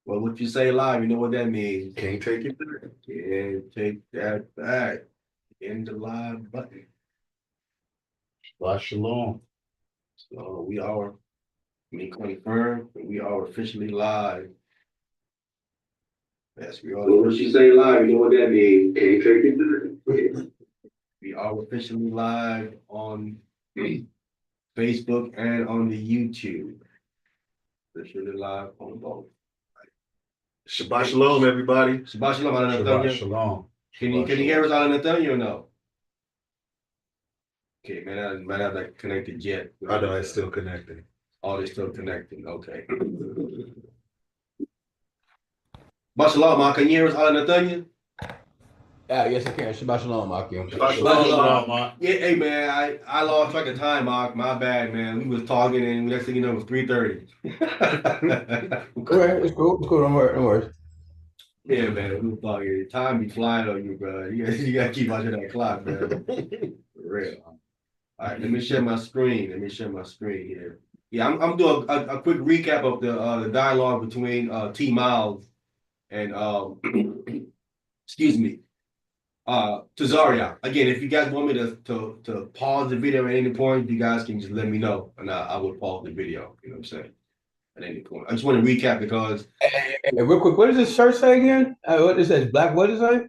Well, what you say live, you know what that means. Can't take it back. Can't take that back. In the live button. Shabbat shalom. So we are, we confirm, we are officially live. Yes, we are. Well, what you say live, you know what that means. Can't take it back. We are officially live on Facebook and on the YouTube. Officially live on both. Shabbat shalom, everybody. Shabbat shalom, Alan Shabbat Nathaniel. shalom. Can you hear us, Alan Nathaniel, or no? Okay, man, I like connected yet. I know it's still connecting. Oh, they're still connecting. Okay. Shabbat shalom, man. Can you hear us, Alan Nathaniel? Yes, I can. Shabbat shalom, Akim. Shabbat shalom, Mark. Yeah, hey man, I lost track of time, Mark. My bad, man. We was talking and next thing you know it was 3:30. Okay, it's cool. It's cool. Don't worry. Don't worry. Yeah, man, we was talking. Time be flying on you, bro. You gotta keep watching that clock, man. For real. All right, let me share my screen. Let me share my screen here. Yeah, I'm doing a quick recap of the dialogue between T Miles and excuse me, Tazaria. Again, if you guys want me to pause the video at any point, you guys can just let me know, and I will pause the video. You know what I'm saying? At any point, I just want to recap because Hey, real quick, what does this shirt say again? What it says? Black. What does it say?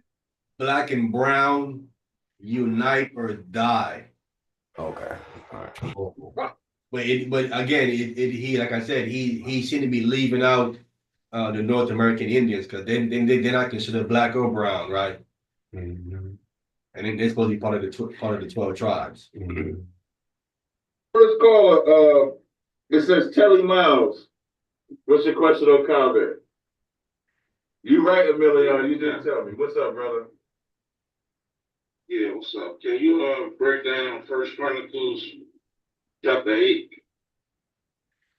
Black and brown unite or die. Okay. All right. But again, he like I said, he seemed to be leaving out the North American Indians because they're not considered black or brown, right? Mm-hmm. And then they're supposed to be part of the 12 tribes. Mm-hmm. First caller, it says Telly Miles. What's your question or comment? You right, Emilion, you didn't tell me. What's up, brother? Yeah, what's up? Can you break down First Chronicles chapter 8?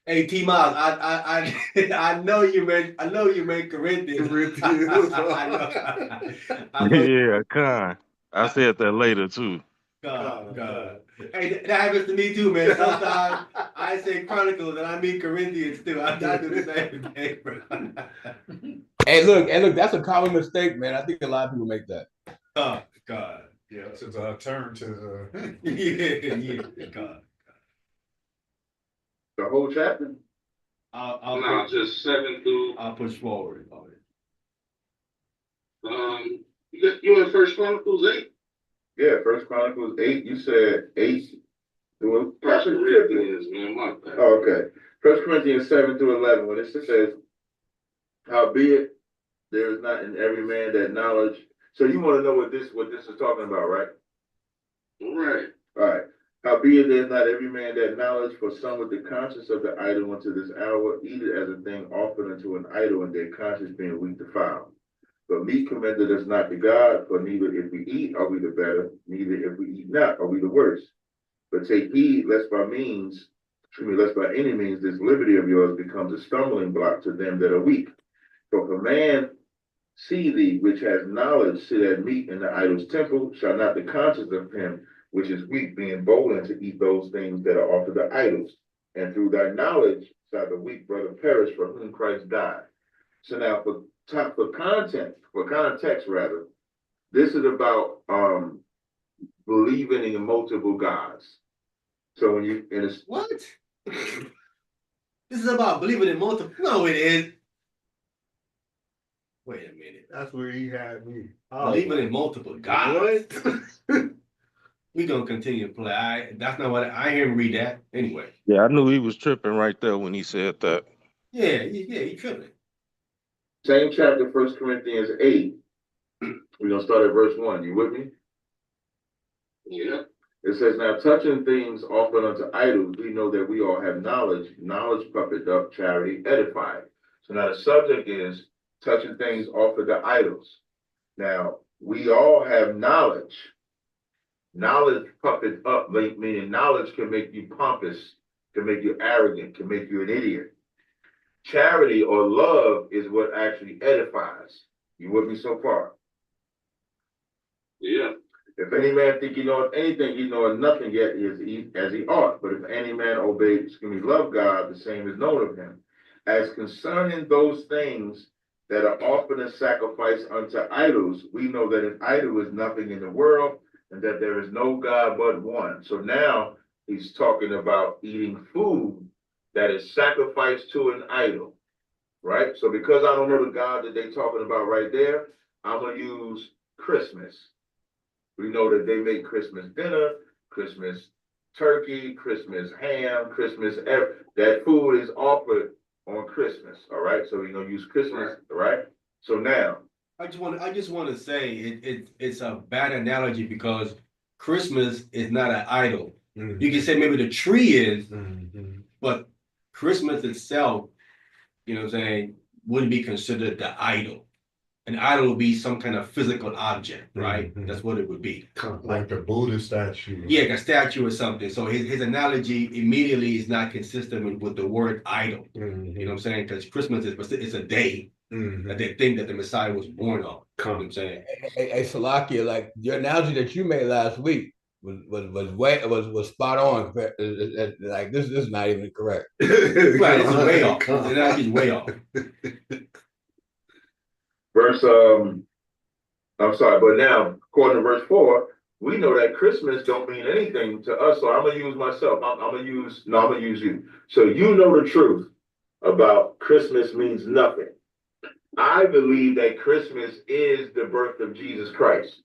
Hey T Miles, I know you meant Corinthians. I know. Yeah, Con. I said that later too. God. Hey, that happens to me too, man. Sometimes I say Chronicles and I mean Corinthians too. I do the same thing, bro. Hey, look. That's a common mistake, man. I think a lot of people make that. Oh, God. Yeah, since I turned to Yeah, God. The whole chapter? No, just 7 through. I'll push forward on it. You in First Chronicles 8? Yeah, First Chronicles 8, you said 8 through First Corinthians, man, my bad. Oh, okay. First Corinthians 7 through 11, when it says, howbeit there is not in every man that knowledge. So you want to know what this is talking about, right? Right. All right. Howbeit there is not every man that knowledge, for some with the conscience of the idol unto this hour eat it as a thing offered unto an idol, and their conscience being weak defiled. But meat commended us not to God, for neither if we eat are we the better, neither if we eat not are we the worse. But take heed lest by any means this liberty of yours becomes a stumbling block to them that are weak. For if a man see thee which has knowledge sit at meat in the idol's temple, shall not the conscience of him which is weak be emboldened to eat those things that are offered to idols? And through thy knowledge shall the weak brother perish for whom Christ died. So now for context rather, this is about believing in multiple gods. So when you what? This is about believing in multiple. No, it is. Wait a minute. that's where he had me. Believing in multiple gods. We gonna continue to play. That's not what I hear him read that anyway. Yeah, I knew he was tripping right there when he said that. Yeah, he tripping. same chapter, 1 Corinthians 8, we're gonna start at verse 1. You with me? Yeah. It says, now touching things offered unto idols, we know that we all have knowledge. Knowledge puffeth up, charity edified. So now the subject is touching things offered to idols. Now, we all have knowledge. Knowledge puffeth up, meaning knowledge can make you pompous, can make you arrogant, can make you an idiot. Charity or love is what actually edifies. You with me so far? Yeah. If any man think he knoweth anything, he knoweth nothing yet as he ought. But if any man love God, the same is known of him. as concerning those things that are often a sacrifice unto idols, we know that an idol is nothing in the world and that there is no God but one. So now he's talking about eating food that is sacrificed to an idol, right? So because I don't know the God that they're talking about right there, I'm going to use Christmas. We know that they make Christmas dinner, Christmas turkey, Christmas ham, that food is offered on Christmas, all right? So we're going to use Christmas, all right? So now, I just want to say it's a bad analogy because Christmas is not an idol. Mhm. You can say maybe the tree is, Mhm. but Christmas itself, you know what I'm saying, wouldn't be considered the idol. An idol would be some kind of physical object, right? Mhm. That's what it would be. Like the Buddha statue. Yeah, like a statue or something. So his analogy immediately is not consistent with the word idol. Mhm. You know what I'm saying? Because Christmas is a day Mhm. that they think that the Messiah was born on. You know what I'm saying? Hey, Salakia, like your analogy that you made last week was spot on. Like this is not even correct. Right, this is way off. The analogy is way off. verse, I'm sorry, but now, according to verse 4, we know that Christmas don't mean anything to us. So I'm going to use myself. I'm going to use you. So you know the truth about Christmas means nothing. I believe that Christmas is the birth of Jesus Christ.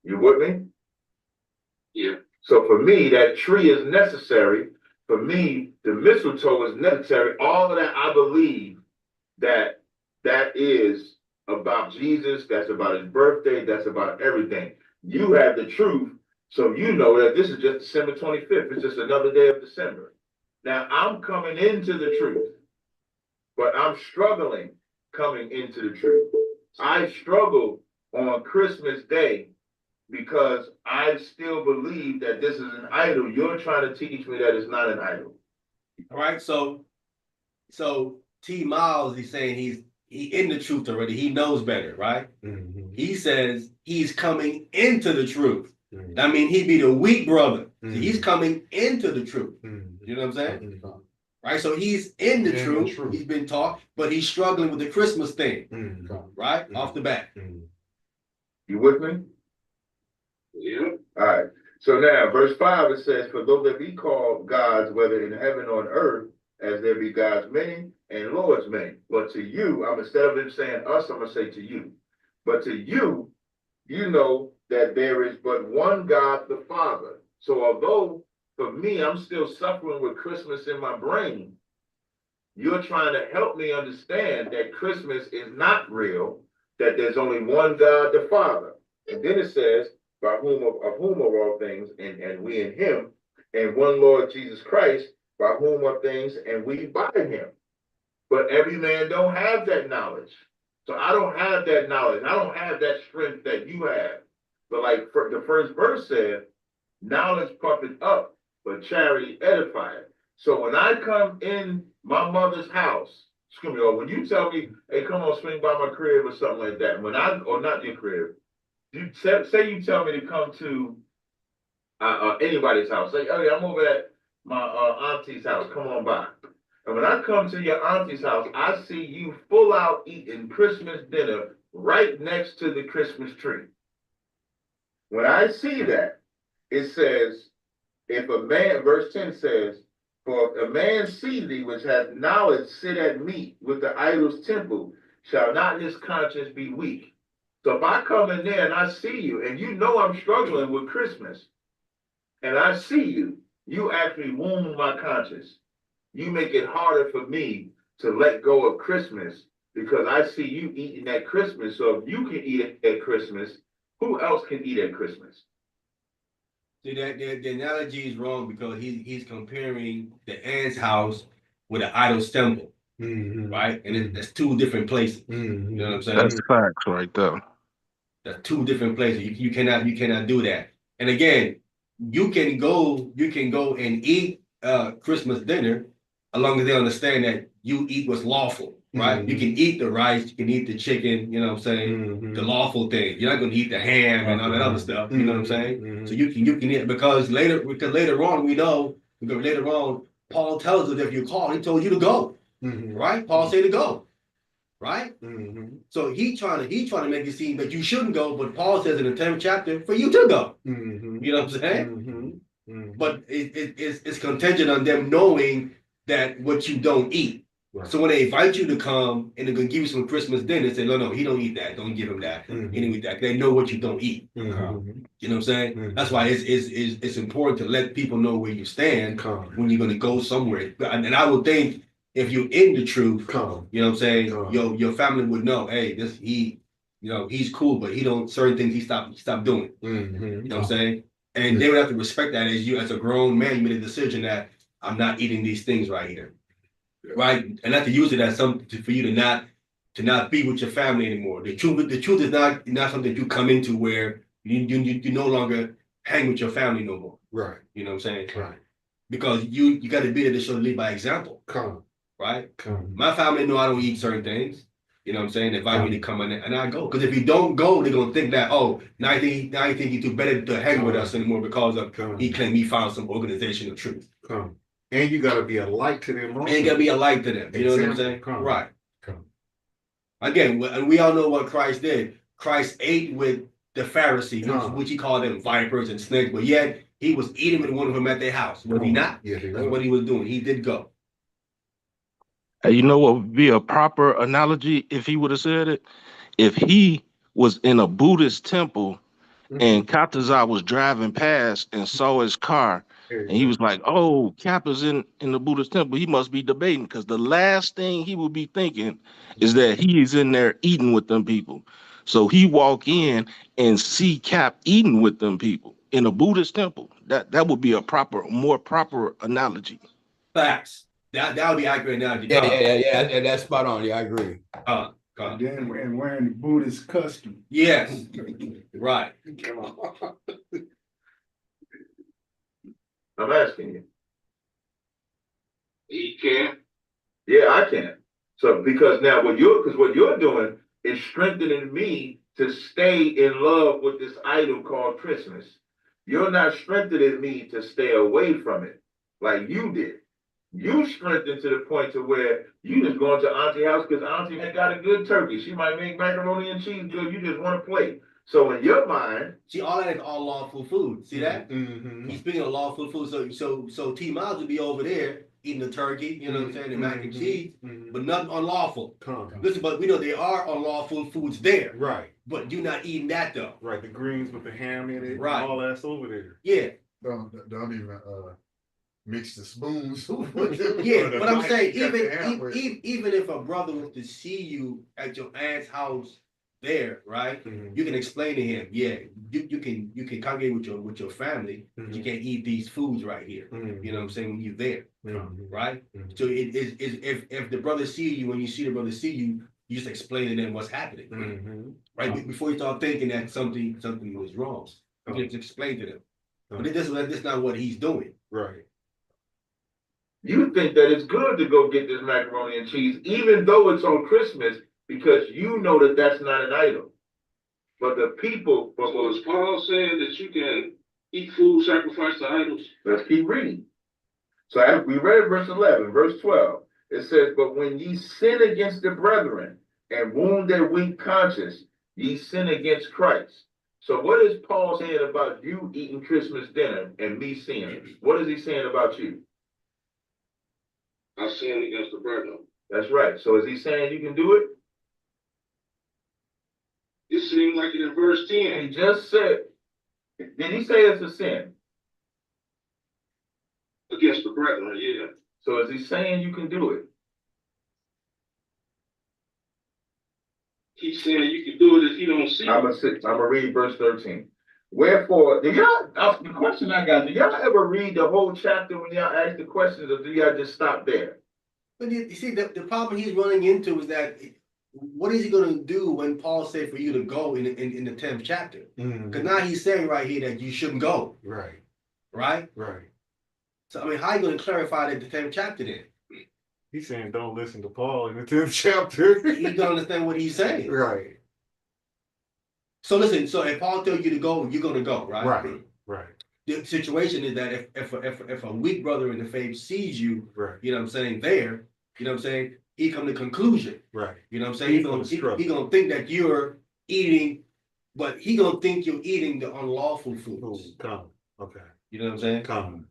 You with me? Yeah. So for me, that tree is necessary. For me, the mistletoe is necessary. All of that, I believe that is about Jesus. That's about his birthday. That's about everything. You have the truth. So you know that this is just December 25th. It's just another day of December. Now I'm coming into the truth, but I'm struggling coming into the truth. I struggle on Christmas Day because I still believe that this is an idol. You're trying to teach me that it's not an idol. All right. So T Miles, he's saying he in the truth already. He knows better, right? Mhm. He says he's coming into the truth. Mhm. I mean, he'd be the weak brother. Mhm. So he's coming into the truth. Mhm. You know what I'm saying? Mhm. Right? So he's in the In the truth. truth. He's been taught, but he's struggling with the Christmas thing, Mhm. right? Mhm. Off the bat. Mhm. You with me? Yeah. All right. So now, verse 5, it says, for though there be called gods, whether in heaven or on earth, as there be gods many and lords many. But to you, instead of him saying us, I'm going to say to you. But to you, you know that there is but one God, the Father. So although for me, I'm still suffering with Christmas in my brain, you're trying to help me understand that Christmas is not real, that there's only one God, the Father. And then it says, by whom of whom are all things, and we in him, and one Lord Jesus Christ, by whom are things, and we by him. But every man don't have that knowledge. So I don't have that knowledge. I don't have that strength that you have. But like the first verse said, knowledge puffeth up, but charity edifieth. So when I come in my mother's house, excuse me, or when you tell me, hey, come on, swing by my crib or something like that, or not your crib, you say you tell me to come to anybody's house. Say, oh yeah, I'm over at my auntie's house. Come on by. And when I come to your auntie's house, I see you full out eating Christmas dinner right next to the Christmas tree. When I see that, it says, if a man, verse 10 says, for if a man see thee which hath knowledge sit at meat with the idol's temple, shall not his conscience be weak? So if I come in there and I see you, and you know I'm struggling with Christmas, and I see you, you actually wound my conscience. You make it harder for me to let go of Christmas because I see you eating at Christmas. So if you can eat at Christmas, who else can eat at Christmas? See that the analogy is wrong because he's comparing the ant's house with an idol's temple, Mhm. right? And that's two different places. Mhm. You know what I'm saying? That's facts right there. That's two different places. You cannot do that. And again, you can go and eat Christmas dinner as long as they understand that you eat what's lawful, right? You can eat the rice, you can eat the chicken, you know what I'm saying? The lawful thing. You're not gonna eat the ham and all that other stuff, you know what I'm saying? So you can eat because later on we know, because later on Paul tells us if you call, he told you to go. right? Paul said to go, right? Mm-hmm. So he trying to make it seem that you shouldn't go, but Paul says in the 10th chapter for you to go. Mm-hmm. You know what I'm saying? Mm-hmm. But it's contingent on them knowing that what you don't eat. Right. So when they invite you to come and they're gonna give you some Christmas dinner, they say, no, he don't eat that. Don't give him that. He don't eat that. They know what you don't eat. You know what I'm saying? That's why it's important to let people know where you stand when you're gonna go somewhere. And I would think if you're in the truth, you know what I'm saying, your family would know, hey, he's cool, but he don't certain things he stopped doing. You know what I'm saying? And they would have to respect that as a grown man, you made a decision that I'm not eating these things right here. Right? And not to use it as something for you to not be with your family anymore. The truth is not something you come into where you no longer hang with your family no more. Right. You know what I'm saying? Right. Because you got to be there to show lead by example. Right? My family know I don't eat certain things. You know what I'm saying? They invite me to come in and I go. Because if you don't go, they're gonna think that, now you think you do better to hang with us anymore because of he claimed he found some organization of truth. And you gotta be a light to them. And you gotta be a light to them. You know what I'm saying? Right. Again, and we all know what Christ did. Christ ate with the Pharisees, which he called them vipers and snakes, but yet he was eating with one of them at their house. Was he not? Yeah, that's what he was doing. He did go. You know what would be a proper analogy if he would have said it? If he was in a Buddhist temple and Kataza was driving past and saw his car, and he was like, oh, Kappa's in the Buddhist temple. He must be debating, because the last thing he would be thinking is that he is in there eating with them people. So he walk in and see Cap eating with them people in a Buddhist temple. That would be a more proper analogy. Facts. That would be accurate analogy. Yeah. That's spot on. Yeah, I agree. And then wearing the Buddhist costume. Yes. Right. I'm asking you. He can. Yeah, I can. So because now what you're doing is strengthening me to stay in love with this idol called Christmas. You're not strengthening me to stay away from it like you did. You strengthened to the point to where you just going to Auntie's house because Auntie ain't got a good turkey. She might make macaroni and cheese good. You just want to play. So in your mind, see, all that is all lawful food. See that? He's speaking of lawful food. So T Miles would be over there eating the turkey, you know what I'm saying, the mac and cheese, but nothing unlawful. Listen, but we know there are unlawful foods there. Right. But you're not eating that though. Right. The greens with the ham in it. Right. All that's over there. Yeah. Don't even mix the spoons. Yeah, but I'm saying even if a brother was to see you at your aunt's house there, right? You can explain to him, you can congregate with your family, but you can't eat these foods right here. You know what I'm saying? When you're there, right? So it is if the brother see you, when you see the brother see you, you just explain to them what's happening, right? Before you start thinking that something was wrong, you just explain to them. But this is not what he's doing, right? You think that it's good to go get this macaroni and cheese, even though it's on Christmas, because you know that that's not an idol. But the people. So is Paul saying that you can eat food sacrificed to idols? Let's keep reading. So after we read verse 11, verse 12, it says, but when ye sin against the brethren and wound their weak conscience, ye sin against Christ. So what is Paul saying about you eating Christmas dinner and me sinning? What is he saying about you? I sinned against the brethren. That's right. So is he saying you can do it? It seemed like it in verse 10. He just said, did he say it's a sin? Against the brethren, yeah. So is he saying you can do it? He's saying you can do it if you don't see it. I'm gonna read verse 13. Wherefore, the question I got, do y'all ever read the whole chapter when y'all ask the questions, or do y'all just stop there? But you see, the problem he's running into is that what is he going to do when Paul said for you to go in the 10th chapter? Because now he's saying right here that you shouldn't go. Right. So, I mean, how are you going to clarify that the 10th chapter then? He's saying don't listen to Paul in the 10th chapter. You don't understand what he's saying. Right. So listen, so if Paul tells you to go, you're going to go, right? Right. The situation is that if a weak brother in the faith sees you, you know what I'm saying, there, You know what I'm saying? He come to conclusion. Right. You know what I'm saying? He gonna think that you're eating, but he gonna think you're eating the unlawful foods. Come. Okay. You know what I'm saying? Come.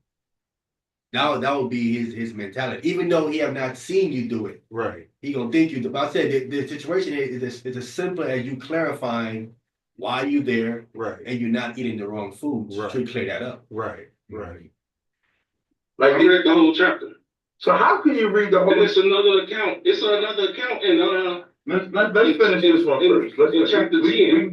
That would be his mentality. Even though he have not seen you do it, Right. he gonna think you. But I said the situation is as simple as you clarifying why you there, Right. and you're not eating the wrong foods. Right. To clear that up. Right. Right. Like, I read the whole chapter. so how can you read the And whole? it's another account. It's another account in Let's finish this one first. in chapter 10. We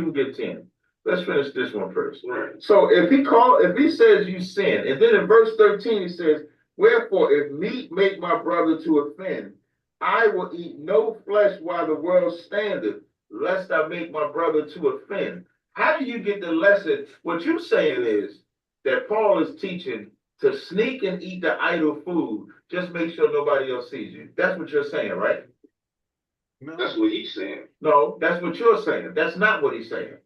can get 10. Let's finish this one first. Right. So if he says you sin, and then in verse 13 he says, wherefore if meat make my brother to offend, I will eat no flesh while the world standeth, lest I make my brother to offend. How do you get the lesson? What you're saying is that Paul is teaching to sneak and eat the idol food, just make sure nobody else sees you. That's what you're saying, right? No. That's what he's saying. No, that's what you're saying. That's not what he's saying.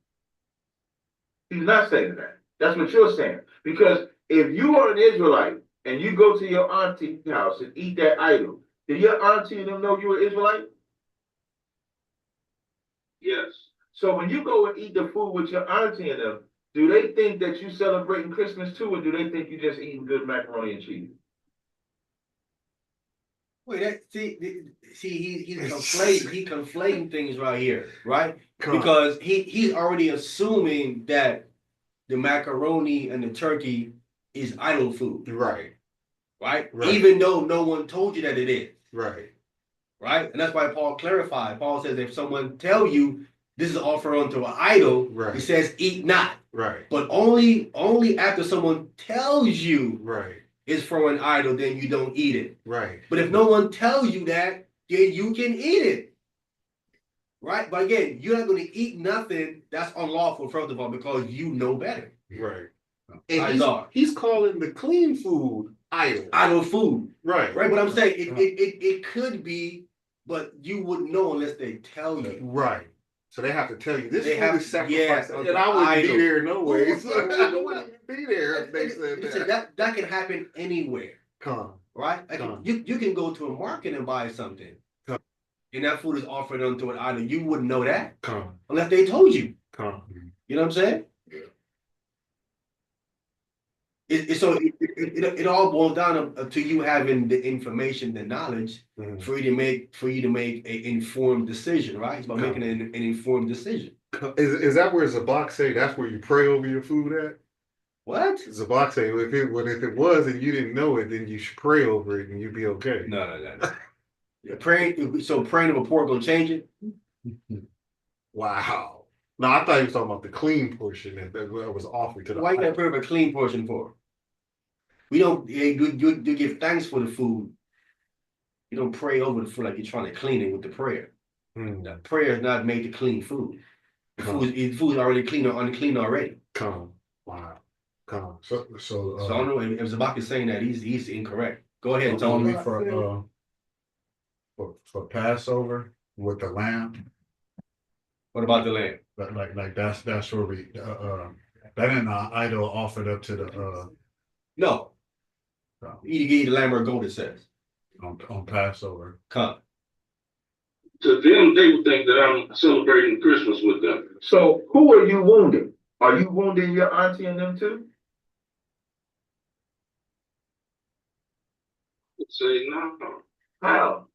He's not saying that. That's what you're saying. Because if you are an Israelite and you go to your auntie's house and eat that idol, did your auntie and them know you were Israelite? Yes. So when you go and eat the food with your auntie and them, do they think that you celebrating Christmas too, or do they think you just eating good macaroni and cheese? Wait, he's conflating things right here, right? Come. Because he's already assuming that the macaroni and the turkey is idol food, Right. right? Right. Even though no one told you that it is, Right. right? And that's why Paul clarified. Paul says if someone tell you this is offered unto an idol, Right. he says eat not. Right. But only after someone tells you Right. it's from an idol, then you don't eat it. Right. But if no one tells you that, then you can eat it. Right? But again, you're not going to eat nothing that's unlawful, first of all, because you know better. Right. And he's calling the clean food idol. Idol food. Right. Right? But I'm saying it could be, but you wouldn't know unless they tell you. Right. So they have to tell you this They food have is to- sacrificed. yeah, And I wouldn't idol. be there no way. So Ooh, I wouldn't even be there if they said Listen, that. that can happen anywhere. Come. Right? Like Come. you can go to a market and buy something. Come. And that food is offered unto an idol. You wouldn't know that Come. unless they told you. Come. You know what I'm saying? It all boils down to you having the information, the knowledge Mhm. for you to make an informed decision, right? It's about making an informed decision. Is that where Zabak say that's where you pray over your food at? What? Zabak say if it was and you didn't know it, then you should pray over it and you'd be okay. No. Yeah, praying over pork gonna change it? Wow. No, I thought he was talking about the clean portion that was offered to the Why you gotta idol. pray over a clean portion for? We don't you give thanks for the food. You don't pray over the food like you're trying to clean it with the prayer. The prayer is not made to clean food. The food is already clean or unclean already. Come. Wow. Come. So So I don't know if Zabak is saying that he's incorrect. Go ahead and tell only me. for Passover with the lamb, What about the lamb? like that's where we that ain't an idol offered up to the No. You can eat the lamb or goat, it says. on Passover. Come. To them, they would think that I'm celebrating Christmas with them. So who are you wounding? Are you wounding your auntie and them too? Say no. How?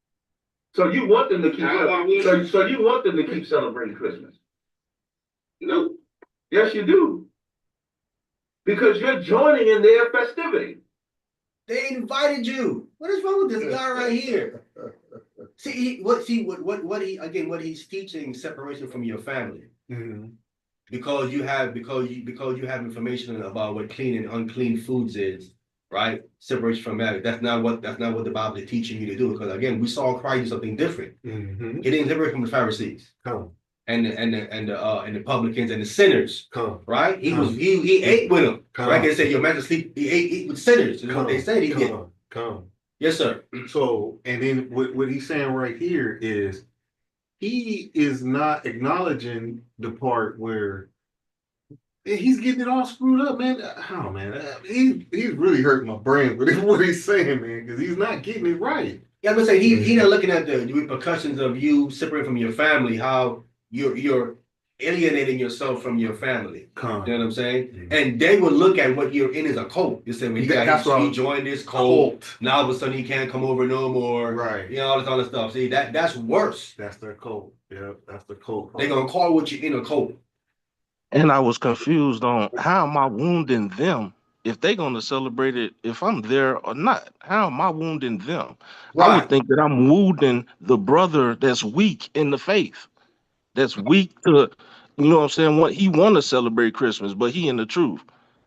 So you want them to keep How I would- so you want them to keep celebrating Christmas? No. Yes, you do. Because you're joining in their festivity. They invited you. What is wrong with this guy right here? What he's teaching separation from your family. Mhm. Because you have information about what clean and unclean foods is, right? Separation from marriage. That's not what the Bible is teaching you to do. Because again, we saw Christ do something different. Mhm. He didn't liberate from the Pharisees Come. and the publicans and the sinners, Come. right? He ate with them. Come. Right? They say your master sleep. He ate with sinners. Is what they said he did. Come. Yes, sir. So, and then what he's saying right here is he is not acknowledging the part where he's getting it all screwed up, man. Oh, man, he's really hurting my brain with what he's saying, man, because he's not getting it right. Yeah, I'm gonna say he not looking at the repercussions of you separating from your family, how you're alienating yourself from your family. You know what I'm saying? And they will look at what you're in as a cult. You say, well, he joined this cult. Now all of a sudden he can't come over no more. Right. You know, all this other stuff. See, that's worse. That's their cult. Yeah, that's the cult. They're gonna call what you in a cult. And I was confused on how am I wounding them if they're going to celebrate it, if I'm there or not. How am I wounding them? I would think that I'm wounding the brother that's weak in the faith, that's weak to, you know what I'm saying? What he want to celebrate Christmas, but he in the truth.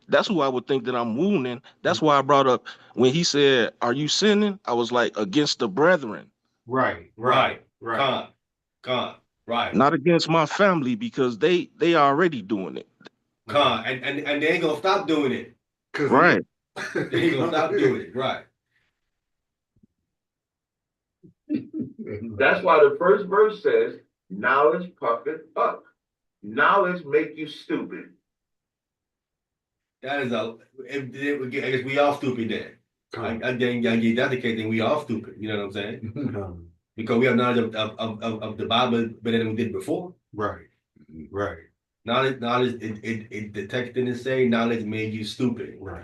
That's who I would think that I'm wounding. That's why I brought up when he said, "Are you sinning?" I was like, against the brethren. Right. Right. Not against my family because they already doing it. And they ain't gonna stop doing it. Right. They ain't gonna stop doing it. Right. That's why the first verse says, knowledge puffeth up. Knowledge make you stupid. That is I guess we all stupid then. I think that's the case, then we all stupid. You know what I'm saying? Because we have knowledge of the Bible better than we did before. Right. Knowledge, the text didn't say knowledge made you stupid. Right.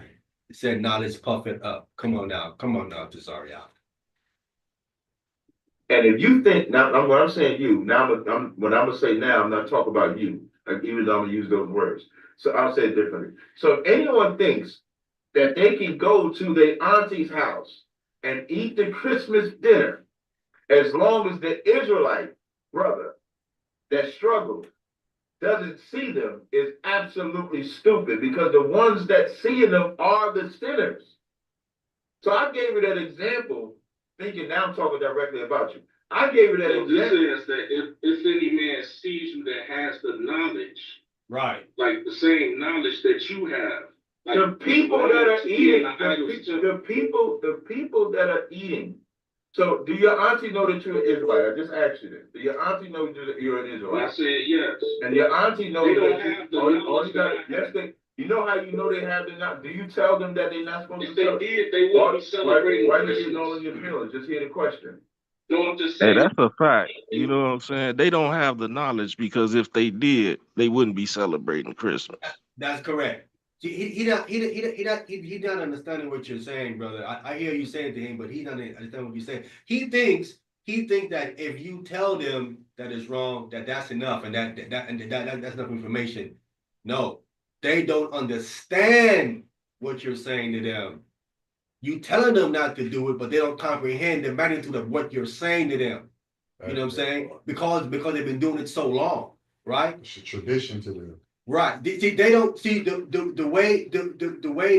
It said knowledge puff it up. Come on now, Cesario. And if you think now, what I'm saying you now, what I'm gonna say now, I'm not talking about you, like, even though I'm gonna use those words. So I'll say it differently. So if anyone thinks that they can go to their auntie's house and eat the Christmas dinner, as long as the Israelite brother that struggled doesn't see them, is absolutely stupid, because the ones that see them are the sinners. So I gave you that example, thinking now I'm talking directly about you. I gave you that example. This says that if any man sees you that has the knowledge, right, like the same knowledge that you have, like the people that are eating, the people that are eating. So do your auntie know that you're an Israelite? I just asked you this. Do your auntie know that you're an Israelite? I said yes. And your auntie knows they don't that have the knowledge. yes, you know how you know they have the knowledge? Do you tell them that they're not supposed if to celebrate? If they did, they wouldn't be celebrating. Why do you get all in your feelings? Just hear the question. No, I'm just saying. Hey, that's a fact. You know what I'm saying? They don't have the knowledge because if they did, they wouldn't be celebrating Christmas. That's correct. He not understanding what you're saying, brother. I hear you saying to him, but he doesn't understand what you're saying. He thinks that if you tell them that it's wrong, that's enough, and that's enough information. No, they don't understand what you're saying to them. You telling them not to do it, but they don't comprehend the magnitude of what you're saying to them. You know what I'm saying? Because they've been doing it so long, right? It's a tradition to them. Right. They don't see the way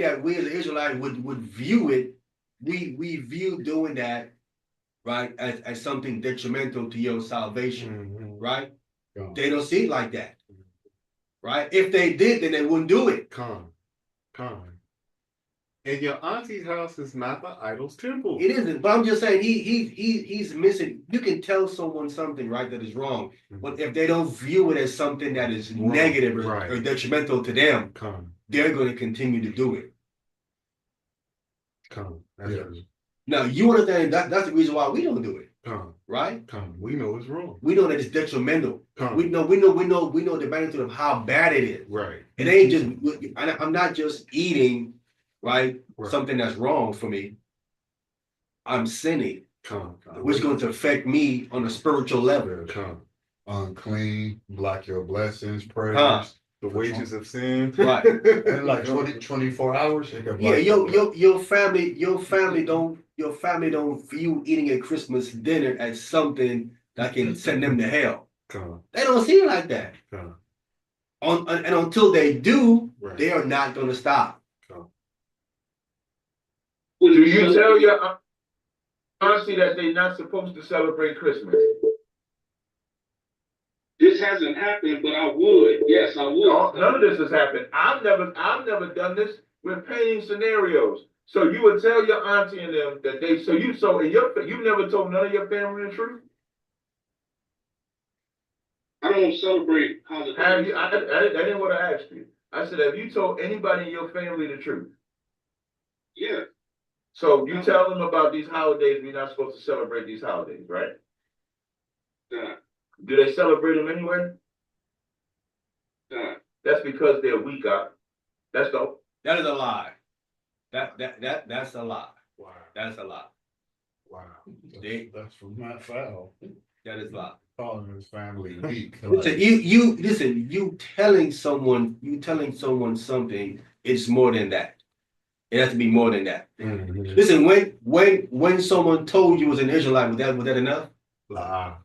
that we as an Israelite would view it. We view doing that, right, as something detrimental to your salvation, right? Yeah. They don't see it like that, right? If they did, then they wouldn't do it. Come. And your auntie's house is not the idol's temple. It isn't, but I'm just saying he's missing. You can tell someone something, right, that is wrong, but if they don't view it as something that is negative or detrimental to them, they're going to continue to do it. Now you understand that's the reason why we don't do it, right? We know it's wrong. We know that it's detrimental. We know the magnitude of how bad it is. Right. It ain't just. I'm not just eating. Right? Something that's wrong for me. I'm sinning, which is going to affect me on a spiritual level. Unclean, block your blessings, prayers. The wages of sin. Right. And like 24 hours. Yeah, your family don't view eating a Christmas dinner as something that can send them to hell. They don't see it like that. And until they do, they are not going to stop. Do you tell your auntie that they're not supposed to celebrate Christmas? This hasn't happened, but I would. Yes, I would. None of this has happened. I've never done this. We're painting scenarios. So you would tell your auntie and them that you never told none of your family the truth? I don't celebrate holidays. I didn't want to ask you. I said, have you told anybody in your family the truth? Yeah. So you tell them about these holidays, we're not supposed to celebrate these holidays, right? Yeah, Do they celebrate them anyway? yeah. That's because they're weak, That's the, That is a lie. That's a lie. Wow, That's a lie. wow. They- That's from Matt Fowl. That is a lie. Calling his family weak. Listen, you listen, you telling someone something, it's more than that. It has to be more than that. Mhm. Listen, when someone told you was an Israelite, was that enough? Lie.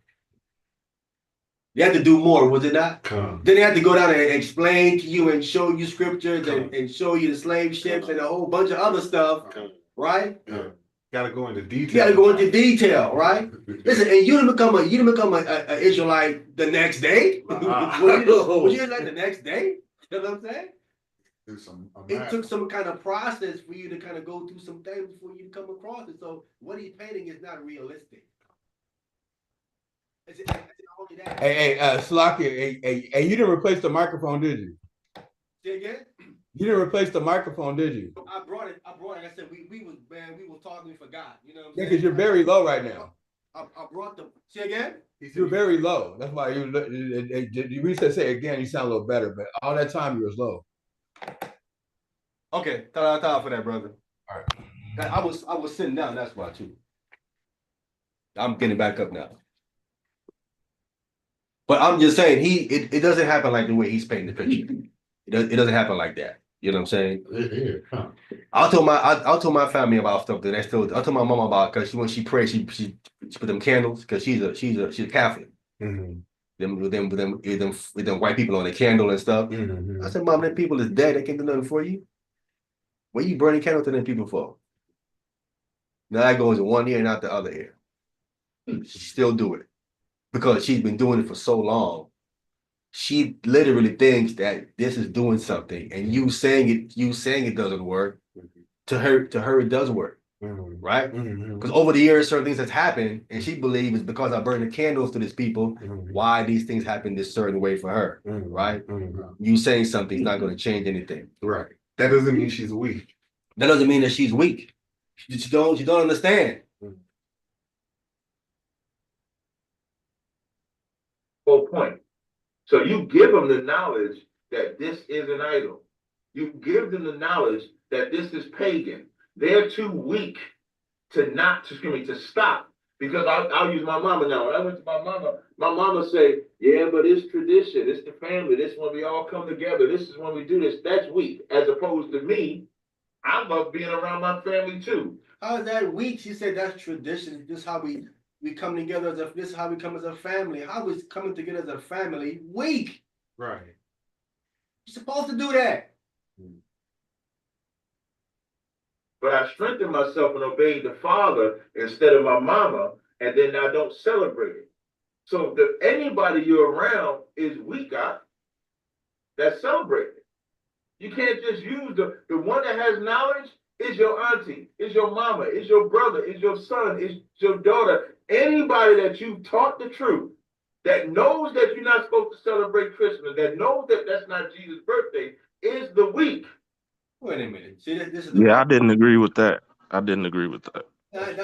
You had to do more, was it not? Come. Then they had to go down and explain to you and show you scriptures and show you the slave ships and a whole bunch of other stuff, Come. right? Yeah. Gotta go into detail. You gotta go into detail, right? Listen, and you didn't become a Israelite the next day. Was you like the next day? You know what I'm saying? Do some. It took some kind of process for you to kind of go through some things before you come across it. So what he's painting is not realistic. It's only that. Hey, Slocky, hey, you didn't replace the microphone, did you? Say again? You didn't replace the microphone, did you? I brought it. Like I said, we was talking, we forgot. You know what I'm Yeah, saying? because you're very low right now. I brought the. Say again? You're very low. That's why you reset say again, you sound a little better, but all that time you was low. Okay, time for that, brother. All right. I was sitting down. That's why too. I'm getting back up now. But I'm just saying, it doesn't happen like the way he's painting the picture. It doesn't happen like that. You know what I'm saying? Yeah, come. I told my family about stuff that I told my mom about, because when she prays, she put them candles, because she's a Catholic. Mm-hmm. With them white people on the candle and stuff. Mm-hmm. I said, Mom, them people is dead. They can't do nothing for you. What you burning candles to them people for? Now that goes in one ear and out the other ear. She still do it because she's been doing it for so long. She literally thinks that this is doing something, and you saying it doesn't work. To her it does work, right? Because over the years, certain things has happened, and she believes it's because I burned the candles to these people. Why these things happen this certain way for her, right? You saying something's not going to change anything, Right. That doesn't mean she's weak. That doesn't mean that she's weak. She don't understand. whole point. So you give them the knowledge that this is an idol. You give them the knowledge that this is pagan. They're too weak to stop. Because I'll use my mama now. When I went to my mama say, yeah, but it's tradition. It's the family. This is when we all come together. This is when we do this. That's weak. As opposed to me, I love being around my family too. How is that weak? She said that's tradition. This is how we come together this is how we come as a family. How is coming together as a family weak? Right. You're supposed to do that. But I strengthened myself and obeyed the Father instead of my mama, and then I don't celebrate it. So if anybody you're around is weak, that's celebrated. You can't just use the one that has knowledge is your auntie, is your mama, is your brother, is your son, is your daughter. Anybody that you've taught the truth, that knows that you're not supposed to celebrate Christmas, that knows that that's not Jesus' birthday, is the weak. Wait a minute. See, this is I didn't agree with that. I didn't agree with that.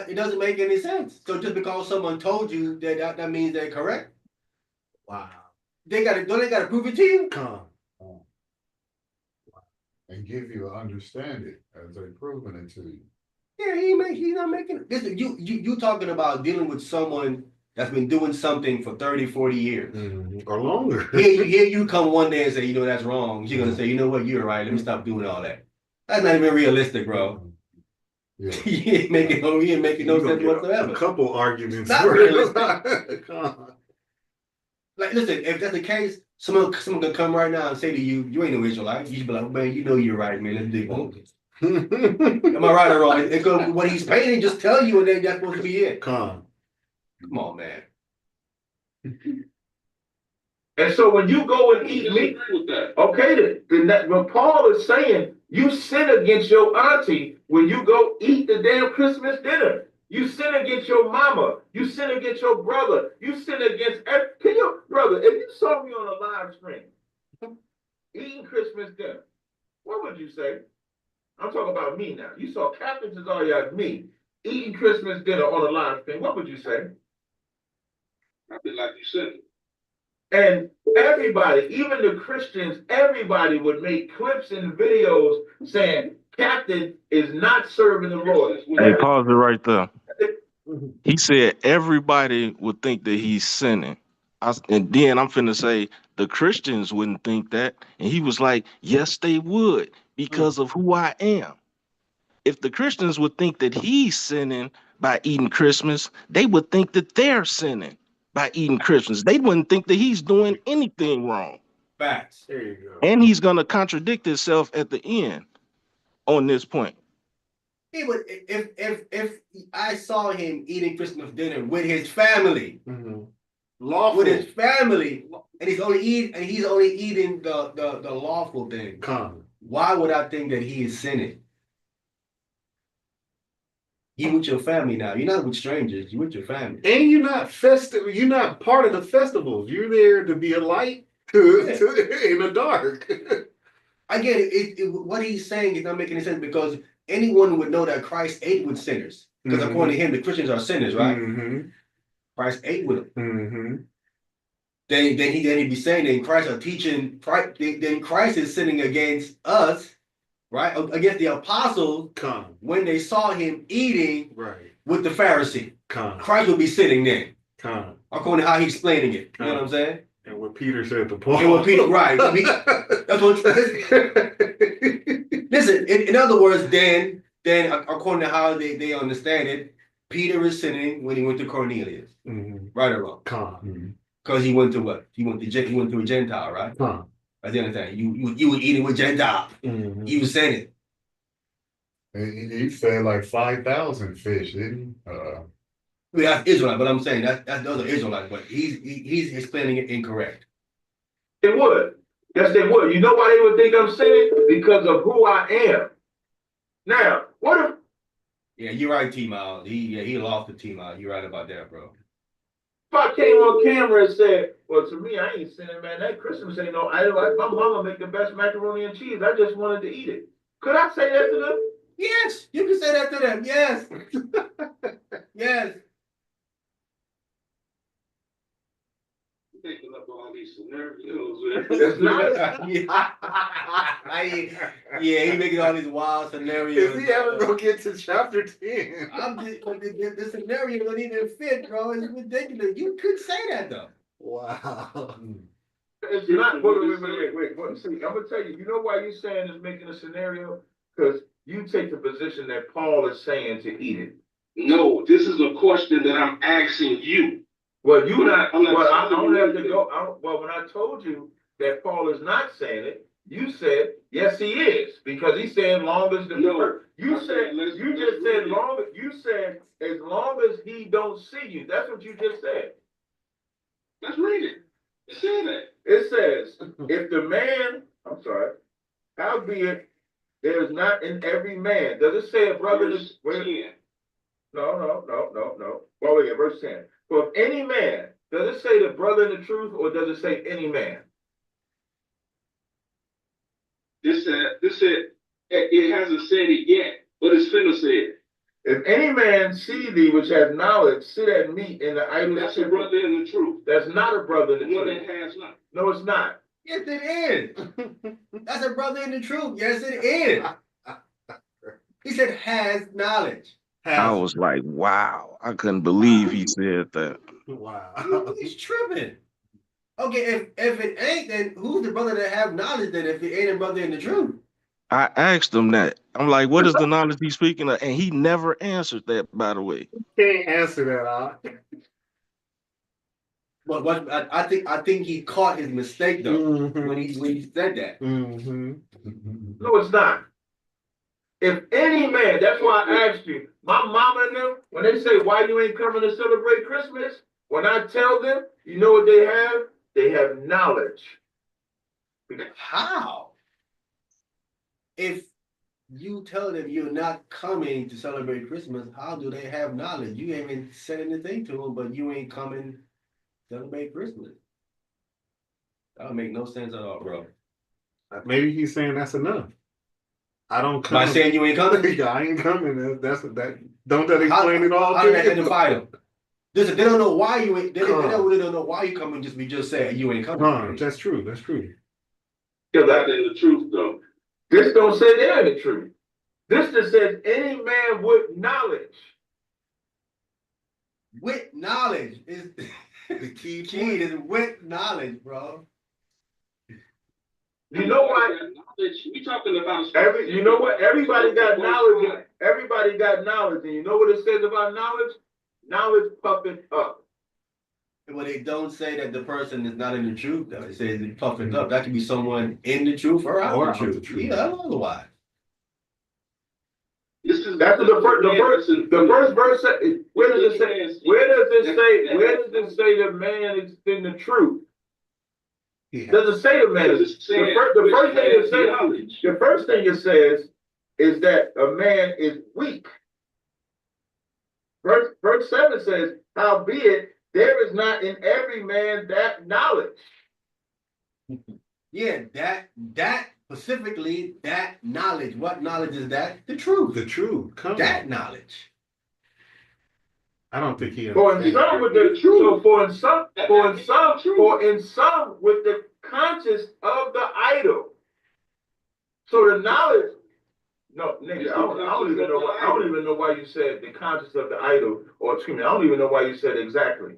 It doesn't make any sense. So just because someone told you that means they're correct. Wow. They gotta prove it to you. Come. And give you an understanding as they're proving it to you. Yeah, he's not making it. Listen, you talking about dealing with someone that's been doing something for 30, 40 years. Or longer. Here you come one day and say, that's wrong. You're gonna say, you know what, you're right. Let me stop doing all that. That's not even realistic, bro. Yeah. He ain't making no sense whatsoever. A couple arguments. Not realistic. Like, listen, if that's the case, someone can come right now and say to you, you ain't no Israelite. You should be like, man, you know you're right, man. Let's dig on this. Am I right or wrong? And what he's painting, just tell you, and then that's supposed to be it. Come on, man. And so when you go and eat meat, okay, then when Paul is saying you sin against your auntie when you go eat the damn Christmas dinner. You sin against your mama. You sin against your brother. You sin against your brother. If you saw me on a live stream eating Christmas dinner, what would you say? I'm talking about me now. You saw Captain Cesario, me, eating Christmas dinner on a live stream. What would you say? I'd be like you said. And everybody, even the Christians, everybody would make clips and videos saying Captain is not serving the Lord. Hey, pause it right there. He said everybody would think that he's sinning. And then I'm finna say the Christians wouldn't think that. And he was like, yes, they would because of who I am. If the Christians would think that he's sinning by eating Christmas, they would think that they're sinning by eating Christmas. They wouldn't think that he's doing anything wrong. Facts. There you go. And he's going to contradict himself at the end on this point. He would if I saw him eating Christmas dinner with his family, Lawful. with his family, and he's only eating the lawful thing. Con. Why would I think that he is sinning? You with your family now. You're not with strangers. You with your family. And you're not festive. You're not part of the festivals. You're there to be a light in the dark. Again, what he's saying is not making any sense because anyone would know that Christ ate with sinners. Because according to him, the Christians are sinners, right? Christ ate with them. Then he'd be saying that Christ are teaching. Then Christ is sinning against us, right? Against the apostles when they saw him eating with the Pharisee. Christ would be sinning then. According to how he's explaining it. You know what I'm saying? And what Peter said to Paul. And what Peter, right. That's what listen, in other words, then according to how they understand it, Peter is sinning when he went to Cornelius. Right or wrong? Because he went to what? He went to a Gentile, right? That's the other thing. You were eating with Gentile. You were sinning. He fed like 5,000 fish, didn't he? That's Israelite, but I'm saying that's those are Israelites, but he's explaining it incorrect. They would. Yes, they would. You know why they would think I'm sinning? Because of who I am. Now, what if? Yeah, you're right, T-Miles. He lost the T-Miles. You're right about that, bro. If I came on camera and said, well, to me, I ain't sinning, man. That Christmas ain't no idol. My mama make the best macaroni and cheese. I just wanted to eat it. Could I say that to them? Yes, you can say that to them. Yes. Yes. Thinking up all these scenarios, man. It's not. Yeah, he making all these wild scenarios. If he ever gonna get to chapter 10. I'm just, the scenario don't even fit, bro. It's ridiculous. You could say that though. Wow. It's not. Wait. See, I'm gonna tell you. You know why you're saying it's making a scenario? Because you take the position that Paul is saying to eat it. No, this is a question that I'm asking you. Well, you not. Well, I don't have to go. Well, when I told you that Paul is not saying it, you said yes, he is, because he said long as the. No, you said you just said long. You said as long as he don't see you. That's what you just said. Let's read it. It said that. It says, if the man, I'm sorry, howbeit there is not in every man. Does it say a brother? Verse 10. No. Well, wait, verse 10. For if any man, does it say the brother in the truth, or does it say any man? This said, it hasn't said it yet, but it's finna say it. If any man see thee which has knowledge, sit at meat in the idol. That's a brother in the truth. That's not a brother in the One truth. that has not. No, it's not. Yes, it is. That's a brother in the truth. Yes, it is. He said has knowledge. I was like, wow, I couldn't believe he said that. Wow. He's tripping. Okay, if it ain't, then who's the brother that have knowledge then if it ain't a brother in the truth? I asked him that. I'm like, what is the knowledge he's speaking of? And he never answered that, by the way. Can't answer that. But what I think he caught his mistake though when he said that. No, it's not. If any man, that's why I asked you, my mama and them, when they say, why you ain't coming to celebrate Christmas? When I tell them, you know what they have? They have knowledge. How? If you tell them you're not coming to celebrate Christmas, how do they have knowledge? You ain't even said anything to them, but you ain't coming to celebrate Christmas. That would make no sense at all, bro. Maybe he's saying that's enough. I don't come. By saying you ain't coming? Yeah, I ain't coming. That's that. Don't that How explain it all? did to that you? identify them? Listen, they don't know why you ain't. They really don't know why you coming. Just be just saying you ain't coming. That's true. That's true. Because that's in the truth, though. This don't say they're in the truth. This just says any man with knowledge. With knowledge is The key point is with knowledge, bro. You know what? We talking about You know what? Everybody got knowledge. Everybody got knowledge, and you know what it says about knowledge? Knowledge puffing up. Well, they don't say that the person is not in the truth, though. It says it's puffing up. That could be someone in the truth or out of the truth. Yeah, otherwise. This is That's the first verse. Where does it say? Where does it say the man is in the truth? Yeah. Does it say the man? The first thing it says is that a man is weak. Verse 7 says, howbeit there is not in every man that knowledge. Yeah, that specifically, that knowledge. What knowledge is that? The truth. The truth. That knowledge. I don't think he. For in some with the truth. So for in some with the conscience of the idol. So the knowledge. No, nigga, I don't even know. I don't even know why you said the conscience of the idol, or excuse me, I don't even know why you said exactly.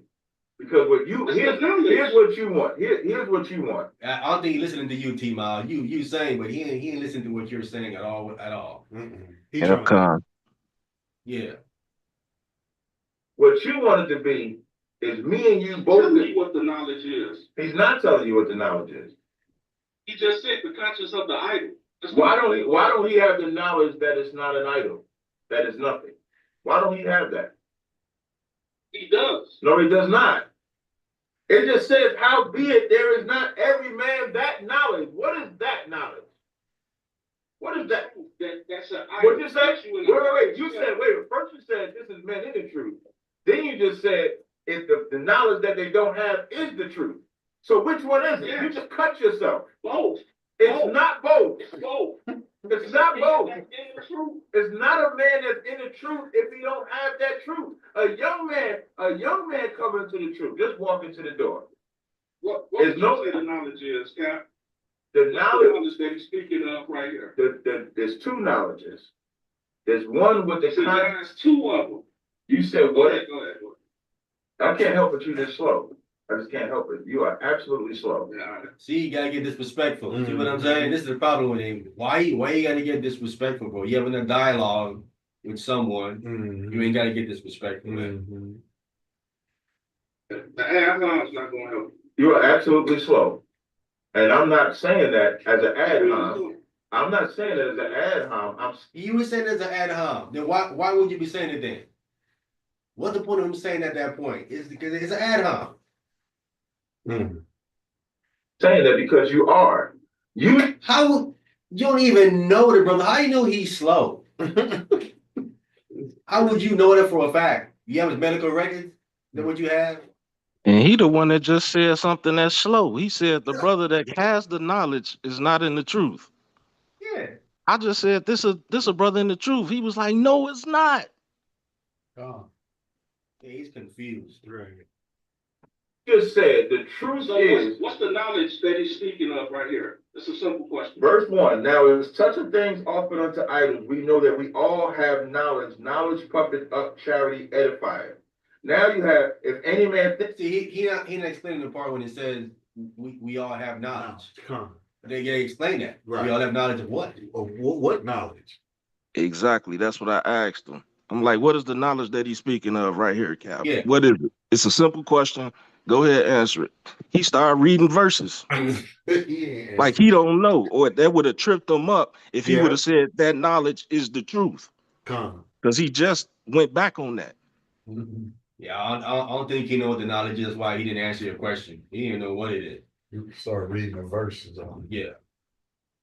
Because what you here's what you want. Here's what you want. I don't think he's listening to you, T-Mal. You saying, but he ain't listening to what you're saying at all. Yeah. What you wanted to be is me and you both. Tell me what the knowledge is. He's not telling you what the knowledge is. He just said the conscience of the idol. Why don't he have the knowledge that it's not an idol? That is nothing. Why don't he have that? He does. No, he does not. It just says, howbeit there is not every man that knowledge. What is that knowledge? What is that? That's an idol. What you said? Wait. You said, first you said this is men in the truth. Then you just said if the knowledge that they don't have is the truth. So which one is it? Yeah. You just cut yourself. Both. It's not both. It's both. It's not both. It's not a man that's in the truth if he don't have that truth. A young man coming into the truth, just walk into the door. What would you say the knowledge is, Cap? The knowledge that he's speaking of right here. There's two knowledges. There's one with the there's two of them. You said what? Go ahead. I can't help it. You this slow. I just can't help it. You are absolutely slow. Yeah. See, you gotta get disrespectful. See what I'm saying? This is the problem with him. Why you gotta get disrespectful, bro? You having a dialogue with someone, you ain't gotta get disrespectful, man. The ad-hom's not gonna help. You are absolutely slow. And I'm not saying that as an ad-hom. I'm not saying that as an ad-hom. You were saying as an ad-hom. Then why would you be saying it then? What's the point of him saying at that point? It's because it's an ad-hom. Saying that because you are. You don't even know the brother. How you know he's slow? How would you know that for a fact? You have his medical records? Is that what you have? And he the one that just said something that's slow. He said the brother that has the knowledge is not in the truth. Yeah. I just said this a brother in the truth. He was like, no, it's not. Oh. Yeah, he's confused. Right. Just said the truth is. What's the knowledge that he's speaking of right here? It's a simple question. Verse 1. Now, if such a things offered unto idols, we know that we all have knowledge. Knowledge puffeth up, charity edifieth. Now you have, if any man see, he not explaining the part when it says we all have knowledge. They explain that. Right. We all have knowledge of what? What knowledge? Exactly. That's what I asked him. I'm like, what is the knowledge that he's speaking of right here, Cap? Yeah. What is it? It's a simple question. Go ahead, answer it. He started reading verses. Yeah. Like he don't know, or that would have tripped him up if he would have said that knowledge is the truth. Because he just went back on that. Yeah, I don't think he knows what the knowledge is. Why he didn't answer your question. He didn't know what it is. You start reading the verses on. Yeah.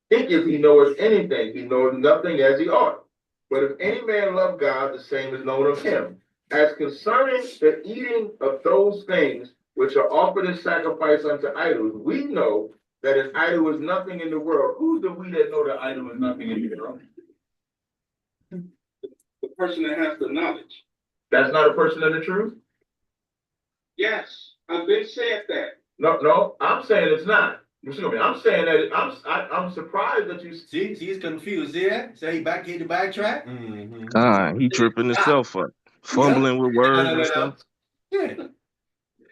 Think if he knoweth anything, he knoweth nothing as he ought. But if any man love God, the same is known of him. As concerning the eating of those things which are offered in sacrifice unto idols, we know that an idol is nothing in the world. Who's the we that know that idol is nothing in the world? The person that has the knowledge. That's not a person of the truth? Yes, I've been said that. No, I'm saying it's not. Excuse me, I'm saying that I'm surprised that you. See, he's confused. See that? So he here to backtrack. He tripping himself up, fumbling with words and stuff. Yeah,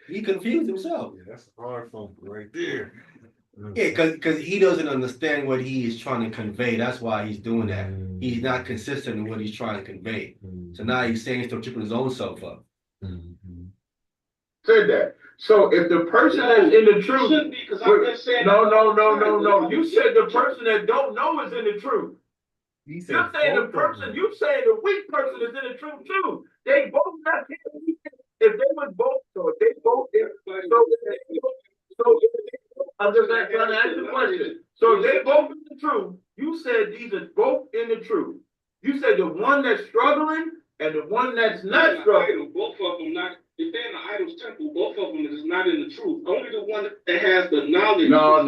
he confused himself. Yeah, that's a hard phone right there. Yeah, because he doesn't understand what he is trying to convey. That's why he's doing that. He's not consistent in what he's trying to convey. So now he's saying he's still tripping his own self up. Said that. So if the person that's in the truth, Shouldn't be, because I've been saying no. You said the person that don't know is in the truth. You're saying the person, you saying the weak person is in the truth too. They both not here. If they was both, so if they both, I'm just trying to ask you a question. So if they both in the truth, you said these are both in the truth. You said the one that's struggling and the one that's not struggling. Both of them not. If they're in the idol's temple, both of them is not in the truth. Only the one that has the knowledge. No.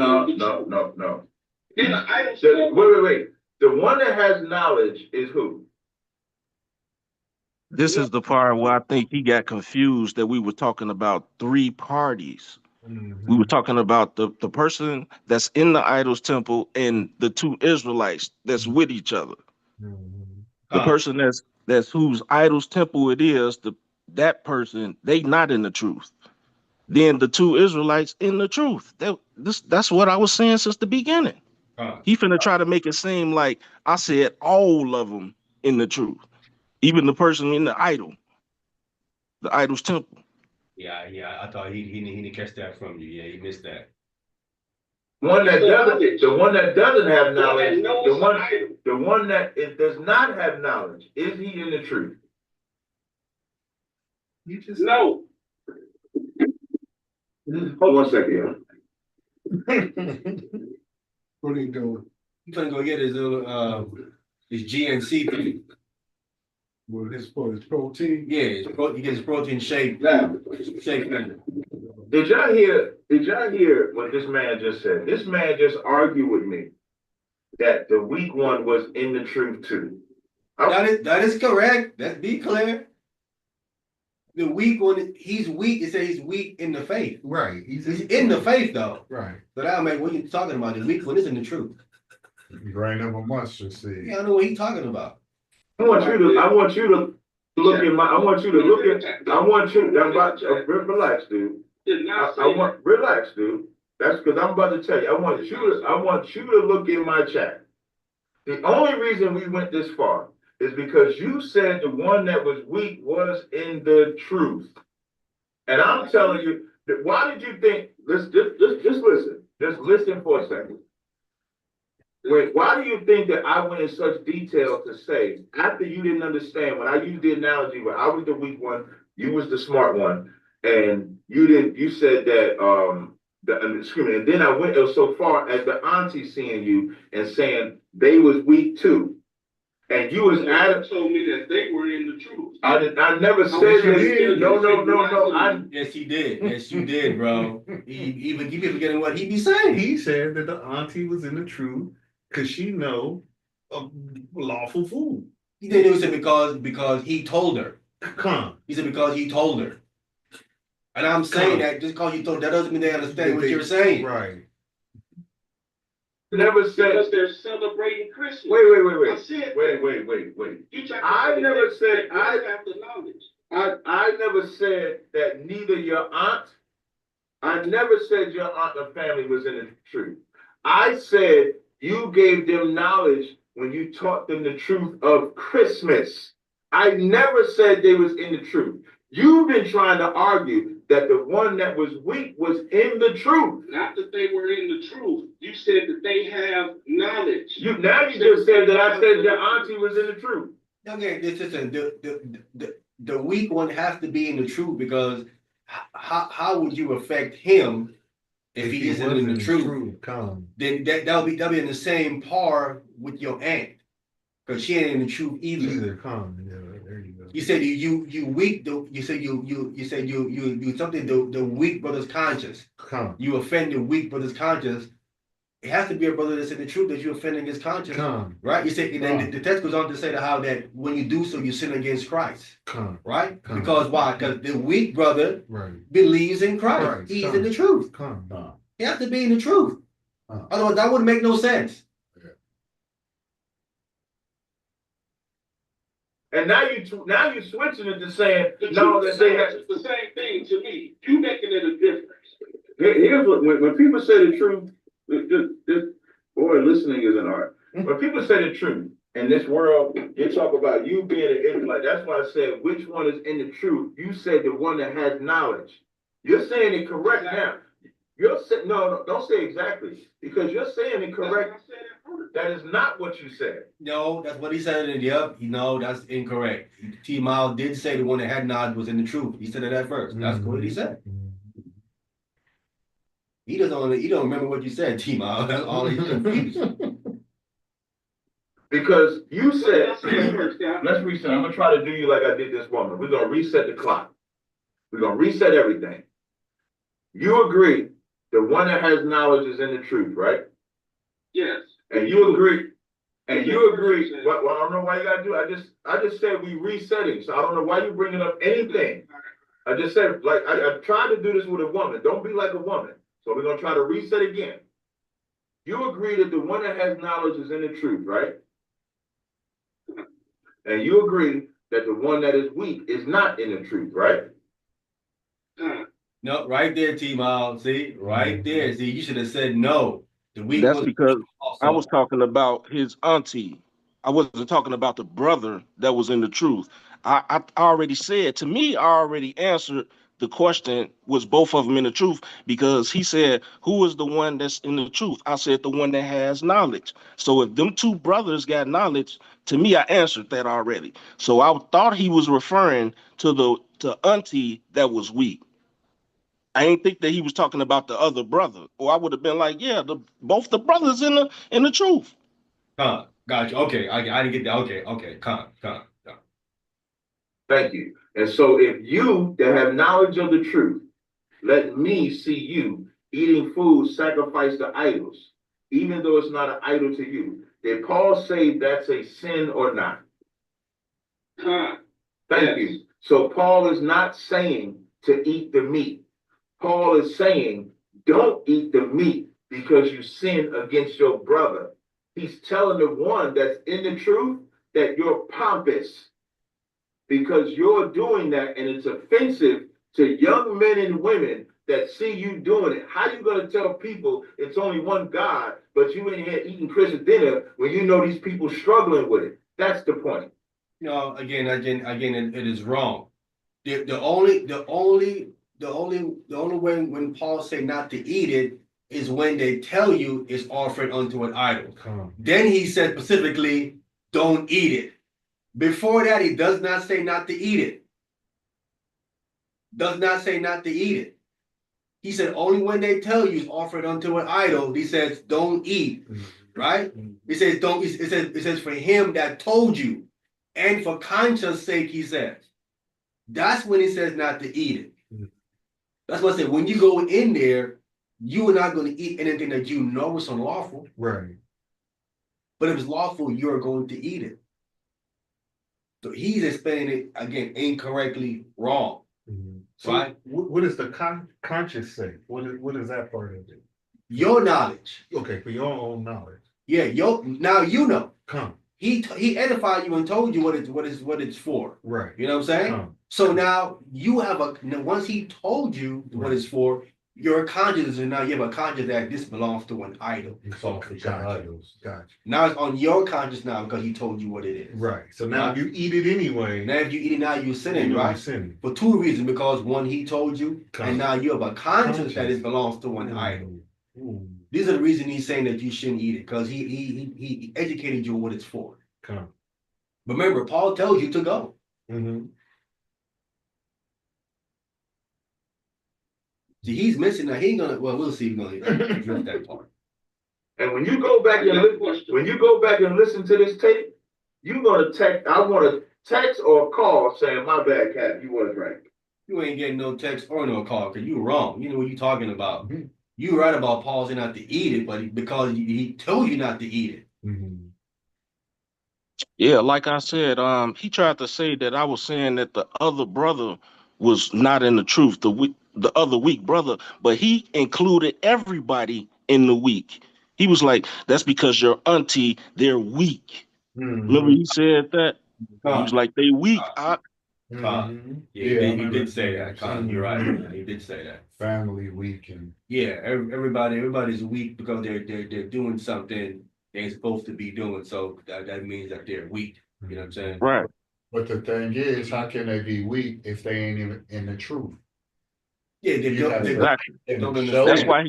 In the idol's temple. Wait. The one that has knowledge is who? This is the part where I think he got confused that we were talking about three parties. We were talking about the person that's in the idol's temple and the two Israelites that's with each other. The person that's whose idol's temple it is, that person, they not in the truth. Then the two Israelites in the truth. That's what I was saying since the beginning. He finna try to make it seem like I said all of them in the truth. Even the person in the idol's temple. Yeah, I thought he didn't catch that from you. Yeah, he missed that. The one that doesn't have knowledge, the one that does not have knowledge, is he in the truth? No. Hold 1 second. Where are you going? He's gonna go get his little his GNC thing. Well, his protein. Yeah, he gets his protein shake now. Shake now. Did y'all hear what this man just said? This man just argued with me that the weak one was in the truth too. That is correct. Let's be clear. The weak one, he's weak. It says he's weak in the faith. Right. He's in the faith though. Right. So that make what you talking about. The weak one is in the truth. Grain of a mustard seed. Yeah, I know what he's talking about. I want you to look at relax, dude. Relax, dude. That's because I'm about to tell you. I want you to look in my chat. The only reason we went this far is because you said the one that was weak was in the truth. And I'm telling you, that why did you think, just listen. Just listen for a second. Why do you think that I went in such detail to say, after you didn't understand, when I used the analogy where I was the weak one, you was the smart one, and you said that, and then I went so far as the auntie seeing you and saying they was weak too. And you was told me that they were in the truth. I never said that. No. Yes, he did. Yes, you did, bro. He be forgetting what he be saying. He said that the auntie was in the truth because she know of lawful food. He didn't do it because he told her. Come. He said because he told her. And I'm saying that just because you told, that doesn't mean they understand what you're saying. Right. Never said because they're celebrating Christmas. Wait. I said Wait. I never said I have the knowledge. I never said that neither your aunt, I never said your aunt or family was in the truth. I said you gave them knowledge when you taught them the truth of Christmas. I never said they was in the truth. You've been trying to argue that the one that was weak was in the truth. Not that they were in the truth. You said that they have knowledge. You just said that I said your auntie was in the truth. Okay, listen, the weak one has to be in the truth because how would you affect him if he isn't in the truth? Then that'll be in the same par with your aunt. Because she ain't in the truth either. There you go. You said you weak. You said you something the weak brother's conscience. You offend the weak brother's conscience it has to be a brother that's in the truth that you're offending his conscience. Come. Right? You say, and then the text goes on to say that how that when you do so, you sin against Christ. Come. Right? Come. Because why? Because the weak brother Right. believes in Christ. He's in the truth. Come. He has to be in the truth. Otherwise, that wouldn't make no sense. And now you switching it to saying The no. truth is the same thing to me. You making it a difference. Here's what when people say the truth, boy, listening is an art. When people say the truth in this world, you talk about you being an Israelite. That's why I said which one is in the truth. You said the one that has knowledge. You're saying it correct now. You're saying no, don't say exactly because you're saying it correct. That is not what you said. No, that's what he said. And yep, no, that's incorrect. T. Miles did say the one that had knowledge was in the truth. He said it at first. That's what he said. He don't remember what you said, T. Miles. That's all he's confused. Because you said, let's reset. I'm gonna try to do you like I did this woman. We're gonna reset the clock. We're gonna reset everything. You agree the one that has knowledge is in the truth, right? Yes. And you agree. And you agree. Well, I don't know why you gotta do it. I just said we resetting, so I don't know why you bringing up anything. I just said like I tried to do this with a woman. Don't be like a woman. So we're gonna try to reset again. You agree that the one that has knowledge is in the truth, right? And you agree that the one that is weak is not in the truth, right? No, right there, T. Miles. See, right there. See, you should have said no. The weak That's was because also. I was talking about his auntie. I wasn't talking about the brother that was in the truth. I already said, to me, I already answered the question, was both of them in the truth? Because he said, who is the one that's in the truth? I said, the one that has knowledge. So if them two brothers got knowledge, to me, I answered that already. So I thought he was referring to auntie that was weak. I ain't think that he was talking about the other brother, or I would have been like, yeah, both the brothers in the truth. Gotcha. Okay, I didn't get that. Okay. Con. Thank you. And so if you that have knowledge of the truth, let me see you eating food sacrificed to idols, even though it's not an idol to you. Did Paul say that's a sin or not? Thank you. So Paul is not saying to eat the meat. Paul is saying, don't eat the meat because you sin against your brother. He's telling the one that's in the truth that you're pompous because you're doing that and it's offensive to young men and women that see you doing it. How you going to tell people it's only one God, but you in here eating Christmas dinner when you know these people struggling with it? That's the point. No, again, it is wrong. The only way when Paul say not to eat it is when they tell you it's offered unto an idol. Then he said specifically, don't eat it. Before that, he does not say not to eat it. Does not say not to eat it. He said only when they tell you it's offered unto an idol, he says don't eat. Right? It says don't. It says for him that told you, and for conscience sake, he says. That's when he says not to eat it. That's what I said. When you go in there, you are not going to eat anything that you know is unlawful. Right. But if it's lawful, you're going to eat it. So he's explaining it again incorrectly wrong. So right? What does the conscious say? What is that part of it? Your knowledge. Okay, for your own knowledge. Yeah, now you know. Come. He edified you and told you what it's for. Right. You know what I'm saying? Come. So now you have once he told you what it's for, your conscience, and now you have a conscience that this belongs to an idol. Gotcha. Now it's on your conscience now because he told you what it is. Right. So now you eat it anyway. Now if you eat it, now you're sinning, right? Sinning. For two reasons. Because one, he told you, and now you have a conscience that it belongs to an idol. These are the reasons he's saying that you shouldn't eat it, because he educated you on what it's for. Come. But remember, Paul tells you to go. See, he's missing that. He ain't gonna. Well, we'll see. He's gonna address that part. And when you go back and listen to this tape, you're gonna text. I want to text or call saying, "My bad, Cap. You was right." You ain't getting no text or no call because you wrong. You know what you talking about. you're right about Paul saying not to eat it, but because he told you not to eat it. Mhm. Yeah, like I said, he tried to say that I was saying that the other brother was not in the truth, the other weak brother, but he included everybody in the weak. He was like, that's because your auntie, they're weak. Remember Mhm. he said that? He was God, like, they weak. God, God. Mhm. Yeah, Yeah, I he remember did say that. God, you're right. Mhm. He did say that. Family weekend. Yeah, everybody's weak because they're doing something they ain't supposed to be doing. So that means that they're weak. You know what I'm saying? Right. But the thing is, how can they be weak if they ain't even in the truth? Yeah, You have they to Exactly. don't show That's understand. why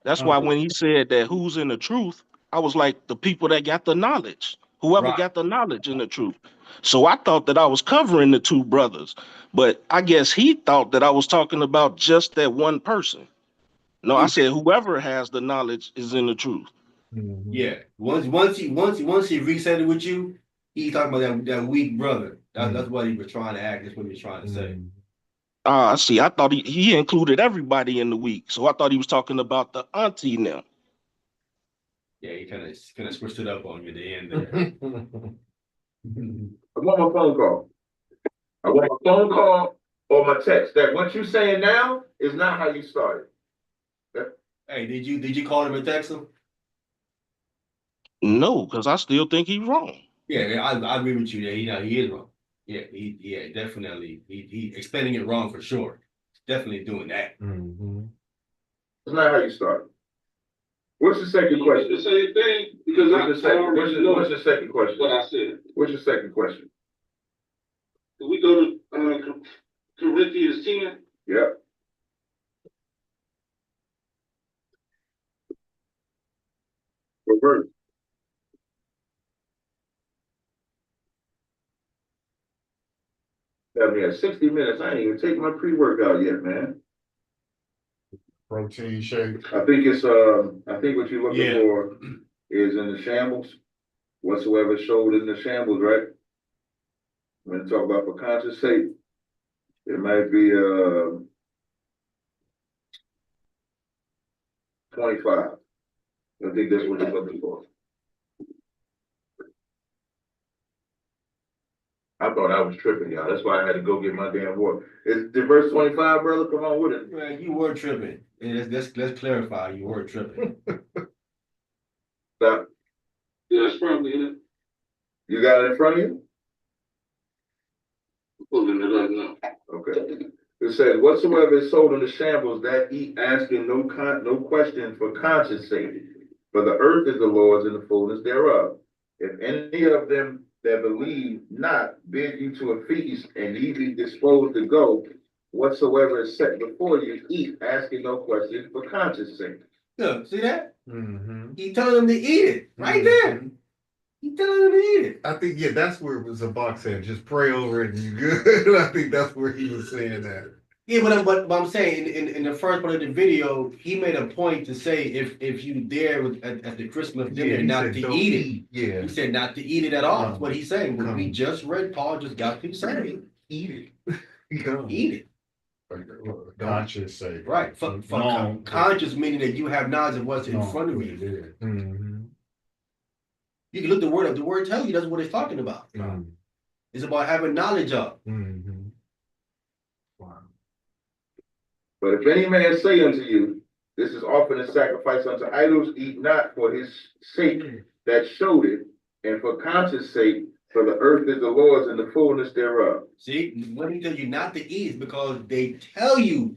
that's why when he said that who's in the truth, I was like the people that got the knowledge, whoever Right. got the knowledge in the truth. So I thought that I was covering the two brothers, but I guess he thought that I was talking about just that one person. No, I Yeah. said whoever has the knowledge is in the truth. Mhm. Yeah. Once he reset it with you, he talking about that weak brother. That's what he was trying to act. That's what he was trying to say. Mhm. Ah, I see. I thought he included everybody in the week, so I thought he was talking about the auntie now. Yeah, he kind of switched it up on you at the end there. I want my phone call. I want my phone call or my text. That what you saying now is not how you started. Hey, did you call him and text him? No, because I still think he's wrong. Yeah, I agree with you there. He is wrong. Yeah, definitely. He explaining it wrong for sure. Definitely doing that. Mhm. It's not how you started. What's the second You did question? the same thing because I already know What's the second question? what I said. What's your second question? Can we go to Corinthians 10? Yeah. What verse? Got me at 60 minutes. I ain't even taken my pre-workout yet, man. Protein shake. I think what you're looking Yeah. for is in the shambles. Whatsoever showed in the shambles, right? When you talk about for conscious sake, it might be 25. I think that's what you're looking for. I thought I was tripping, y'all. That's why I had to go get my damn water. Is the verse 25, brother? Come on with it. Man, you were tripping. And let's clarify. You were tripping. Stop. Yeah, that's probably it. You got it in front of you? Pulling it up now. Okay. It says, whatsoever is sold in the shambles, that eat asking no question for conscience sake. For the earth is the Lord's and the fullness thereof. If any of them that believe not bid you to a feast, and ye be disposed to go, whatsoever is set before you, eat, asking no question for conscience sake. Look, see that? Mm-hmm. He telling them to eat it right there. He telling them to eat it. I think that's where it was a box said. Just pray over it and you good. I think that's where he was saying that. Yeah, but I'm saying in the first part of the video, he made a point to say if you there at the Christmas dinner he not said, to "Don't eat it. Yeah. He said not to eat it at all. That's what he's saying. What we just read, Paul just got through saying, eat it. Come. Eat it. Conscious sake. Right. For conscious meaning that you have knowledge of what's in front of you. Mm-hmm. You can look the word up. The word tells you that's what it's talking about. Mm-hmm. It's about having knowledge of. Mm-hmm. Wow. But if any man say unto you, this is often a sacrifice unto idols, eat not for his sake that showed it, and for conscience sake, for the earth is the Lord's and the fullness thereof. See, when he tell you not to eat is because they tell you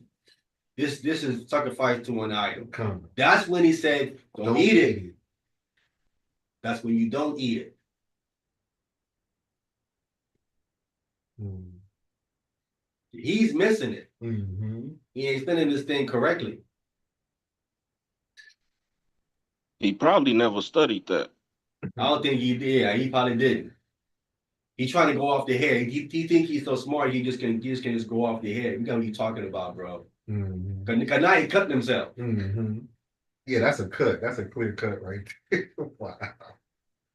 this is sacrifice to an idol. Come. That's when he said, don't eat it. That's when you don't eat it. Mm-hmm. He's missing it. Mm-hmm. He ain't spending this thing correctly. He probably never studied that. I don't think he did. Yeah, he probably didn't. He's trying to go off the head. He think he's so smart. He just can go off the head. You know what you talking about, bro? Mm-hmm. Cause now he cutting himself. Mm-hmm. Yeah, that's a cut. That's a clear cut right there. Wow.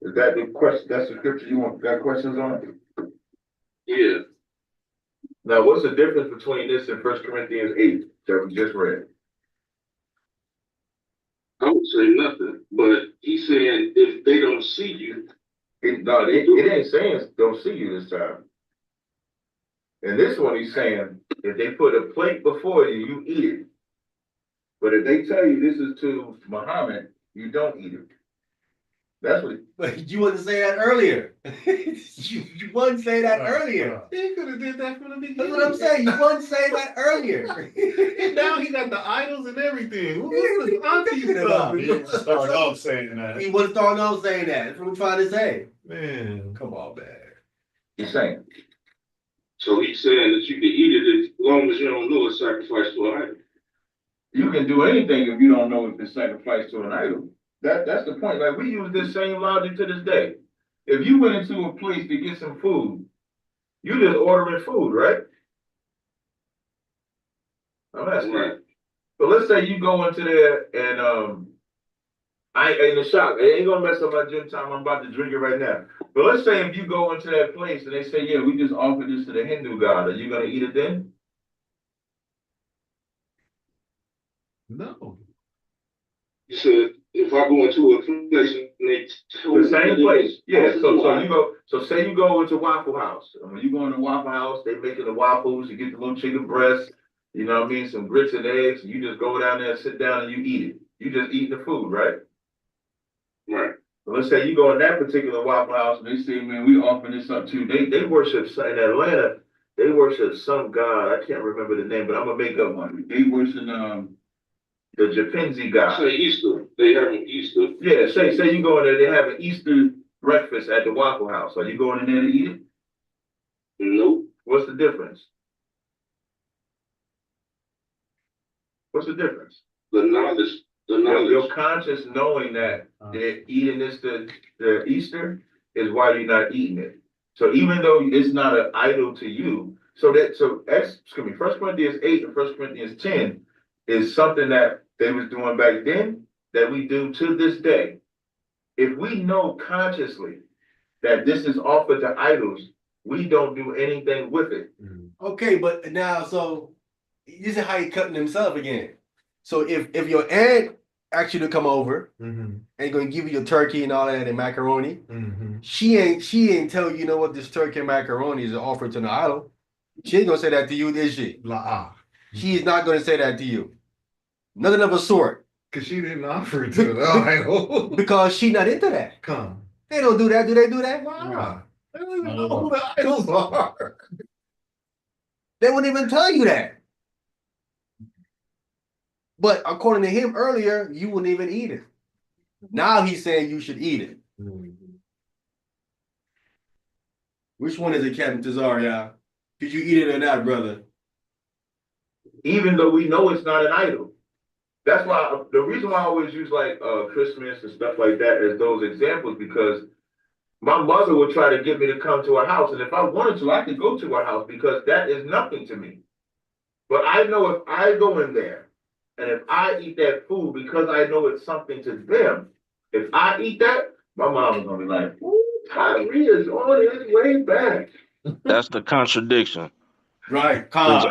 Is that the question? That's the scripture you got questions on? Yeah. Now, what's the difference between this and 1 Corinthians 8 that we just read? say nothing, but he's saying if they don't see you, it ain't saying don't see you this time. And this one he's saying, if they put a plate before you, you eat it. But if they tell you this is to Muhammad, you don't eat it. That's what. But you wouldn't say that earlier. you wouldn't say that earlier. He could have did that from the beginning. That's what I'm saying. You wouldn't say that earlier. And now he got the idols and everything. What's this auntie stuff? He started off saying that. He would start off saying that. That's what I'm trying to say. Man, Come on, man. He's saying. so he's saying that you can eat it as long as you don't know it's sacrificed to an idol. You can do anything if you don't know if it's sacrificed to an idol. That's the point. Like we use this same logic to this day. If you went into a place to get some food, you just ordering food, right? I'm asking. Right. But let's say you go into there and I ain't in the shop. It ain't gonna mess up my gym time. I'm about to drink it right now. But let's say if you go into that place and they say, yeah, we just offered this to the Hindu god, are you gonna eat it then? no. He said, if I go into a place and they tell The same place. Yeah. So you you go. So say you go into Waffle House. And when you go into Waffle House, they making the waffles. You get the little chicken breast. You know what I mean? Some grits and eggs. You just go down there, sit down, and you eat it. You just eat the food, right? right. But let's say you go in that particular Waffle House and they say, man, we offering this up too. They worship in Atlanta. They worship some god. I can't remember the name, but I'm gonna make up one. They worship the Japinzi god. Say Easter. They having Easter. Yeah, say you go in there, they have an Easter breakfast at the Waffle House. Are you going in there to eat it? Nope. What's the difference? What's the difference? The knowledge. Your conscience knowing that they're eating this the Easter is why you're not eating it. So even though it's not an idol to you, excuse me, 1 Corinthians 8 and 1 Corinthians 10 is something that they was doing back then that we do to this day. If we know consciously that this is offered to idols, we don't do anything with it. Okay, but now, so this is how he cutting himself again. So if your aunt asked you to come over and gonna give you your turkey and all that and macaroni, she ain't tell you, you know what, this turkey and macaroni is offered to the idol. She ain't gonna say that to you, is she? She is not gonna say that to you. Nothing of a sort. Because she didn't offer it to the idol. Because she not into that. Come. They don't do that. Do they do that? Nah. They don't even know who the idols are. They wouldn't even tell you that. But according to him earlier, you wouldn't even eat it. Now he's saying you should eat it. Which one is it, Captain Tazaria? Did you eat it or not, brother? Even though we know it's not an idol. That's why the reason why I always use like Christmas and stuff like that as those examples, because my mother would try to get me to come to her house. And if I wanted to, I could go to her house because that is nothing to me. But I know if I go in there and if I eat that food because I know it's something to them, if I eat that, my mom is gonna be like, ooh, Tyree is on his way back. That's the contradiction. Right. Because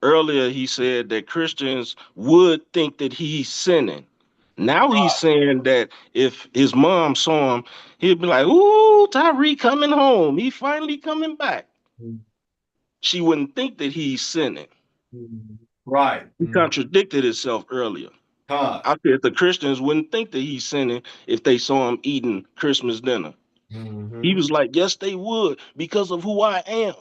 earlier he said that Christians would think that he's sinning. Now he's saying that if his mom saw him, he'd be like, ooh, Tyree coming home. He finally coming back. She wouldn't think that he's sinning. Right. He contradicted himself earlier. I said the Christians wouldn't think that he's sinning if they saw him eating Christmas dinner. He was like, yes, they would, because of who I am.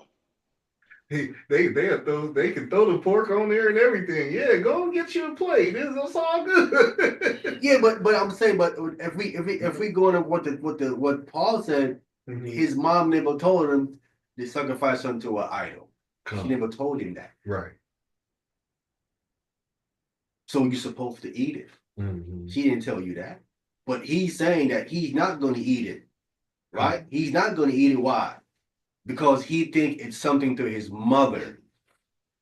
They can throw the pork on there and everything. Yeah, go and get you a plate. It's all good. Yeah, but I'm saying, but if we go into what Paul said, his mom never told him to sacrifice something to an idol. She never told him that. Right. So you're supposed to eat it. She didn't tell you that. But he's saying that he's not going to eat it. Right? He's not going to eat it. Why? Because he think it's something to his mother.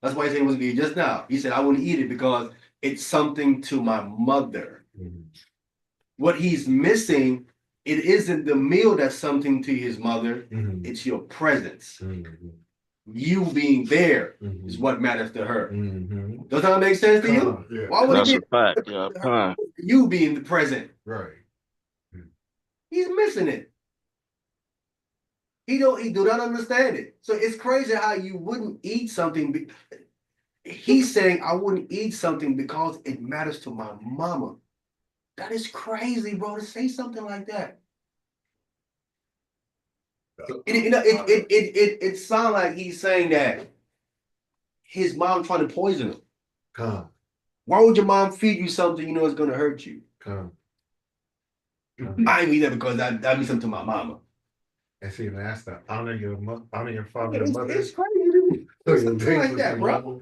That's why he said it was good just now. He said, I wouldn't eat it because it's something to my mother. What he's missing, it isn't the meal that's something to his mother. It's your presence. You being there is what matters to her. Does that make sense to you? Yeah. Why would That's it a fact. Yeah, fine. be you being the present? Right. He's missing it. He do not understand it. So it's crazy how you wouldn't eat something. He's saying I wouldn't eat something because it matters to my mama. That is crazy, bro, to say something like that. It sounds like he's saying that his mom trying to poison him. Come. Why would your mom feed you something you know is gonna hurt you? Come. I ain't eat that because that means something to my mama. And see, that's the honor your father and mother. It's crazy. Something like that, bro.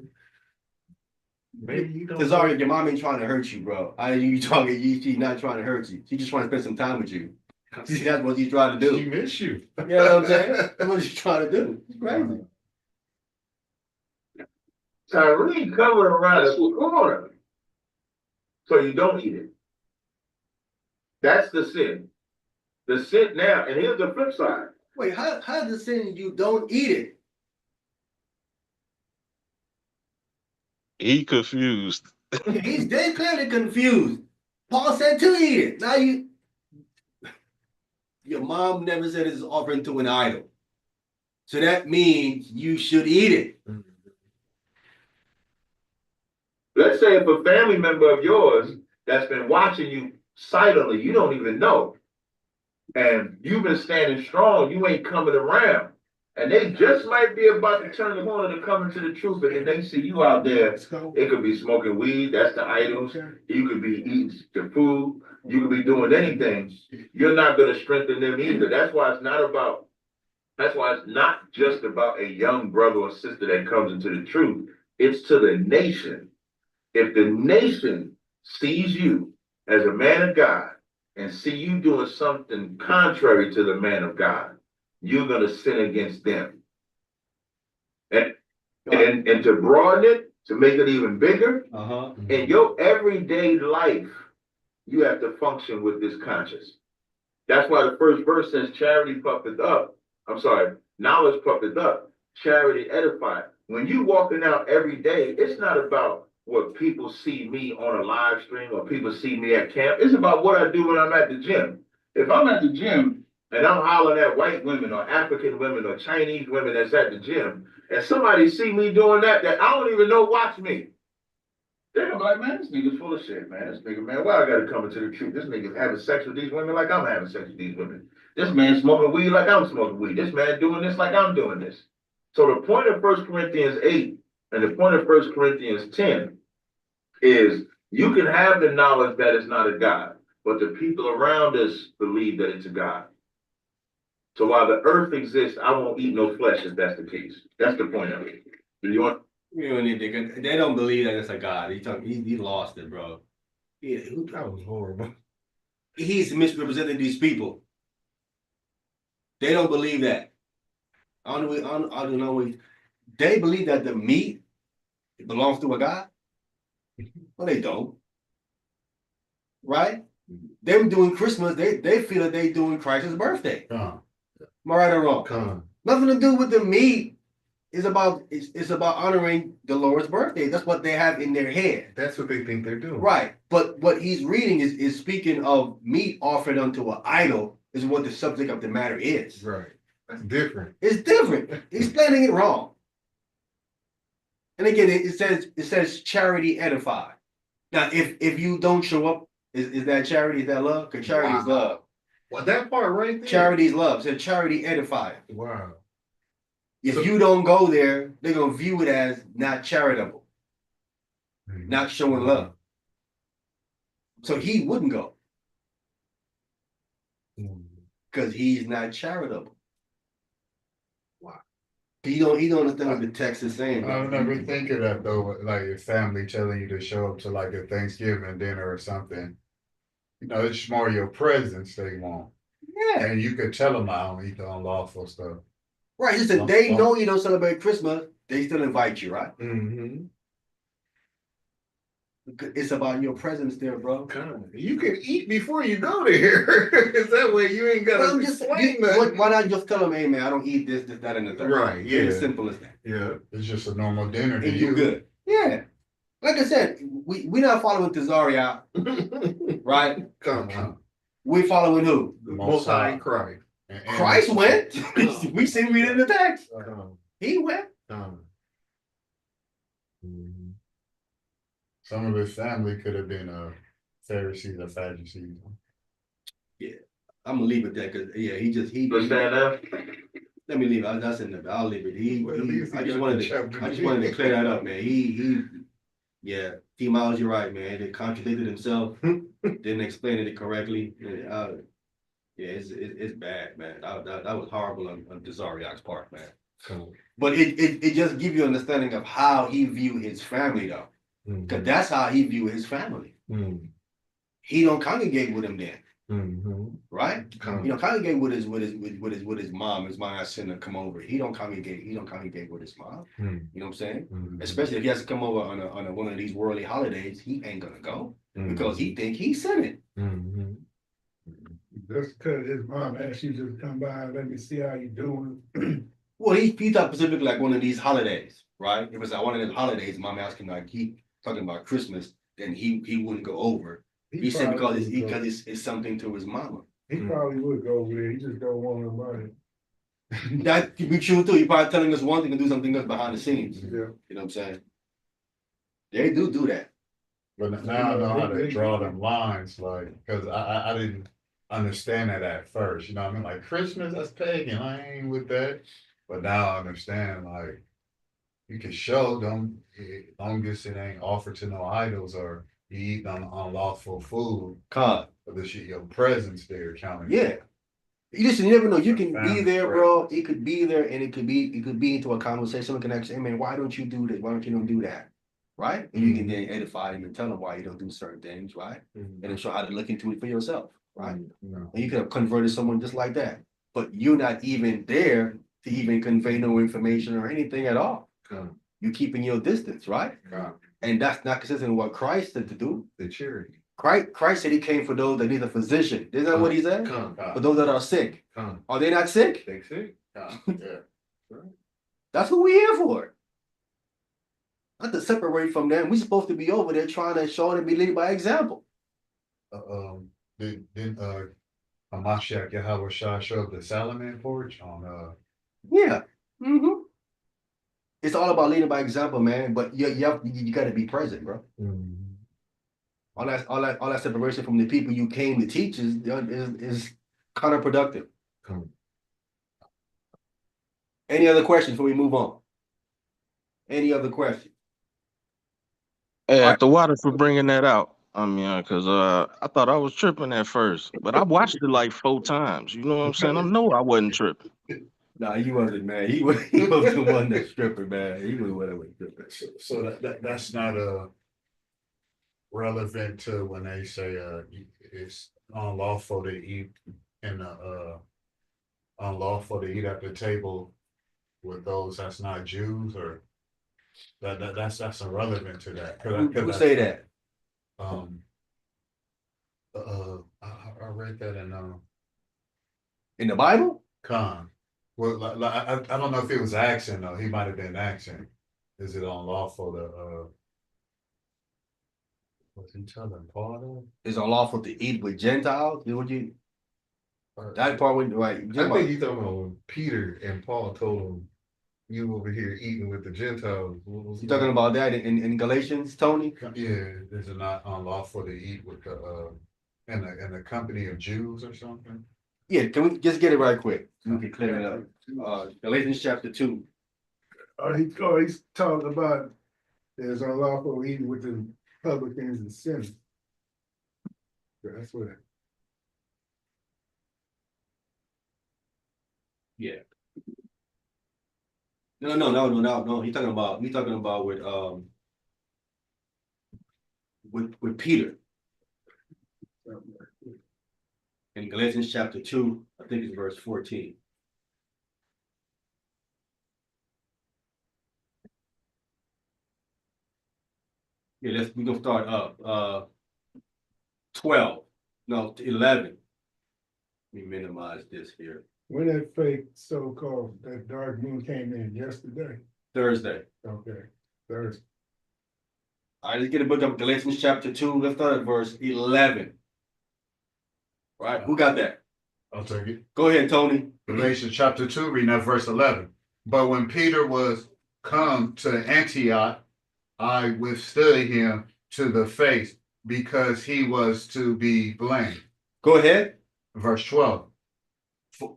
Maybe you don't. Cesare, your mom ain't trying to hurt you, bro. She's not trying to hurt you. She's just trying to spend some time with you. See, that's what she's trying to do. She miss you. You know what I'm saying? That's what she's trying to do. It's crazy. Tyree coming around the corner. So you don't eat it. That's the sin. The sin now, and here's the flip side. Wait, how the sin you don't eat it? He confused. He's dead clearly confused. Paul said to eat it. Now your mom never said it's offering to an idol. So that means you should eat it. Let's say if a family member of yours that's been watching you silently, you don't even know, and you've been standing strong, you ain't coming around, and they just might be about to turn the corner to come into the truth, and then they see you out there. It could be smoking weed, that's the idols. You could be eating the food. You could be doing anything. You're not going to strengthen them either. That's why it's not just about a young brother or sister that comes into the truth. It's to the nation. If the nation sees you as a man of God and see you doing something contrary to the man of God, you're going to sin against them. And to broaden it, to make it even bigger, in your everyday life, you have to function with this conscience. That's why the first verse says charity puffeth up. Knowledge puffeth up, charity edified. When you walking out every day, it's not about what people see me on a live stream or people see me at camp. It's about what I do when I'm at the gym. If I'm at the gym and I'm hollering at white women or African women or Chinese women that's at the gym, and somebody see me doing that I don't even know watch me, they're gonna be like, man, this nigga's full of shit, man. This nigga, man, why I gotta come into the truth? This nigga's having sex with these women like I'm having sex with these women. This man smoking weed like I'm smoking weed. This man doing this like I'm doing this. So the point of 1 Corinthians 8 and the point of 1 Corinthians 10 is you can have the knowledge that it's not a God, but the people around us believe that it's a God. So while the earth exists, I won't eat no flesh if that's the case. That's the point of it. Do you want? They don't believe that it's a God. He lost it, bro. Yeah, that was horrible. He's misrepresenting these people. They don't believe that. I don't know. They believe that the meat belongs to a God. Well, they don't. Right? Them doing Christmas, they feel that they doing Christ's birthday. Am I right or wrong? Nothing to do with the meat. It's about honoring the Lord's birthday. That's what they have in their head. That's what they think they're doing. Right. But what he's reading is speaking of meat offered unto an idol is what the subject of the matter is. Right. That's different. It's different. He's explaining it wrong. And again, it says charity edify. Now, if you don't show up, is that charity? Is that love? Because charity is love. Well, that part right there. Charity is love. So charity edify. Wow. If you don't go there, they're gonna view it as not charitable, not showing love. So he wouldn't go because he's not charitable. Wow. He don't understand what the text is saying. I never think of that though. Like your family telling you to show up to like a Thanksgiving dinner or something. You know, it's more your presence they want. Yeah. And you could tell them I don't eat the unlawful stuff. Right. Listen, they know you don't celebrate Christmas. They still invite you, right? Mm-hmm. It's about your presence there, bro. You can eat before you go there. Is that way you ain't Well, gotta I'm just explain that. why not just tell them, hey man, I don't eat this, that, and the third. Right, It's as yeah. simple as that. Yeah. It's just a normal dinner to And you you. good. Yeah. Like I said, we not following Tazariak, right? We following who? The Most High Christ. And Christ went. We see read it in the text. He went. Some of his family could have been Pharisees or Sadducees. Yeah, I'm gonna leave it there because he. Understand that? Let me leave it. That's in there. I'll leave it. Well, at least he I just got wanted the to. chapter. I just wanted to clear that up, man. Yeah. T Miles, you're right, man. They contradicted himself. Didn't explain it correctly. It's bad, man. That was horrible on Tazariak's part, man. But it just gives you an understanding of how he viewed his family, though. Because that's how he viewed his family. He don't congregate with him then, right? He don't congregate with his mom. His mom asked him to come over. He don't congregate. He don't congregate with his mom. You know what I'm saying? Especially if he has to come over on one of these worldly holidays, he ain't gonna go because he think he sent it. Just because his mom asked you to come by and let me see how you doing. Well, he thought specifically like one of these holidays, right? It was like one of those holidays. Mom asked him like he talking about Christmas, then he wouldn't go over. He said because it's something to his mama. He probably would go over there. He just don't want no money. That could be true too. You're probably telling us one thing and do something else behind the scenes. Yeah. You know what I'm saying? They do that. But now I know how to draw them lines, like, because I didn't understand that at first. You know what I mean? Like Christmas, that's pagan. I ain't with that. But now I understand, like, you can show them, as long as it ain't offered to no idols or you eat on unlawful food. Con. But your presence there counting. Yeah. You never know. You can be Family there, bro. It could be there, and it could be into a conversation. Someone can ask, hey man, why don't you do this? Why don't you don't do that? Right? And you can then edify him and tell him why you don't do certain things, right? And then show how to look into it for yourself, right? And you could have converted someone just like that. But you're not even there to even convey no information or anything at all. You're keeping your distance, right? And that's not consistent with what Christ said to do. The charity. Christ said he came for those that need a physician. Isn't that what he said? For those that are sick. Are they not sick? They sick. Yeah. That's what we're here for. Not to separate from them. We're supposed to be over there trying to show and be leading by example. Didn't Hamashiach Yahweh Shah show up the Salomon porch on Yeah. It's all about leading by example, man. But you got to be present, bro. All that separation from the people you came to teach is counterproductive. Any other questions before we move on? Any other questions? Hey, at the water for bringing that out. I mean, because I thought I was tripping at first, but I watched it like 4 times. You know what I'm saying? I know I wasn't tripping. Nah, he wasn't, man. He was the one that's stripping, man. He was whatever stripping. So that's not relevant to when they say it's unlawful to eat and unlawful to eat at the table with those that's not Jews, or that's irrelevant to that. Who say that? I read that In the Bible? Khan. Well, I don't know if it was accent though. He might have been accent. Is it unlawful to was he telling Paul? It's unlawful to eat with Gentiles. Would you? That part when right? I think he's talking about when Peter and Paul told him, "You over here eating with the Gentiles." You talking about that in Galatians, Tony? Yeah, is it not unlawful to eat with the in the company of Jews or something? Yeah, can we just get it right quick? So we can clear it up. Galatians chapter 2. He's talking about there's unlawful eating with the publicans and sinners. That's what. Yeah. No. He's talking about with Peter. In Galatians chapter 2, I think it's verse 14. Yeah, we're gonna start up. 12, no, 11. Let me minimize this here. When that fake so-called, that dark moon came in yesterday, Thursday. okay, Thursday. All right, let's get a book of Galatians chapter 2. Let's start at verse 11. Right, who got that? I'll take it. Go ahead, Tony. Galatians chapter 2, reading at verse 11. But when Peter was come to Antioch, I withstood him to the face because he was to be blamed. Go ahead. Verse 12.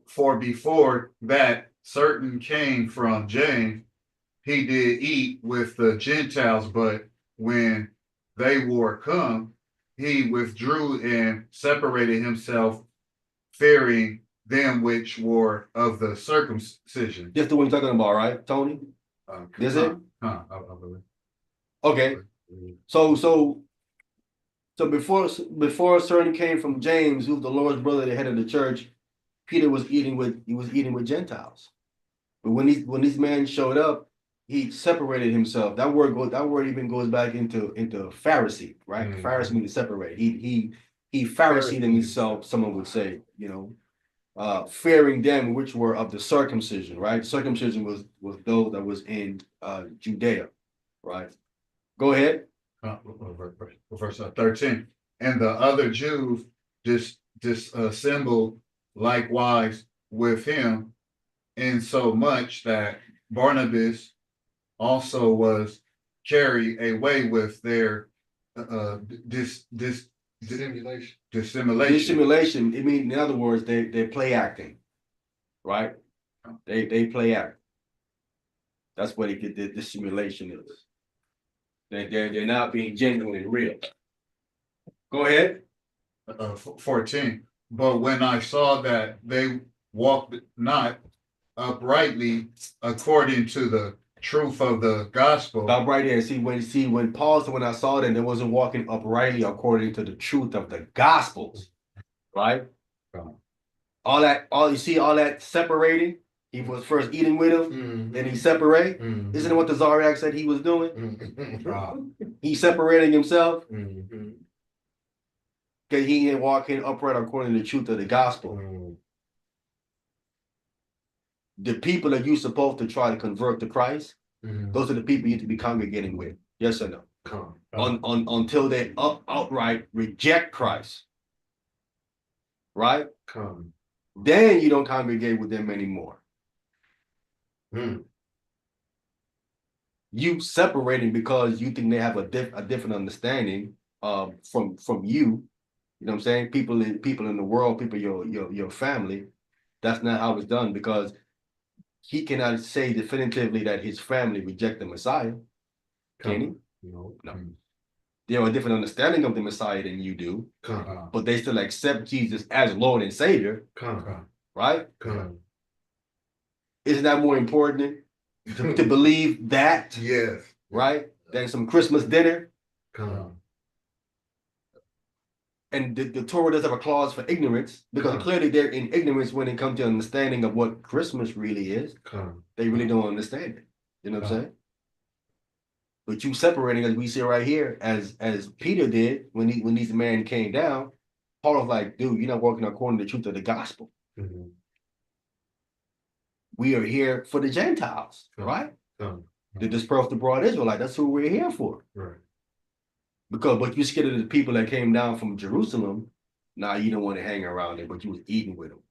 For before that certain came from James, he did eat with the Gentiles, but when they were come, he withdrew and separated himself, fearing them which were of the circumcision. That's the one you're talking about, right, Tony? Is it? I believe. Okay. So before certain came from James, who's the Lord's brother, the head of the church, Peter was eating with Gentiles. But when these men showed up, he separated himself. That word even goes back into Pharisee, right? Mm-hmm. Pharisee means to separate. He Phariseed himself, someone would say, fearing them which were of the circumcision, right? Circumcision was those that was in Judea, right? Go ahead. Verse 13. And the other Jews disassembled likewise with him, in so much that Barnabas also was carried away with their dissimulation. Dissimulation. It means, in other words, they play acting, right? They play act. That's what the dissimulation is. They're not being genuine and real. Go ahead. 14. But when I saw that they walked not uprightly according to the truth of the gospel. Stop right there. See when Paul said, when I saw that they wasn't walking uprightly according to the truth of the gospels, right? All that separating. He was first eating with him, then he separate. Isn't it what the Zariac said he was doing? He's separating himself. Because he ain't walking upright according to the truth of the gospel. The people that you're supposed to try to convert to Christ, those are the people you need to be congregating with. Yes or no? Until they outright reject Christ. Right? Then you don't congregate with them anymore. You separating because you think they have a different understanding from you. You know what I'm saying? People in the world, people your family. That's not how it's done, because he cannot say definitively that his family reject the Messiah. Can he? No. They have a different understanding of the Messiah than you do, but they still accept Jesus as Lord and Savior. Right? Isn't that more important to believe that? Yes. Right? Than some Christmas dinner? And the Torah does have a clause for ignorance, because clearly they're in ignorance when it comes to understanding of what Christmas really is. They really don't understand it. You know what I'm saying? But you separating, as we see right here, as Peter did when these men came down, Paul was like, dude, you're not working according to the truth of the gospel. We are here for the Gentiles, right? To disperse the broad Israelite. That's who we're here for. Right. But you're scared of the people that came down from Jerusalem. Now you don't want to hang around there, but you was eating with them.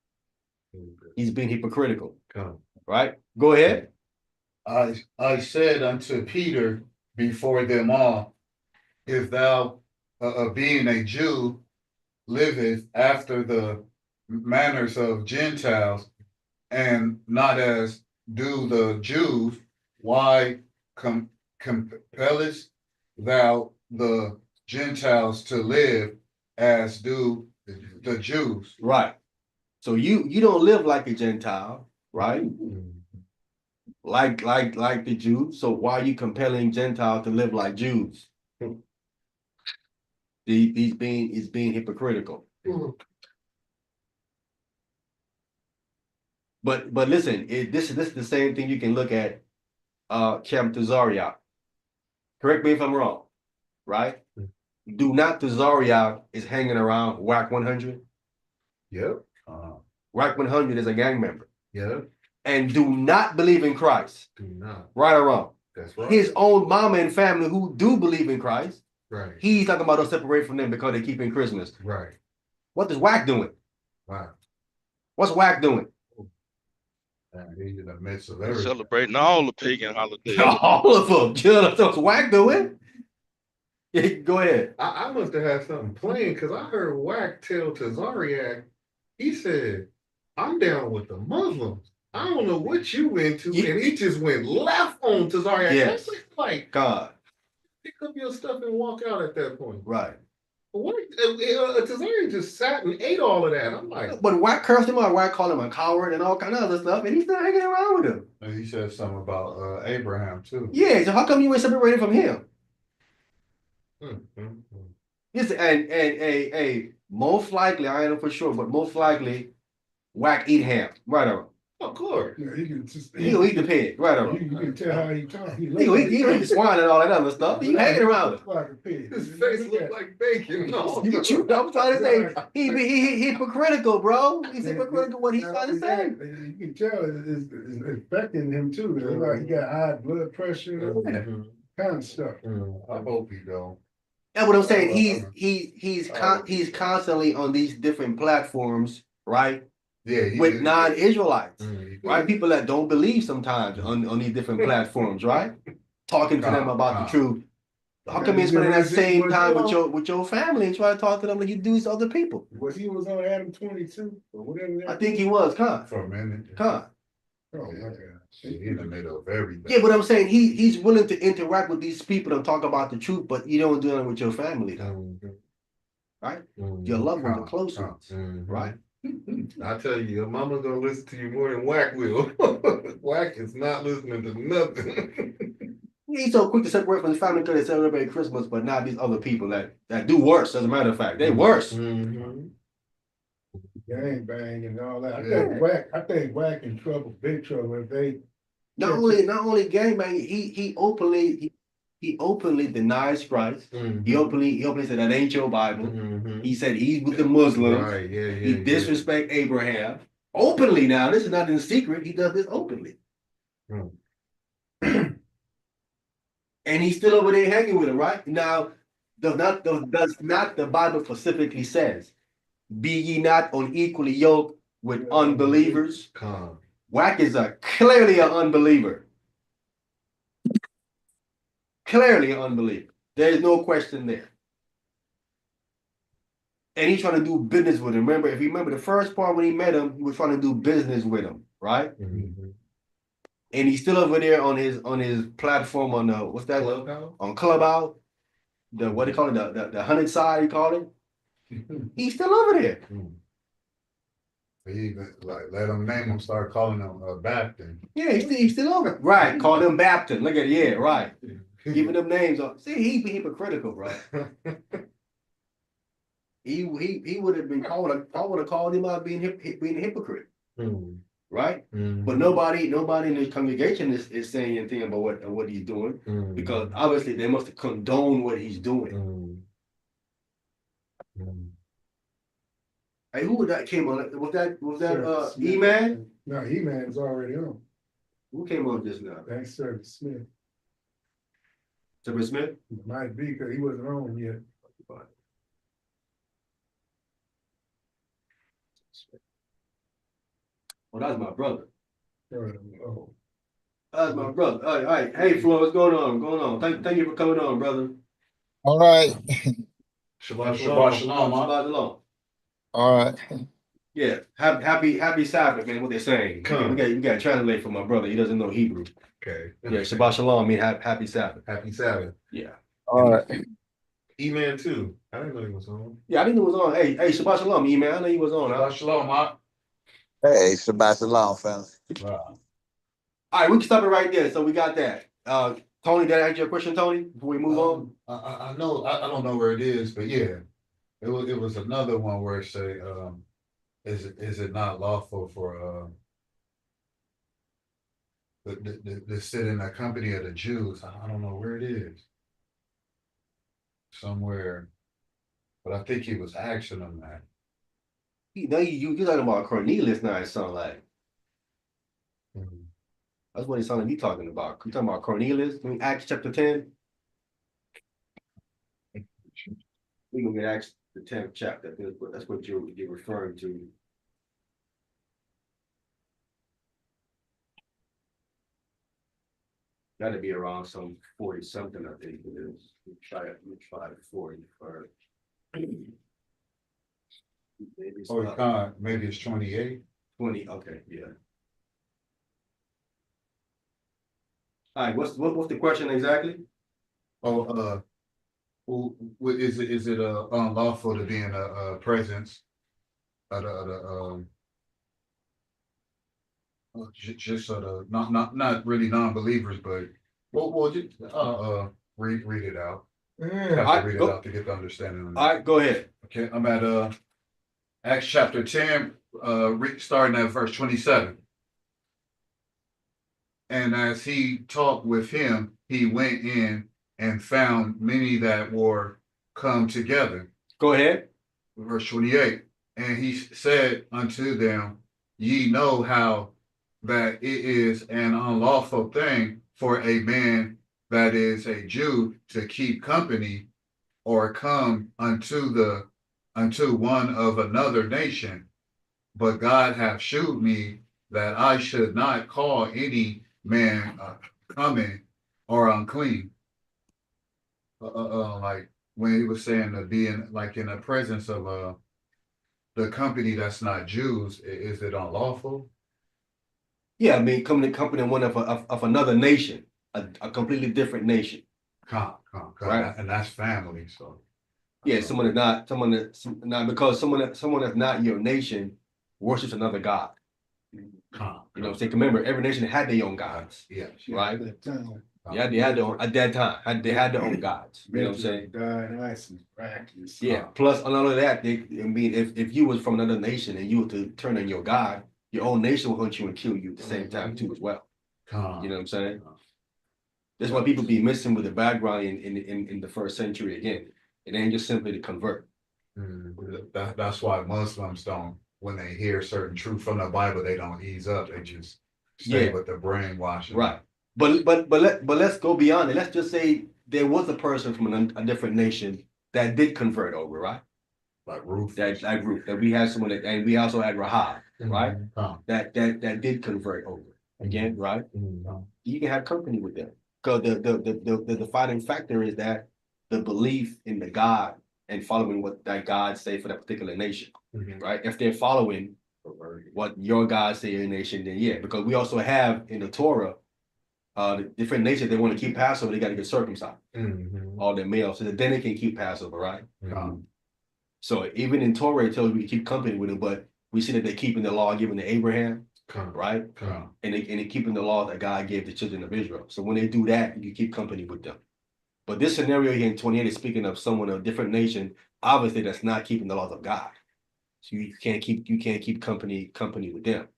He's being hypocritical. Right? Go ahead. I said unto Peter before them all, if thou, being a Jew, liveth after the manners of Gentiles, and not as do the Jews, why compellest thou the Gentiles to live as do the Jews? Right. So you don't live like a Gentile, right? Like the Jews. So why are you compelling Gentiles to live like Jews? He's being hypocritical. But listen, this is the same thing you can look at Camp Tazariak. Correct me if I'm wrong. right? Do not Tazariak is hanging around WAC 100. Yep. WAC 100 is a gang member. Yep. And do not believe in Christ. Do not. Right or wrong. That's right. His own mama and family who do believe in Christ. Right. He's talking about us separate from them because they keep in Christmas. Right. What is WAC doing? Wow. What's WAC doing? He's in the midst of They're everything. celebrating all the pagan holidays. All of them. That's what's WAC doing. Yeah, go ahead. I must have had something playing because I heard Wack tell Tazariak, he said, I'm down with the Muslims. I don't know what you into. Yeah. And he just went left on Tazariak. Yes. That's like, God. pick up your stuff and walk out at that point. Right. What? Tazariak just sat and ate all of that. I'm like, But WAC cursed him out. WAC called him a coward and all kind of other stuff, and he's still hanging around with him. And he said something about Abraham too. Yeah, so how come you ain't separated from him? Yes, and most likely, I don't know for sure, but most likely, WAC eat ham. Right or wrong. of course. Yeah, he can just. He'll eat the pig. Right or You wrong. can tell how he talks. He'll eat the swine and all that other stuff. You hanging around him. Like a pig. His face looked like bacon. No. I'm trying to say, he hypocritical, bro. He's hypocritical what he's trying to say. You can tell it's affecting him too. It's like he got high blood pressure, kind of stuff. I hope he don't. That's what I'm saying. He's constantly on these different platforms, right? Yeah, With non-Israelites, Mhm. right? People that don't believe sometimes on these different platforms, right? Talking to them about the truth. How come you spending that same time with your family and try to talk to them like you do to other people? Was he was on Adam 22 or whatever? I think he was, Con. For a minute. Con. Oh my God. He's in the middle of everything. Yeah, but I'm saying he's willing to interact with these people and talk about the truth, but you don't do it with your family, though. Right? Your loved ones, the close ones, right? I tell you, your mama's gonna listen to you more than Wack will. Wack is not listening to nothing. He's so quick to separate from his family because they celebrate Christmas, but not these other people that do worse. As a matter of fact, they worse. Gang bang and all that. Yeah. I think Wack in trouble, big trouble. If they Not only gangbang, he openly denies Christ. He openly said that ain't your Bible. He said he's with the Muslims. Right, yeah. He disrespect Abraham openly. Now this is not in secret. He does this openly, and he's still over there hanging with him. Right now, does not the Bible specifically says, "Be ye not unequally yoked with unbelievers." Calm. Wack is clearly an unbeliever. Clearly an unbeliever. There's no question there. And he's trying to do business with him. Remember, if you remember the first part when he met him, he was trying to do business with him, right? And he's still over there on his platform on what's that? Clubhouse? On Clubhouse. The what do you call it? The 100 side, he called it. He's still over there. He even let him name him, start calling him Baptist. Yeah, he's still over. Right. Call them Baptist. Look at it. Yeah, right. Giving them names. See, he be hypocritical, bro. He would have been called. I would have called him out being a hypocrite, right? But nobody in the congregation is saying anything about what he's doing because obviously they must condone what he's doing. Hey, who was that came on? Was that E-Man? No, E-Man's already on. Who came on just now? Thanks, Sir Smith. Sir Smith? It might be because he wasn't on yet. Well, that's my brother. Oh. That's my brother. All right. Hey, Flo, what's going on? Thank you for coming on, brother. All right. Shabbat Shabbat shalom. shalom. Shabbat shalom. All right. Yeah, happy Sabbath, man. What they're saying. We got to translate for my brother. He doesn't know Hebrew. Okay. Yeah, Shabbat shalom mean happy Sabbath. Happy Sabbath. Yeah. All right. E-Man too. I didn't know he was on. Yeah, I didn't know he was on. Hey, Shabbat shalom, E-Man. I know he was on. Shabbat shalom, Mark. Hey, Shabbat Shalom, fellas. All right, we can stop it right there. So we got that. Tony, did I answer your question, Tony? Before we move on? I know, I don't know where it is, but yeah, it was another one where it say, is it not lawful for to sit in the company of the Jews? I don't know where it is. somewhere, but I think he was asking them that. You talking about Cornelius now, it sound like. Mhm. That's what it sounded like you talking about. You talking about Cornelius in Acts chapter 10? We gonna get Acts the 10th chapter. That's what you're referring to. Gotta be around some 40 something, I think it is. We try 40 first. Maybe it's Oh, not maybe it's 28. 20. Okay, yeah. All right, what's the question exactly? Oh, is it unlawful to be in a presence of the just sort of not really non-believers, but just read it out. Yeah. Have to read it out to get the understanding of it. All right, go ahead. Okay, I'm at Acts chapter 10, starting at verse 27. And as he talked with him, he went in and found many that were come together. Go ahead. Verse 28. And he said unto them, ye know how that it is an unlawful thing for a man that is a Jew to keep company or come unto one of another nation. But God hath shewed me that I should not call any man common or unclean. Like when he was saying to be in like in the presence of the company that's not Jews, is it unlawful? Yeah, I mean, coming to company one of another nation, a completely different nation. Right. And that's family. So yeah, someone that's not because someone that's not your nation worships another god. You know what I'm saying? Remember, every nation had their own gods. Yeah. Right? Yeah, they had their own at that time. They had their own gods. You know what I'm saying? Yeah. Plus, on all of that, I mean, if you was from another nation and you were to turn on your god, your own nation will hunt you and kill you at the same time too as well. You know what I'm saying? That's why people be missing with the background in the first century again. It ain't just simply to convert. That's why Muslims don't, when they hear certain truth from the Bible, they don't ease up. They just stay with the brainwashing. Right. But let's go beyond it. Let's just say there was a person from a different nation that did convert over, right? Like Ruth. Like Ruth. That we had someone that, and we also had Rahab, right? That did convert over again, right? You can have company with them because the defining factor is that the belief in the God and following what that God say for that particular nation, right? If they're following what your God say in your nation, then yeah, because we also have in the Torah, the different nations they want to keep Passover, they got to get circumcised, all their males, so that then they can keep Passover, right? So even in Torah, it tells you to keep company with them, but we see that they're keeping the law given to Abraham, right? And they keeping the law that God gave the children of Israel. So when they do that, you keep company with them. But this scenario here in 28 is speaking of someone of a different nation, obviously that's not keeping the laws of God. So you can't keep company with them.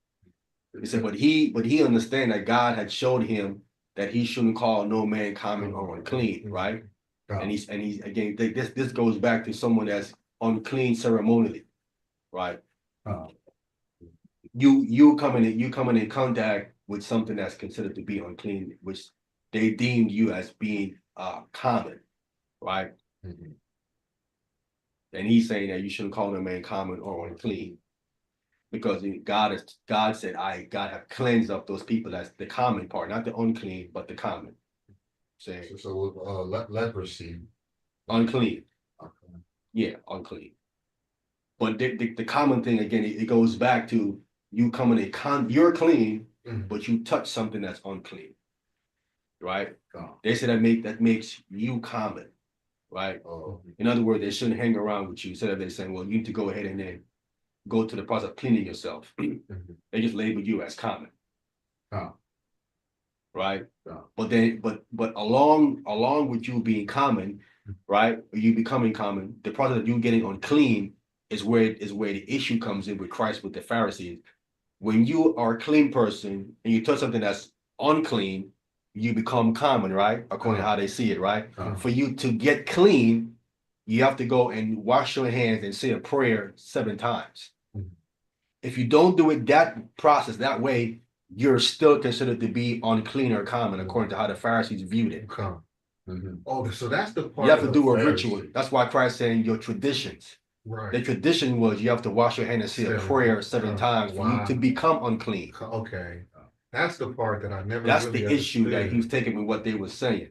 He said, but he understand that God had showed him that he shouldn't call no man common or unclean, right? And he's again, this goes back to someone that's unclean ceremonially, right? You coming in contact with something that's considered to be unclean, which they deemed you as being common, right? And he's saying that you shouldn't call no man common or unclean, because God said, God have cleansed up those people. That's the common part, not the unclean, but the common. Saying leprosy, unclean. Yeah, unclean. But the common thing again, it goes back to you coming in you're clean, but you touch something that's unclean, right? They say that makes you common, right? In other words, they shouldn't hang around with you. Instead of they saying, well, you need to go ahead and then go to the process of cleaning yourself. They just label you as common, right? But along with you being common, right? You becoming common, the process of you getting unclean is where the issue comes in with Christ with the Pharisees. When you are a clean person and you touch something that's unclean, you become common, right? According to how they see it, right? For you to get clean, you have to go and wash your hands and say a prayer 7 times. Mhm. If you don't do it that process that way, you're still considered to be unclean or common according to how the Pharisees viewed it. Come. Oh, so that's the part. You have to of do a the ritual. Pharisee. That's why Christ saying your traditions. The Right. tradition was you have to wash your hand and say a 7 prayer 7 times. times for you to Wow. become unclean. Okay. That's the part that I never That's really the issue that he was understood. taking with what they were saying.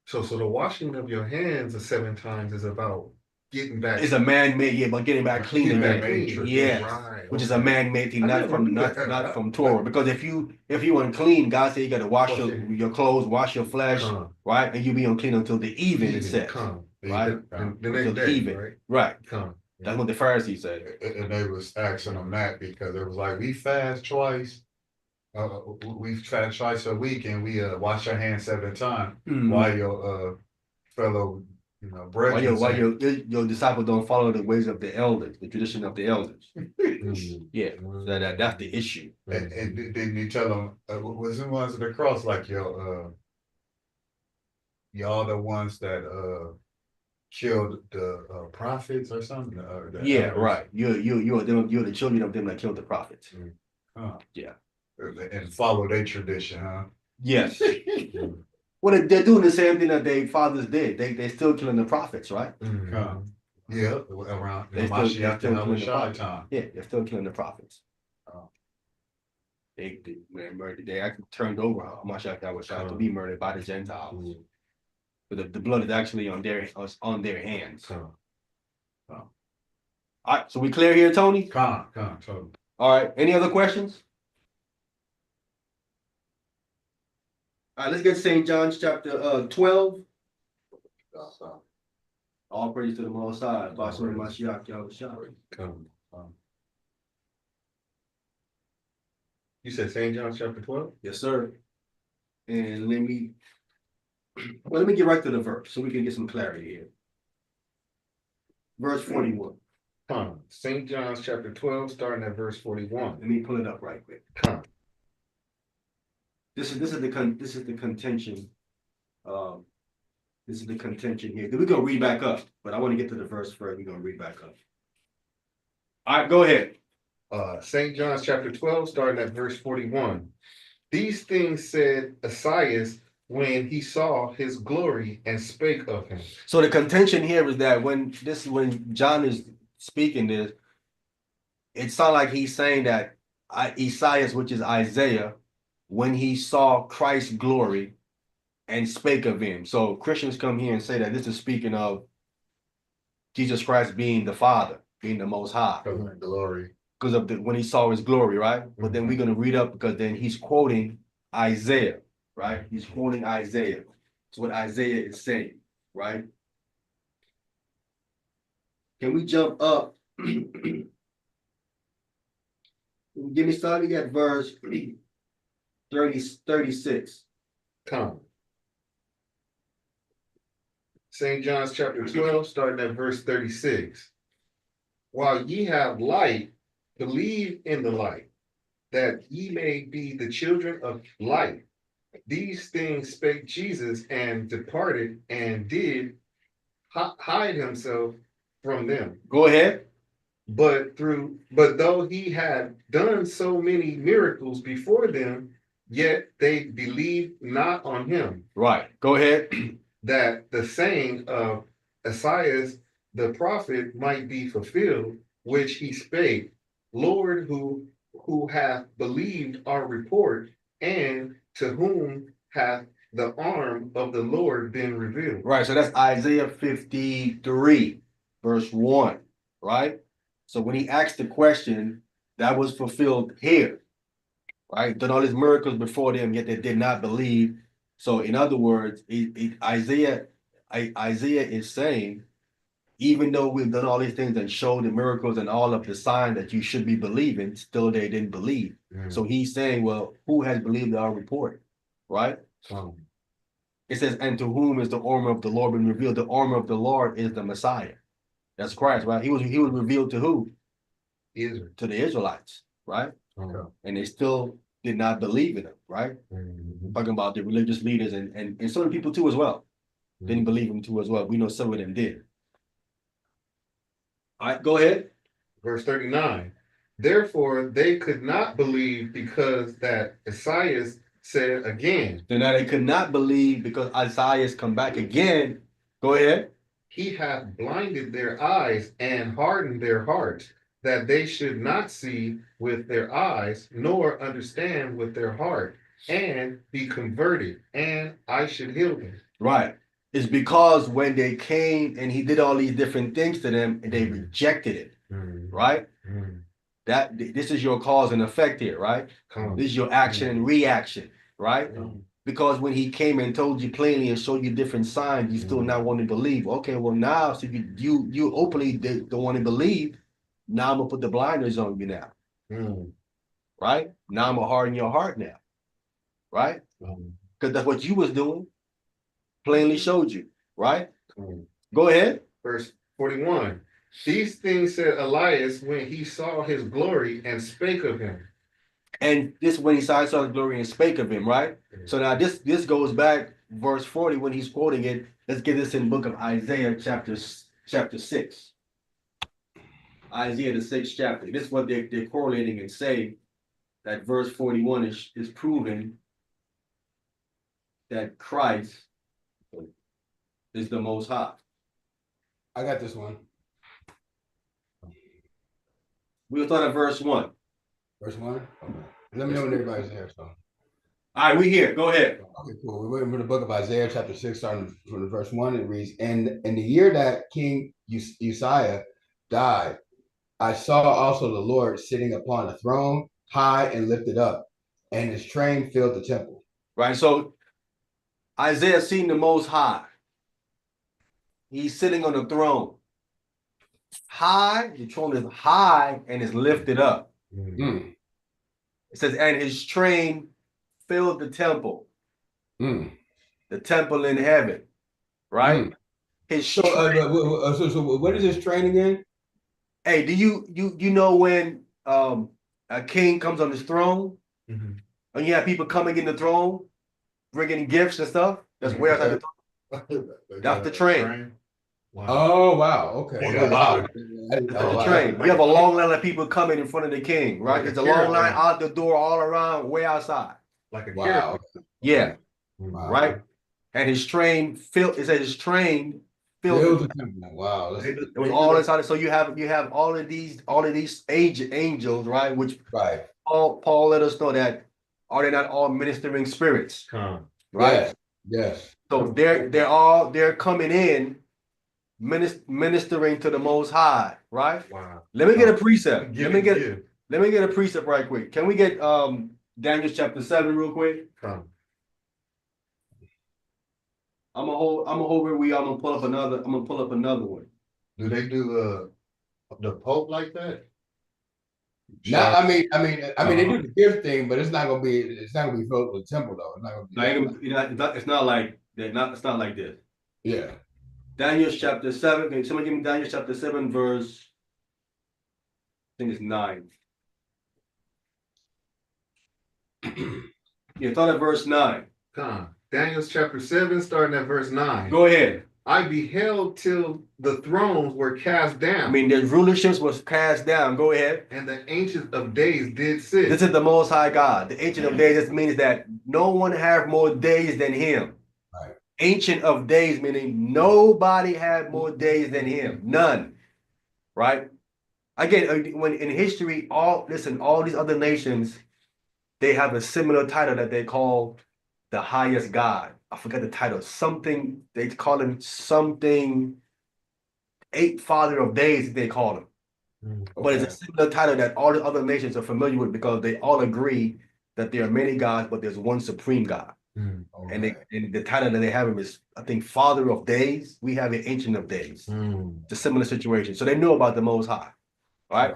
So the washing of your hands the 7 times is about getting back. It's a man-made, yeah, but getting back clean Getting back again. clean. Yes. Right. Which is a Okay. man-made thing, I not never from knew that. not from Torah. Because if you unclean, God said you got to wash your clothes, wash your flesh, right? And you be unclean until the even, it says. Right? The Until next the day, even. right? Right. Come. That's what the Pharisees said. And they was asking them that because it was like, we fast twice. We fast twice a week and we wash our hands 7 times. Mhm. While your fellow, Why brethren your disciples don't follow the ways of the elders, the tradition of the elders. Yeah, so that's the issue. and didn't you tell them was the ones at the cross like y'all the ones that killed the prophets or something? Yeah, right. You're the children of them that killed the prophets. Huh. Yeah. And follow their tradition, huh? Yes. Well, they're doing the same thing that their fathers did. They're still killing the prophts, right? Huh. Yeah, around They're Mashiach still and killing the Hawaii prophets. time. Yeah, they're still killing the prophets. Oh. They actually turned over Mashiach to be murdered by the Gentiles. But the blood is actually on their hands. All right, so we clear here, Tony? Totally. All right, any other questions? All right, let's get St. John chapter 12. All praise to the Most High. Bashar Mashiach Yahushua. You said St. John chapter 12? Yes, sir. And let me get right to the verse so we can get some clarity here. Verse 41. St. John's chapter 12, starting at verse 41. Let me pull it up right quick. This is the contention. This is the contention here. We're gonna read back up, but I want to get to the verse first. We're gonna read back up. All right, go ahead. St. John's chapter 12, starting at verse 41. These things said Esaias when he saw his glory and spake of him. So the contention here is that when John is speaking this, it sounds like he's saying that Esaias, which is Isaiah, when he saw Christ's glory and spake of him. So Christians come here and say that this is speaking of Jesus Christ being the Father, being the Most High. Glory. Because of when he saw his glory, right? But then we're going to read up because then he's quoting Isaiah, right? He's quoting Isaiah. That's what Isaiah is saying, right? Can we jump up? Give me starting at verse 36. Come. St. John's chapter 12, starting at verse 36. While ye have light, believe in the light, that ye may be the children of light. These things spake Jesus and departed and did hide himself from them. Go ahead. But though he had done so many miracles before them, yet they believed not on him. Right. Go ahead. That the saying of Esaias the prophet might be fulfilled, which he spake, Lord, who hath believed our report, and to whom hath the arm of the Lord been revealed. Right. So that's Isaiah 53, verse 1. Right. So when he asked the question, that was fulfilled here. Right. Done all these miracles before them, yet they did not believe. So in other words, Isaiah is saying, even though we've done all these things and showed the miracles and all of the signs that you should be believing, still they didn't believe. So he's saying, well, who has believed our report? Right? It says, and to whom is the armor of the Lord been revealed? The armor of the Lord is the Messiah. That's Christ, right? He was revealed to who? Israel. To the Israelites, right? And they still did not believe in him, right? Talking about the religious leaders and certain people too as well. Didn't believe him too as well. We know some of them did. All right, go ahead. Verse 39. Therefore, they could not believe because that Isaiah said again, So now they could not believe because Isaiah come back again. Go ahead. he hath blinded their eyes and hardened their hearts, that they should not see with their eyes, nor understand with their heart, and be converted, and I should heal them. Right. It's because when they came and he did all these different things to them and they rejected it. Right? That this is your cause and effect here, right? This is your action and reaction, right? Because when he came and told you plainly and showed you different signs, you still not want to believe. Okay, well now, so you openly don't want to believe. Now I'm gonna put the blinders on you now, right? Now I'm gonna harden your heart now, right? Because that's what you was doing. Plainly showed you, right? Go ahead. Verse 41. These things said Elias when he saw his glory and spake of him. And this when he saw his glory and spake of him, right? So now this goes back verse 40 when he's quoting it. Let's get this in the book of Isaiah chapter 6. Isaiah the 6th chapter. This is what they're correlating and say that verse 41 is proving that Christ is the most high. I got this one. We'll start at verse 1. Verse 1? Okay. Let me know when everybody's there. So. All right, we here. Go ahead. Okay, cool. We're waiting for the book of Isaiah, chapter 6, starting from verse 1. It reads, And in the year that King Uzziah died, I saw also the Lord sitting upon a throne, high and lifted up, and his train filled the temple. Right, so Isaiah seen the Most High. He's sitting on the throne. High, the throne is high and is lifted up. It says, and his train filled the temple. The temple in heaven, right? His so what is his train again? Hey, do you know when a king comes on his throne and you have people coming in the throne, bringing gifts and stuff? That's where outside the throne. That's the train. Wow. Oh wow! Okay. Wow. That's the train. We have a long line of people coming in front of the king, right? There's a long line out the door, all around, way outside. Like a wow. Yeah. Wow. Right. And his train filled. It says his train filled the temple. Wow. It was all inside. So you have all of these angels, right? Which Paul let us know that are they not all ministering spirits? Right. Yes. So they're coming in. Ministering to the Most High, right? Wow. Let me get a precept. Let me get a precept right quick. Can we get Daniel chapter 7 real quick? I'm gonna hold where we are. I'm gonna pull up another one. Do they do the Pope like that? No, I mean, they do the gift thing, but it's not gonna be filled with the temple though. It's not like that. It's not like this. Yeah. Daniel chapter 7. Can somebody give me Daniel chapter 7, verse, I think it's 9. Yeah, start at verse 9. Daniel chapter 7, starting at verse 9. Go ahead. I beheld till the thrones were cast down. I mean, the rulerships was cast down. Go ahead. And the Ancient of Days did sit. This is the Most High God. The Ancient of Days, this means that no one have more days than him. Ancient of Days, meaning nobody had more days than him. None. Right? Again, when in history, all these other nations, they have a similar title that they call the highest God. I forget the title. Something, they call him something, eight father of days, they call him. But it's a similar title that all the other nations are familiar with because they all agree that there are many gods, but there's one supreme God. And the title that they have him is, I think, Father of Days. We have an Ancient of Days. It's a similar situation. So they knew about the Most High. All right?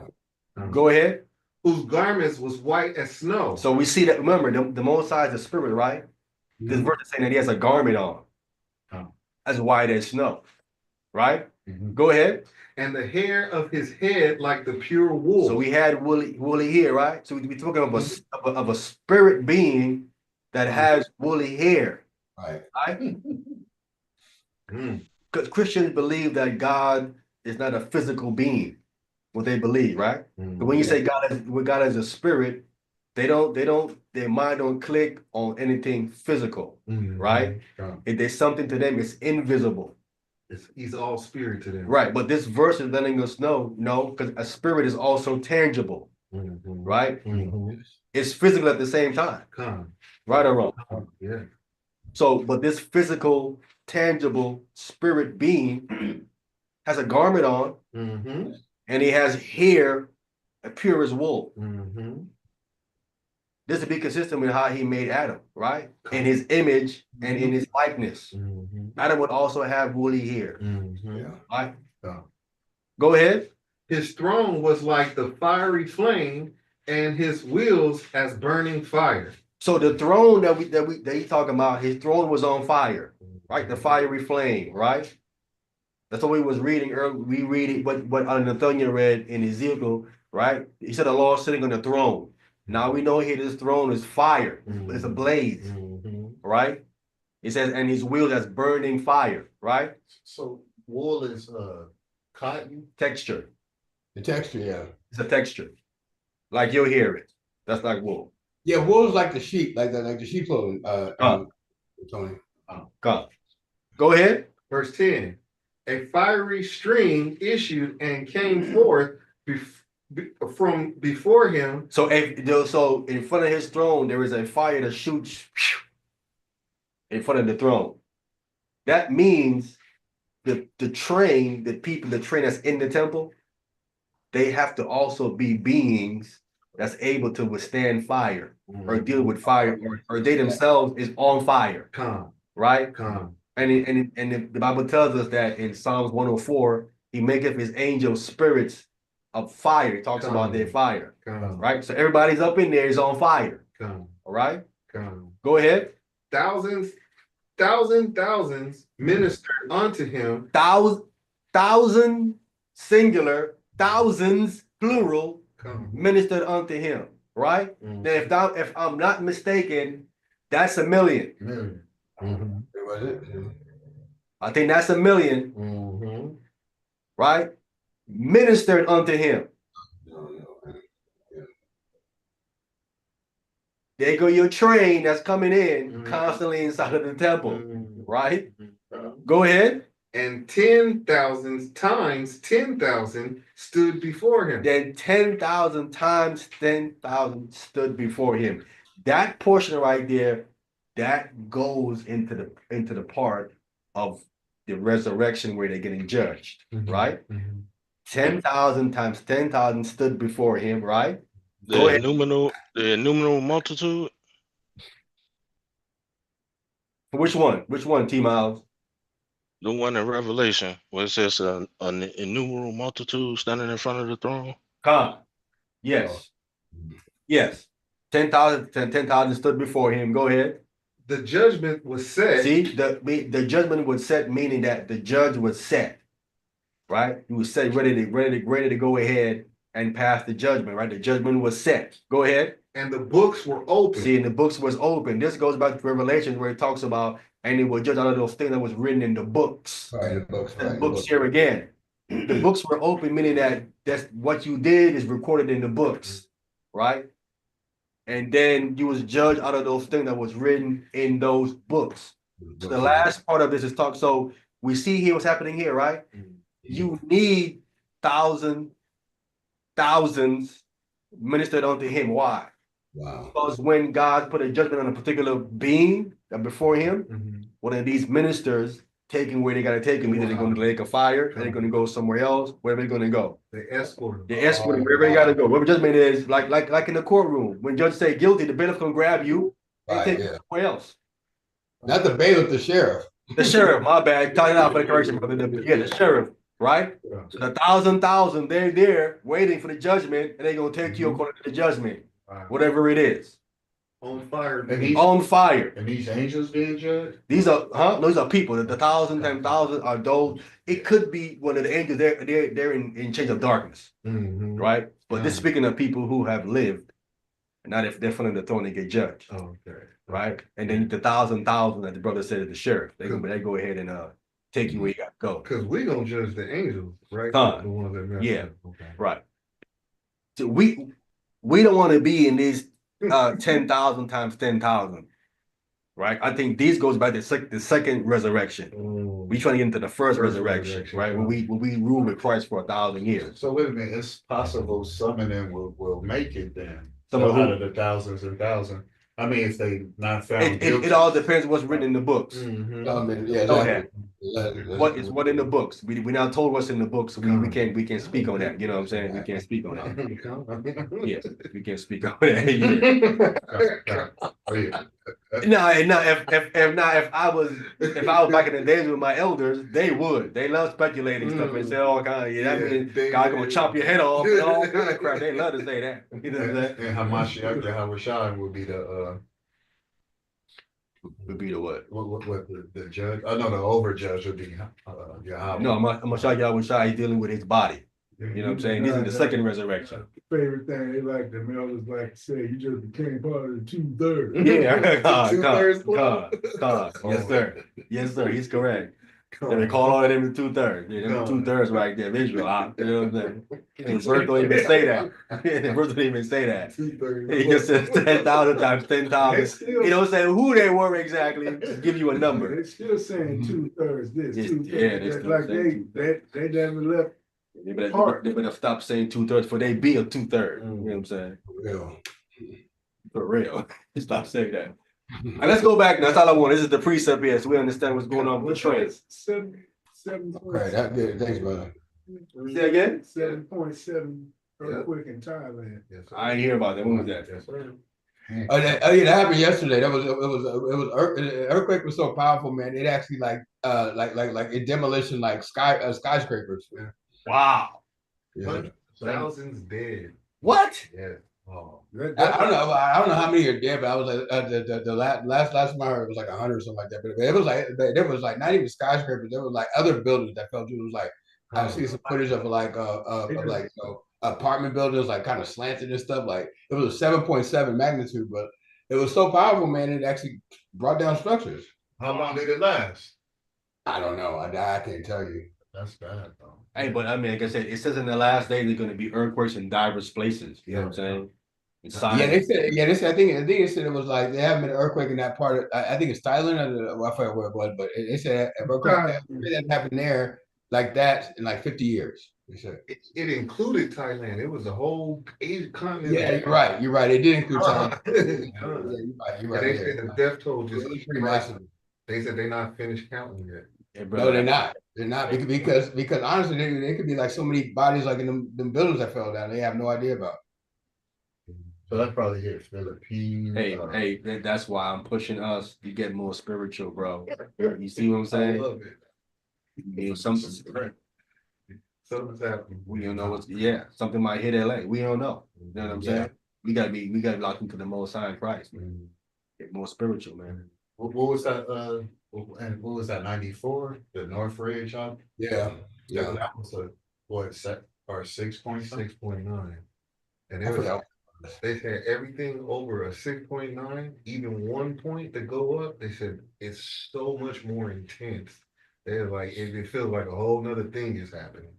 Go ahead. Whose garments was white as snow. So we see that, remember, the Most High is a spirit, right? This verse is saying that he has a garment on. As white as snow. Right? Go ahead. And the hair of his head like the pure wool. So we had woolly hair, right? So we're talking of a spirit being that has woolly hair. Right? Because Christians believe that God a physical being, what they believe, right? But when you say God is a spirit, their mind don't click on anything physical, right? If there's something to them, it's invisible. He's all spirit to them. Right, but this verse is letting us know, no, because a spirit is also tangible, right? It's physical at the same time, right or wrong? Yeah. So, but this physical, tangible spirit being has a garment on, and he has hair pure as wool. This to be consistent with how he made Adam, right? In his image and in his likeness. Adam would also have woolly hair. Right? Go ahead. His throne was like the fiery flame, and his wheels as burning fire. So the throne that he talking about, his throne was on fire, right? The fiery flame, right? That's what we was reading earlier. We read it, what Nathaniel read in Ezekiel, right? He said the Lord sitting on the throne. Now we know here this throne is fire. It's a blaze, right? It says, and his wheels as burning fire, right? So wool is cotton? Texture. The texture, yeah. It's a texture. Like you'll hear it. That's like wool. Yeah, wool is like the sheep, like the sheep clothing. Tony. Go ahead. Verse 10. A fiery stream issued and came forth from before him. So in front of his throne, there is a fire that shoots in front of the throne. That means the train that's in the temple, they have to also be beings that's able to withstand fire or deal with fire, or they themselves is on fire. Right? And the Bible tells us that in Psalms 104, he maketh his angels spirits of fire. He talks about their fire. Right? So everybody's up in there is on fire. All right? Go ahead. Thousands ministered unto him. Thousand singular, thousands plural ministered unto him. Right? Now if I'm not mistaken, that's a million. I think that's a million. Right? Ministered unto him. There go your train that's coming in constantly inside of the temple. Right? Go ahead. And 10,000 times 10,000 stood before him. Then 10,000 times 10,000 stood before him. That portion right there, that goes into the part of the resurrection where they're getting judged, right? 10,000 times 10,000 stood before him, right? The innumerable multitude. Which one? Which one, T Miles? The one in Revelation where it says an innumerable multitude standing in front of the throne. Yes. Yes. 10,000 stood before him. Go ahead. The judgment was set. See, the judgment was set, meaning that the judge was set, right? He was set, ready to go ahead and pass the judgment, right? The judgment was set. Go ahead. And the books were open. See, and the books was open. This goes back to Revelation where it talks about, and it will judge all of those things that was written in the books. Right, the books. The books here again. The books were open, meaning that's what you did is recorded in the books, right? And then you was judged out of those things that was written in those books. So the last part of this is talk. So we see here what's happening here, right? You need thousands ministered unto him. Why? Wow. Because when God put a judgment on a particular being before him, one of these ministers taking where they got to take him, either they're going to the lake of fire, they're going to go somewhere else, wherever they're going to go. They escort him. They escort him wherever they got to go. Whatever judgment is, like in the courtroom, when judge say guilty, the bailiff can grab you and take you somewhere else. Not the bailiff, the sheriff. The sheriff, my bad. Talking out for the correction, brother. The sheriff, right? So the thousand, they're there waiting for the judgment, and they're gonna take you according to the judgment, whatever it is. On fire. On fire. And these angels being judged? These are people. The 10,000 are those. It could be one of the angels. They're in change of darkness, right? But this speaking of people who have lived, and not if they're front of the throne and get judged. Okay. Right? And then the thousand that the brother said is the sheriff. They go ahead and take you where you got to go. Because we're gonna judge the angels, right? Con. The ones that messed Yeah. up. Okay. Right. So we don't want to be in these 10,000 times 10,000. Right. I think this goes back to the second resurrection. We trying to get into the first resurrection, right? When we rule with Christ for 1,000 years. So wait a minute, it's possible some of them will make it then. Some So of out of the thousands and thousands. I mean, if they not found guilty. It all depends what's written in the books. Yeah, Exactly. What in the books? We not told what's in the books, so we can't speak on that. You know what I'm saying? We can't speak on that. Yeah, we can't speak on that. Yeah. No, if I was back in the days with my elders, they would. They love speculating stuff and say all kind of that means God gonna chop your head off and all kind of crap. They love to say that. You know what I'm saying? And Hamashiach, Yahawashi would be the what? What the judge? Oh no, the over judge would be Yahweh. No, I'm gonna show you how he's dealing with his body. You know what I'm saying? This is the second resurrection. Favorite thing they like, the elders like to say, you just became part of the 2/3. Yeah, God. Yes, sir. Yes, sir. He's correct. They call all of them the 2/3. Yeah, them 2/3 right there, Israel. You know what I'm saying? And verse don't even say that. The verse don't even say that. He just says 10,000 times 10,000. He don't say who they were exactly. Just give you a number. They're still saying 2/3 this, 2/3. Yeah, they still like saying they never left. They better stop saying 2/3 for they be a 2/3. You know what I'm saying? For real. Stop saying that. All right, let's go back. That's all I want. This is the precept here, so we understand what's going on with the trends. 7. Okay, that's good. Thanks, brother. Say again? 7.7 earthquake in Thailand. I didn't hear about that. When was that? Oh yeah, that happened yesterday. The earthquake was so powerful, man. It actually like it demolition like skyscrapers. Man. Wow. Yeah. Thousands dead. What? Yeah. Oh. I don't know how many are dead, but I was like the last time I heard it was like 100 or something like that. But it was like there was like not even skyscrapers. There was like other buildings that fell through. It was like I see some footage of like apartment buildings like kind of slanted and stuff. Like it was a 7.7 magnitude, but it was so powerful, man. It actually brought down structures. How long did it last? I don't know. I can't tell you. That's bad though. Hey, but I mean, like I said, it says in the last days there's going to be earthquakes in diverse places. You know what I'm saying? Yeah, they said. I think they said it was like they haven't been an earthquake in that part of. I think it's Thailand. I forget where it was, but they said an earthquake that happened there like that in like 50 years. They said it included Thailand. It was a whole Asian continent. Yeah, you're right. You're right. It did include Thailand. You're right. They said the death toll just pretty massive. They said they're not finished counting yet. Yeah, no, they're not. They're not because honestly, they could be like so many bodies like in them buildings that fell down. They have no idea about. So that's probably hit Philippines. Hey, that's why I'm pushing us to get more spiritual, bro. You see what I'm saying? I love it. You know, something's happening. We don't know something might hit LA. We don't know. You know what I'm saying? We gotta be locked into the Most High in Christ, man. Get more spiritual, man. What was that? And what was that? 94, the North Ridge on? Yeah. That was a 6.9, and they said everything over a 6.9, even 1 point to go up. They said it's so much more intense. They're like it feels like a whole nother thing is happening.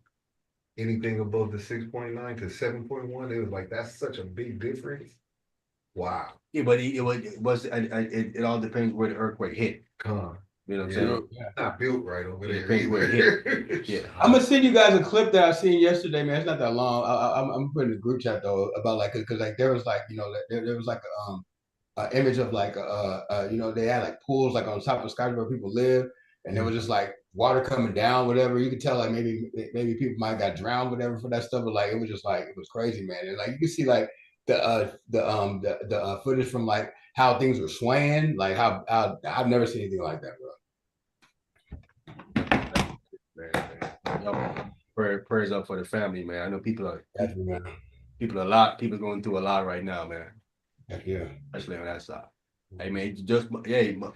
Anything above the 6.9 to 7.1, it was like that's such a big difference. Wow. Yeah, but it all depends where the earthquake hit. You know what I'm saying? Not built right over there. Depends where it hit. Yeah. I'm gonna send you guys a clip that I seen yesterday, man. It's not that long. I'm putting in the group chat though about like because like there was like there was like an image of like they had like pools like on top of skies where people live, and there was just like water coming down, whatever. You could tell like maybe people might got drowned, whatever for that stuff, but like it was just like it was crazy, man. And like you can see like the footage from like how things were swaying, like how I've never seen anything like that, bro. Prayers up for the family, man. I know people are going through a lot right now, man. Yeah, especially on that side. Hey man,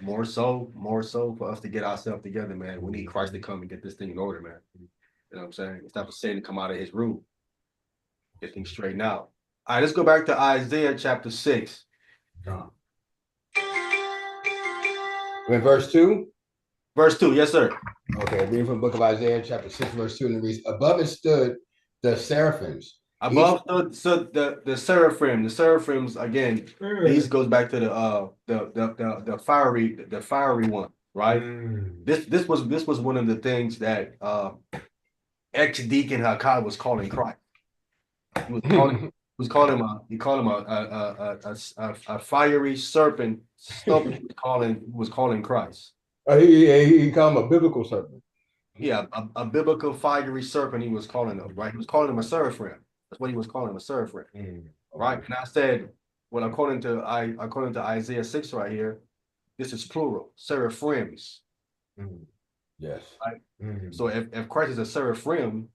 more so for us to get ourselves together, man. We need Christ to come and get this thing in order, man. You know what I'm saying? It's not for Satan to come out of his room, get things straightened out. All right, let's go back to Isaiah chapter 6. In verse 2. Verse 2, yes, sir. Okay, reading from the book of Isaiah, chapter 6, verse 2, and it reads, above it stood the seraphims. Above the seraphim. The seraphims, again, these goes back to the fiery one, right? This was one of the things that ex-deacon Hakai was calling Christ. He was calling him a fiery serpent. He was calling Christ. He called him a biblical serpent. Yeah, a biblical fiery serpent. He was calling him, right? He was calling him a seraphim. That's what he was calling him, a seraphim, right? And I said, well, according to Isaiah 6 right here, this is plural, seraphims. Yes. Right? So if Christ is a seraphim,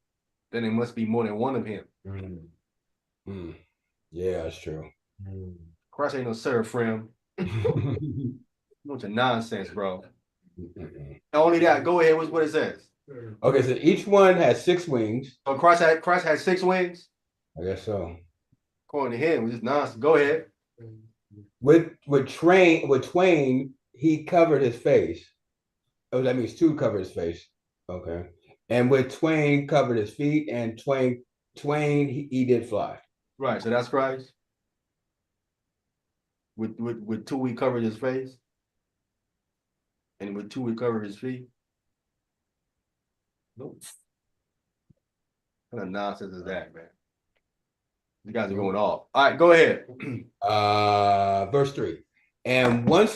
then it must be more than one of him. Yeah, that's true. Christ ain't no seraphim. Bunch of nonsense, bro. Only that. Go ahead. What it says. Okay, so each one has 6 wings. So Christ had 6 wings. I guess so. According to him, which is nonsense. Go ahead. With twain, he covered his face. Oh, that means 2 covered his face. Okay. And with twain covered his feet, and twain he did fly. Right. So that's Christ. With 2 he covered his face. And with 2 he covered his feet. Nope. What kind of nonsense is that, man? You guys are going off. All right, go ahead. Verse 3. And one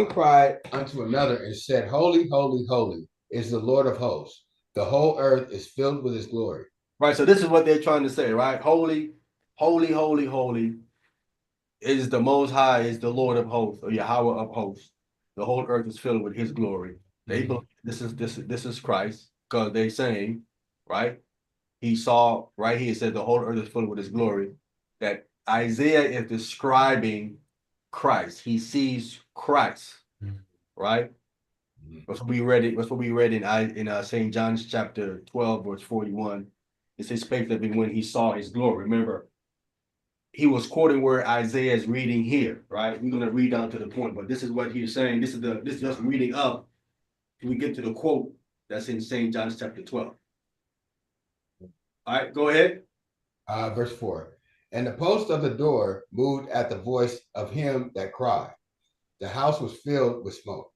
cried unto another and said, holy, holy, holy is the Lord of hosts. The whole earth is filled with his glory. Right. So this is what they're trying to say, right? Holy, holy, holy, holy is the Most High, is the Lord of hosts, or Yahweh of hosts. The whole earth is filled with his glory. They believe this is Christ, because they're saying, right? He saw right here, it said the whole earth is filled with his glory. That Isaiah is describing Christ. He sees Christ, right? That's what we read. That's what we read in St. John chapter 12, verse 41. It says, "Spake of him when he saw his glory." Remember, he was quoting where Isaiah is reading here, right? We're going to read down to the point, but this is what he's saying. This is just reading up. We get to the quote that's in St. John chapter 12. All right, go ahead. Verse 4. And the post of the door moved at the voice of him that cried. The house was filled with smoke.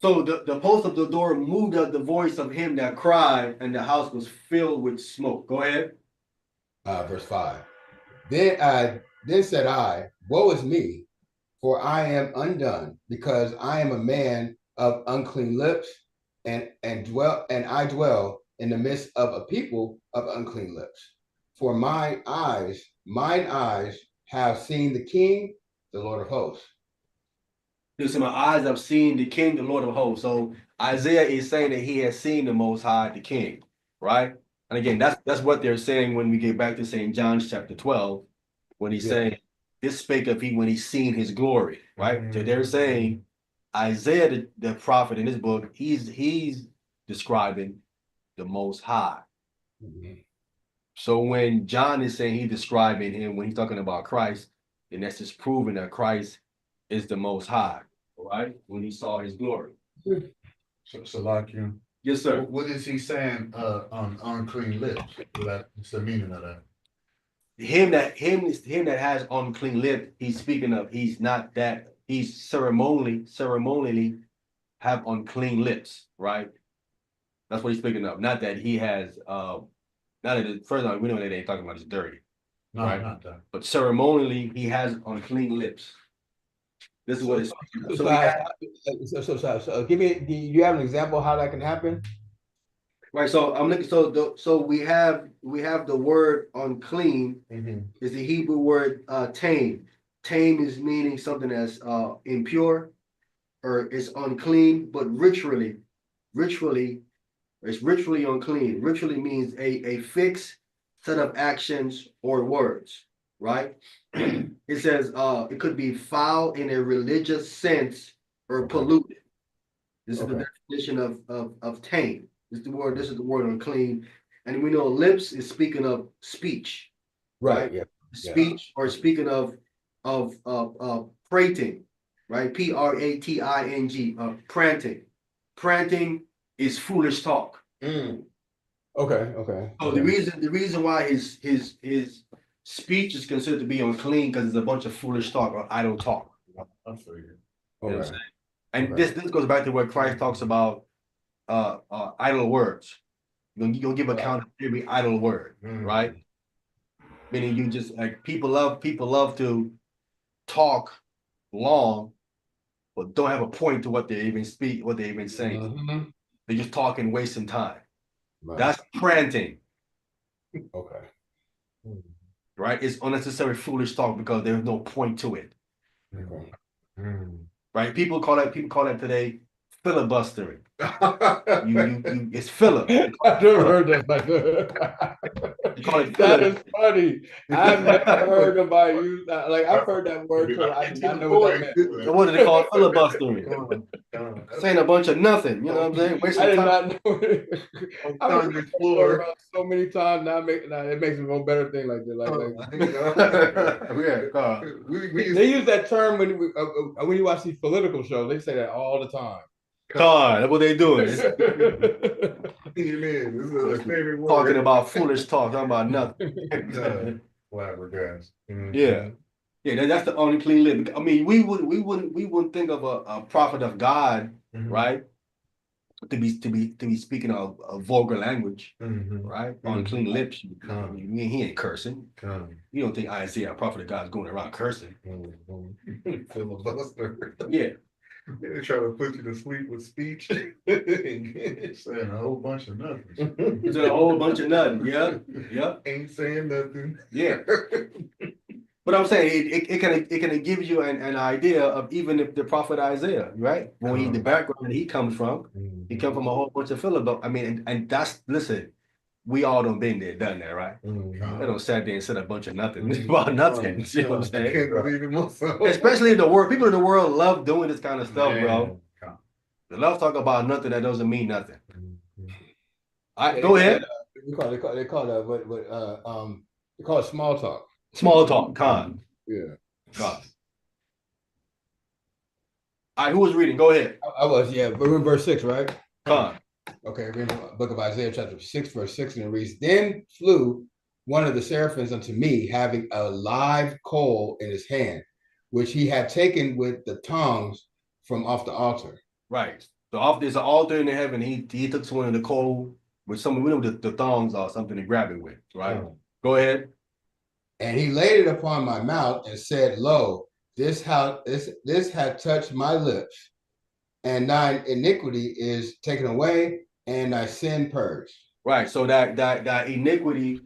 So the post of the door moved at the voice of him that cried, and the house was filled with smoke. Go ahead. Verse 5. Then said I, woe is me, for I am undone, because I am a man of unclean lips, and I dwell in the midst of a people of unclean lips. For mine eyes have seen the King, the Lord of hosts. Listen, my eyes have seen the King, the Lord of hosts. So Isaiah is saying that he has seen the Most High, the King, right? And again, that's what they're saying when we get back to St. John chapter 12, when he's saying, this spake of he when he's seen his glory, right? So they're saying Isaiah, the prophet in his book, he's describing the Most High. So when John is saying he's describing him, when he's talking about Christ, then that's just proving that Christ is the Most High, right? When he saw his glory. So like you. Yes, sir. What is he saying on unclean lips? What's the meaning of that? Him that has unclean lips, he's speaking of, he's not that, he's ceremonially have unclean lips, right? That's what he's speaking of. Not that he has not that first of all, we know that they ain't talking about is dirty. No, right? not that. But ceremonially he has unclean lips. This is what it's so give me, do you have an example how that can happen? Right, so I'm looking. So we have the word unclean. Is the Hebrew word tame. Tame is meaning something that's impure, or it's unclean, but ritually, it's ritually unclean. Ritually means a fixed set of actions or words, right? It says it could be foul in a religious sense or polluted. This is the definition of tame. This is the word unclean. And we know lips is speaking of speech. Right. Yeah. Speech or speaking of prating. right? Prating, pranting. Pranting is foolish talk. Okay. So the reason why his speech is considered to be unclean because it's a bunch of foolish talk or idle talk. I'm sorry. You know what I'm saying? And this goes back to what Christ talks about idle words. You'll give account of every idle word, right? Meaning you just like people love to talk long, but don't have a point to what they even speak, what they even saying. They're just talking, wasting time. Right. That's pranting. Okay. Right? It's unnecessary foolish talk because there's no point to it. Okay. Right? People call that today filibustering. It's filler. I've never heard that like that. That is funny. I've never heard nobody use that. Like I've heard that word too. I did not know what that meant. What do they call it? Filibustering. Saying a bunch of nothing. You know what I'm saying? I did not know. I've heard that so many times. Now it makes me go better thing like that. They use that term when you watch these political shows. They say that all the time. God, that's what they doing. This is a favorite word. Talking about foolish talk, talking about nothing. Yeah. Yeah, that's the unclean lip. I mean, we wouldn't think of a prophet of God, right? To be speaking a vulgar language, right? Unclean lips. He ain't cursing. You don't think Isaiah, a prophet of God, is going around cursing? Filibuster. Yeah. They try to put you to sleep with speech. Saying a whole bunch of nothing. It's a whole bunch of nothing. Yeah. Ain't saying nothing. Yeah. But I'm saying it can give you an idea of even if the prophet Isaiah, right? When the background that he comes from, he comes from a whole bunch of Philip. I mean, and that's listen, we all done been there, done that, right? They don't sat there and said a bunch of nothing about nothing. You know what I'm saying? Can't believe it myself. Especially in the world, people in the world love doing this kind of stuff, bro. They love talk about nothing that doesn't mean nothing. All right, go ahead. They call it small talk. Small talk, con. Yeah. Con. All right, who was reading? Go ahead. I was, yeah. But we're in verse 6, right? Con. Okay, we're in the book of Isaiah, chapter 6, verse 6, and it reads, Then flew one of the seraphims unto me, having a live coal in his hand, which he had taken with the tongs from off the altar. Right. So there's an altar in the heaven. He took one of the coal with some, we know the thongs or something to grab it with, right? Go ahead. And he laid it upon my mouth and said, Lo, this had touched my lips, and thine iniquity is taken away, and thy sin purged. Right. So that iniquity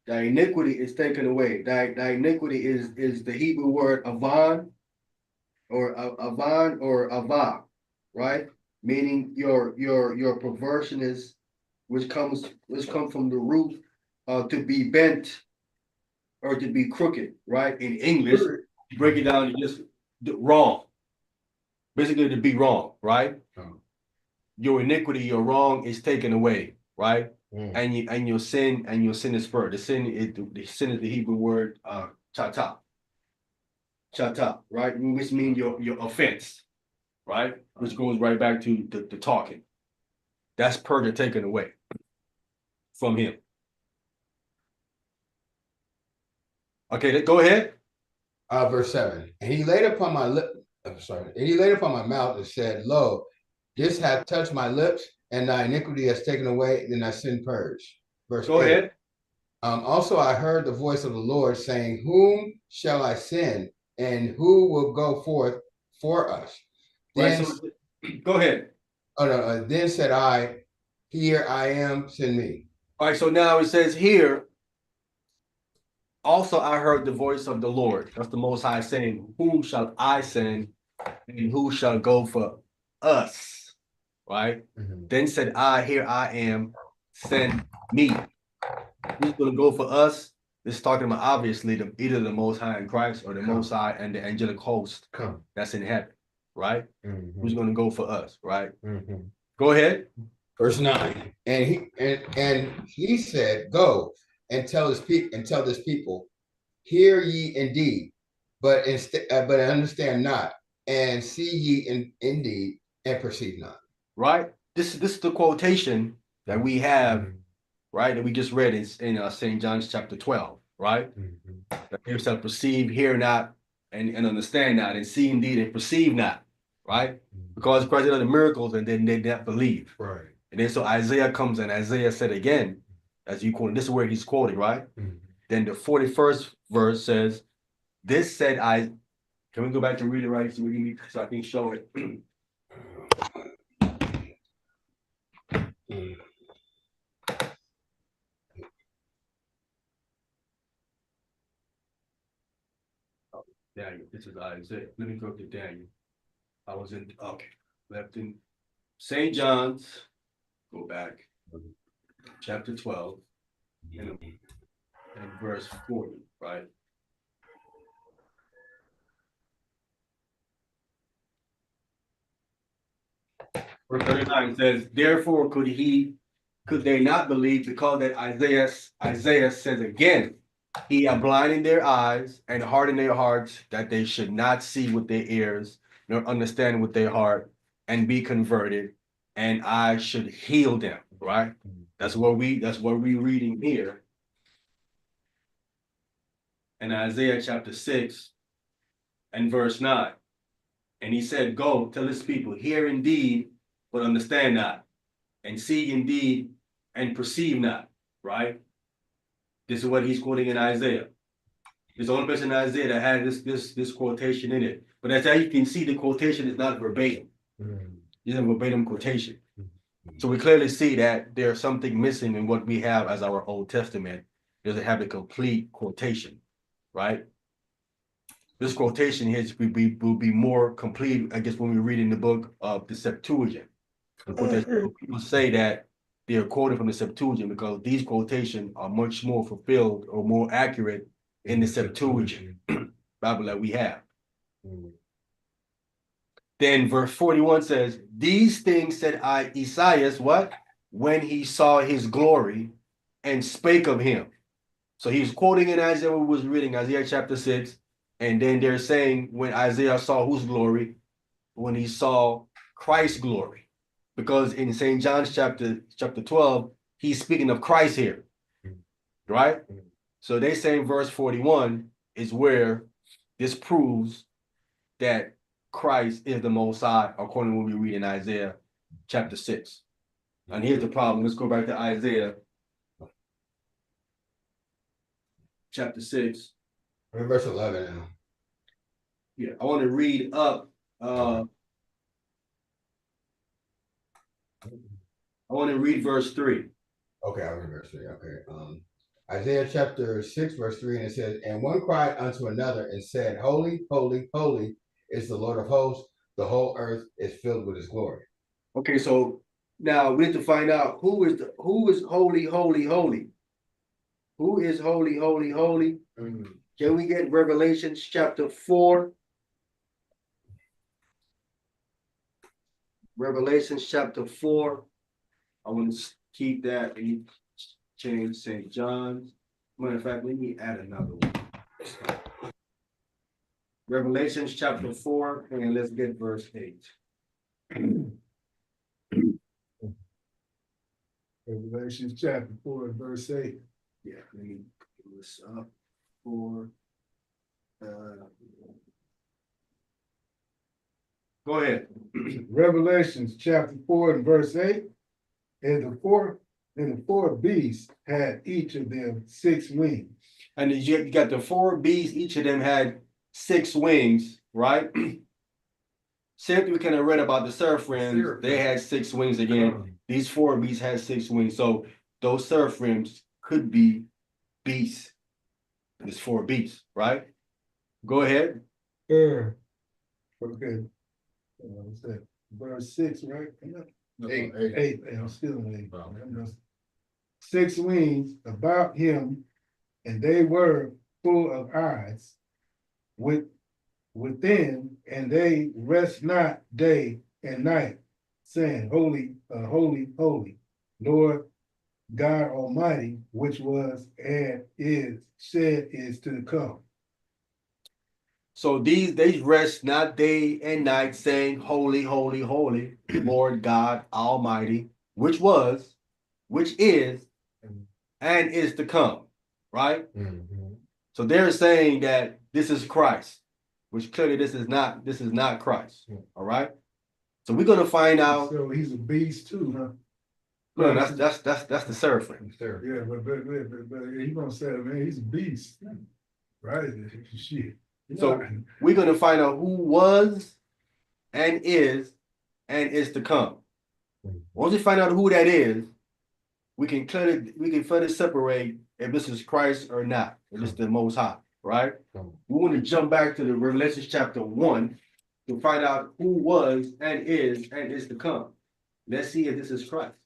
is taken away. That iniquity is the Hebrew word avan or avah, right? Meaning your perversion is which comes from the root to be bent or to be crooked, right? In English, you break it down to just wrong. Basically to be wrong, right? Your iniquity, your wrong is taken away, right? And your sin is spurred. The sin is the Hebrew word chata, right? Which means your offense, right? Which goes right back to the talking. That's purged and taken away from him. Okay, go ahead. Verse 7. And he laid upon my lip. And he laid upon my mouth and said, Lo, this hath touched my lips, and thy iniquity has taken away, and thy sin purged. Verse 8. Go ahead. Also I heard the voice of the Lord saying, Whom shall I send, and who will go forth for us? Then, go ahead. Then said I, Here I am, send me. All right, so now it says here, also I heard the voice of the Lord. That's the Most High saying, Whom shall I send, and who shall go for us? Right? Then said I, Here I am, send me. Who's going to go for us? This is talking about obviously either the Most High in Christ or the Most High and the angelic host that's in heaven, right? Who's going to go for us, right? Go ahead. Verse 9. And he said, Go and tell this people, hear ye indeed, but understand not, and see ye indeed and perceive not. Right? This is the quotation that we have, right? That we just read in St. John chapter 12, right? That they shall perceive, hear not, and understand not, and see indeed and perceive not, right? Because Christ did other miracles and then they did not believe. Right. And then so Isaiah comes and Isaiah said again, as you quote, this is where he's quoting, right? Then the 41st verse says, this said I, can we go back to read it right so I can show it? Daniel, this is Isaiah. Let me go to Daniel. I was in, okay, left in St. John's, go back, chapter 12, and verse 40, right? Verse 39 says, therefore could they not believe, because that Isaiah says again, he are blinding their eyes and hardening their hearts, that they should not see with their ears, nor understand with their heart, and be converted, and I should heal them, right? That's what we reading here. In Isaiah chapter 6 and verse 9. And he said, go, tell his people, hear indeed, but understand not, and see indeed, and perceive not, right? This is what he's quoting in Isaiah. It's the only place in Isaiah that had this quotation in it. But as you can see, the quotation is not verbatim. It's a verbatim quotation. So we clearly see that there's something missing in what we have as our Old Testament. It doesn't have the complete quotation, right? This quotation here will be more complete, I guess, when we read in the book of the Septuagint. People say that they are quoted from the Septuagint because these quotations are much more fulfilled or more accurate in the Septuagint Bible that we have. Then verse 41 says, these things said Isaiah, what? When he saw his glory and spake of him. So he's quoting in Isaiah, we was reading Isaiah chapter 6. And then they're saying when Isaiah saw whose glory? When he saw Christ's glory. Because in St. John's chapter 12, he's speaking of Christ here. Right? So they say in verse 41 is where this proves that Christ is the Most High, according to what we read in Isaiah chapter 6. And here's the problem. Let's go back to Isaiah chapter 6. Verse 11 now. Yeah, I want to read up. I want to read verse 3. Okay, I'll read verse 3. Okay. Isaiah chapter 6, verse 3, and it says, and one cried unto another and said, holy, holy, holy is the Lord of hosts. The whole earth is filled with his glory. Okay, so now we have to find out who is holy, holy, holy. Who is holy, holy, holy? Can we get Revelation chapter 4? Revelation chapter 4. I want to keep that and change St. John's. Matter of fact, let me add another one. Revelation chapter 4, and let's get verse 8. Revelation chapter 4, verse 8. Yeah, let me pull this up for go ahead. Revelation chapter 4 and verse 8. And the four beasts had each of them 6 wings. And you got the 4 beasts, each of them had 6 wings, right? Same thing we kind of read about the seraphims. They had 6 wings again. These 4 beasts had 6 wings. So those seraphims could be beasts. There's 4 beasts, right? Go ahead. Okay. What's that? Verse 6, right? 8. I'm still in 8. 6 wings about him, and they were full of eyes within, and they rest not day and night, saying, holy, holy, holy, Lord God Almighty, which was and is to come. So they rest not day and night, saying, Holy, holy, holy, Lord God Almighty, which was, which is, and is to come. Right? So they're saying that this is Christ, which clearly this is not Christ. All right. So we're gonna find out. So he's a beast too, huh? No, that's the seraphim. Yeah, but he gonna say, man, he's a beast, right? Shit. So we're gonna find out who was and is to come. Once we find out who that is, we can further separate if this is Christ or not, if it's the Most High, right? We want to jump back to the Revelation chapter 1 to find out who was and is to come. Let's see if this is Christ.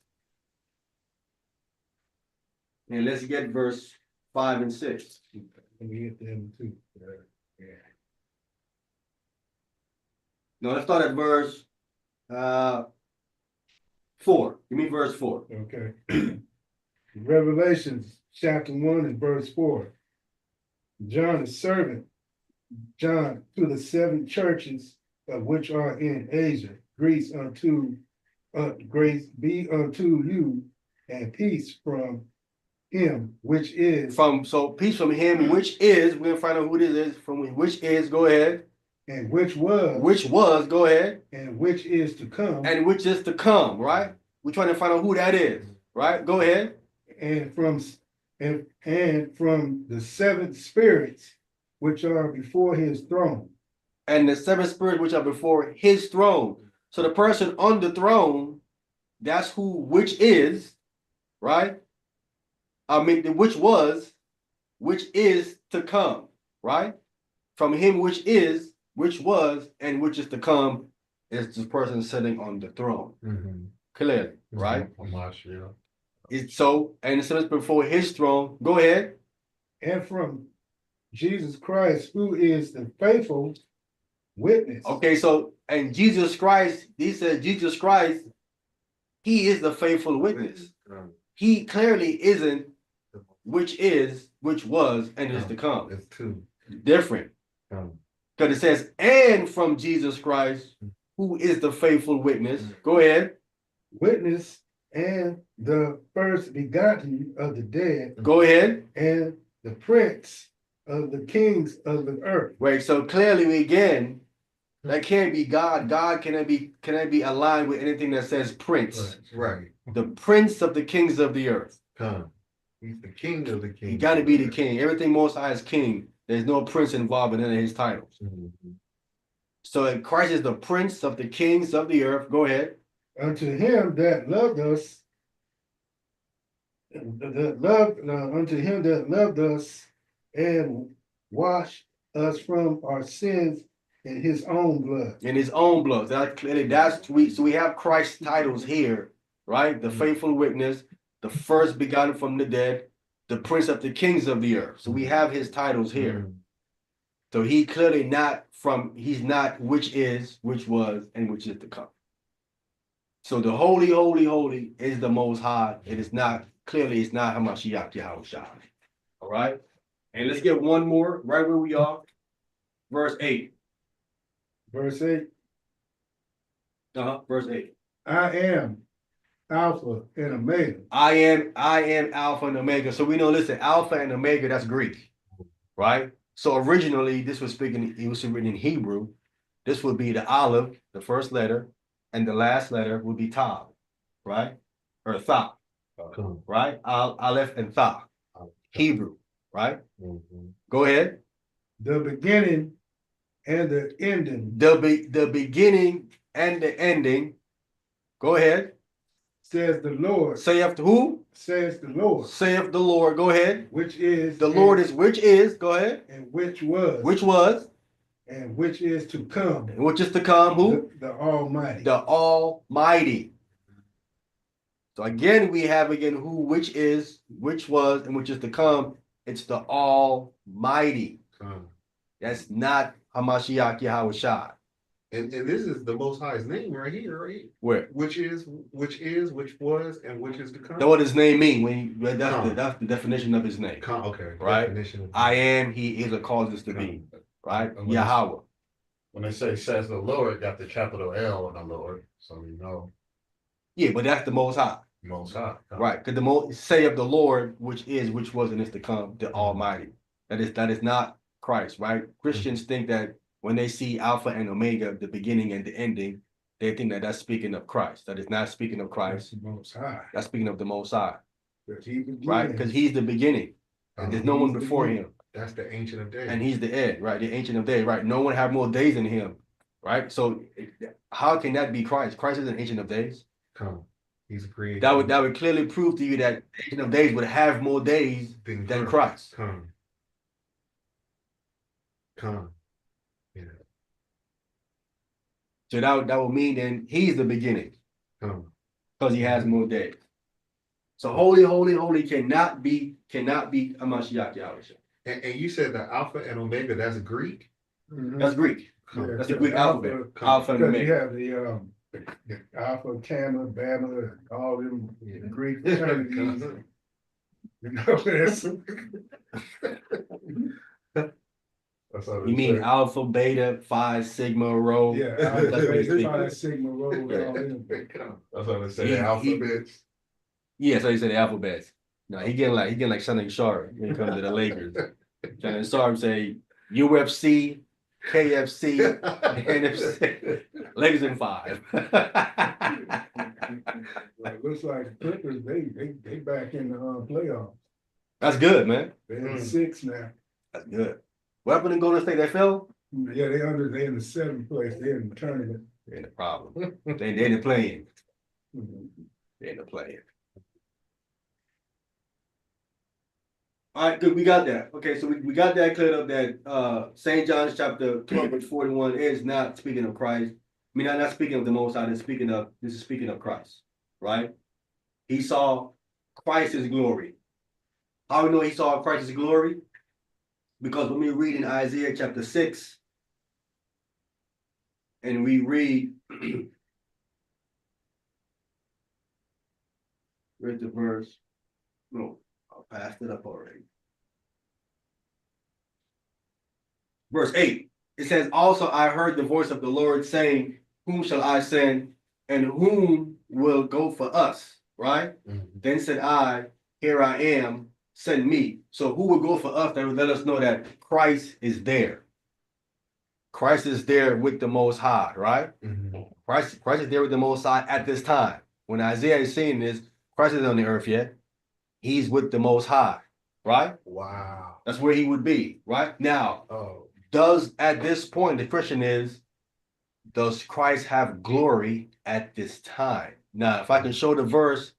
And let's get verse 5 and 6. Let me get them too. Yeah. No, let's start at verse 4. Give me verse 4. Okay. Revelations chapter 1 and verse 4. John, the servant, John, to the 7 churches of which are in Asia, grace be unto you, and peace from him which is peace from him which is. We're gonna find out who this is from which is. Go ahead. And which was. Go ahead. And which is to come. And which is to come. Right. We're trying to find out who that is. Right. Go ahead. And from the 7 spirits which are before his throne. And the 7 spirits which are before his throne. So the person on the throne, that's who which is, right? I mean, which is to come, right? From him which is, which was, and which is to come is the person sitting on the throne. Clearly, right? It's so, and it says before his throne. Go ahead. And from Jesus Christ, who is the faithful witness. Okay, so, and Jesus Christ, he said Jesus Christ, he is the faithful witness. He clearly isn't which is, which was, and is to come. It's two. Different. Because it says, and from Jesus Christ, who is the faithful witness. Go ahead. Witness and the first begotten of the dead. Go ahead. And the prince of the kings of the earth. Right. So clearly, again, that can't be God. God cannot be aligned with anything that says prince. Right. The prince of the kings of the earth. He's the king of the kings. He got to be the king. Everything Most High is king. There's no prince involved in any of his titles. So Christ is the prince of the kings of the earth. Go ahead. Unto him that loved us, unto him that loved us and washed us from our sins in his own blood. In his own blood. So we have Christ's titles here, right? The faithful witness, the first begotten from the dead, the prince of the kings of the earth. So we have his titles here. So he clearly he's not which is, which was, and which is to come. So the holy, holy, holy is the Most High. It's not Hamashiach Yahushua. All right. And let's get one more right where we are. Verse 8. Verse 8. Verse 8. I am Alpha and Omega. I am Alpha and Omega. So we know, listen, Alpha and Omega, that's Greek, right? So originally, it was written in Hebrew. This would be the Aleph, the first letter, and the last letter would be Tav, right? Or Tha, right? Aleph and Tha, Hebrew, right? Go ahead. The beginning and the ending. The beginning and the ending. Go ahead. Says the Lord. Saith who? Says the Lord. Saith the Lord. Go ahead. Which is. The Lord is which is. Go ahead. And which was. Which was. And which is to come. And which is to come. Who? The Almighty. The Almighty. So again, we have who, which is, which was, and which is to come. It's the Almighty. That's not Hamashiach Yahushua. And this is the Most High's name right here, right? Where? Which was, and which is to come. Know what his name mean? That's the definition of his name. Okay. Right? I am, he is, or causes to be. right? And when Yahweh. When they say says the Lord, got the capital L on the Lord, so you know. Yeah, but that's the Most High. Most High. Right, because the most say of the Lord, which was, and is to come, the Almighty. That is not Christ, right? Christians think that when they see Alpha and Omega, the beginning and the ending, they think that that's speaking of Christ. That is not speaking of Christ. That's the Most High. That's speaking of the Most High, He right? Because he's the beginning. And there's no one before him. That's the Ancient of Days. And he's the Ed, right? The Ancient of Days, right? No one have more days than him, right? So how can that be Christ? Christ is an Ancient of Days. Come. He's a creator. That would clearly prove to you that Ancient of Days would have more days than Christ. Come. Yeah. So that would mean then he's the beginning. Come. Because he has more days. So holy, holy, holy cannot be Hamashiach Yahweh. And you said the Alpha and Omega, that's Greek? That's Greek. Yeah, That's the Greek alphabet. Alpha and Omega. You have the Alpha, Gamma, Bama, all them Greek fraternities. You know, That's all you mean Alpha, Beta, Phi, Sigma, Rho? Yeah, Alpha, Beta, Phi, Sigma, Rho, all them. That's what they say. The alphabets. Yeah, so he said the alphabets. No, he getting like Shannon Sharp when it comes to the Lakers. Shannon Sharp say UFC, KFC, NFC, Lakers in 5. Like, looks like Clippers, they back in the playoffs. That's good, man. They're in 6 now. That's good. What happened in Golden State? They fell? Yeah, they in the 7th place. They're in the tournament. They're in the problem. they didn't play in. They didn't play in. All right, good. We got that. Okay, so we got that cleared up that St. John chapter 12.41 is not speaking of Christ. I mean, not speaking of the Most High. This is speaking of Christ, right? He saw Christ's glory. How we know he saw Christ's glory? Because when we read in Isaiah chapter 6, and we read, where's the verse? No, I passed it up already. Verse 8, it says, also I heard the voice of the Lord saying, whom shall I send, and whom will go for us? Right? Then said I, here I am, send me. So who will go for us? That will let us know that Christ is there. Christ is there with the Most High, right? Christ is there with the Most High at this time. When Isaiah is saying this, Christ is on the earth yet. He's with the Most High, right? Wow. That's where he would be, right? Now, at this point, the question is, does Christ have glory at this time? Now, if I can show the verse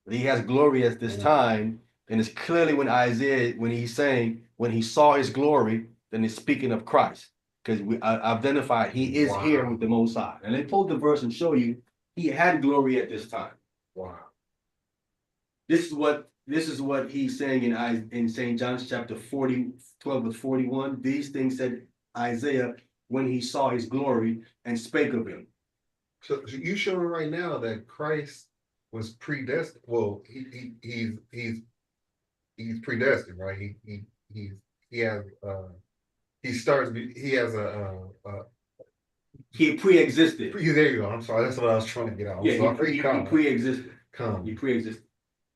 that he has glory at this time, then it's clearly when Isaiah, when he's saying, when he saw his glory, then he's speaking of Christ. Because we identified he is here with the Most High. And they pulled the verse and show you he had glory at this time. Wow. This is what he's saying in St. John chapter 12.41. These things said Isaiah when he saw his glory and spake of him. So you showing right now that Christ was predestined. Well, he's predestined, right? He pre-existed. There you go. I'm sorry. That's what I was trying to get out. He pre-existed. He pre-existed.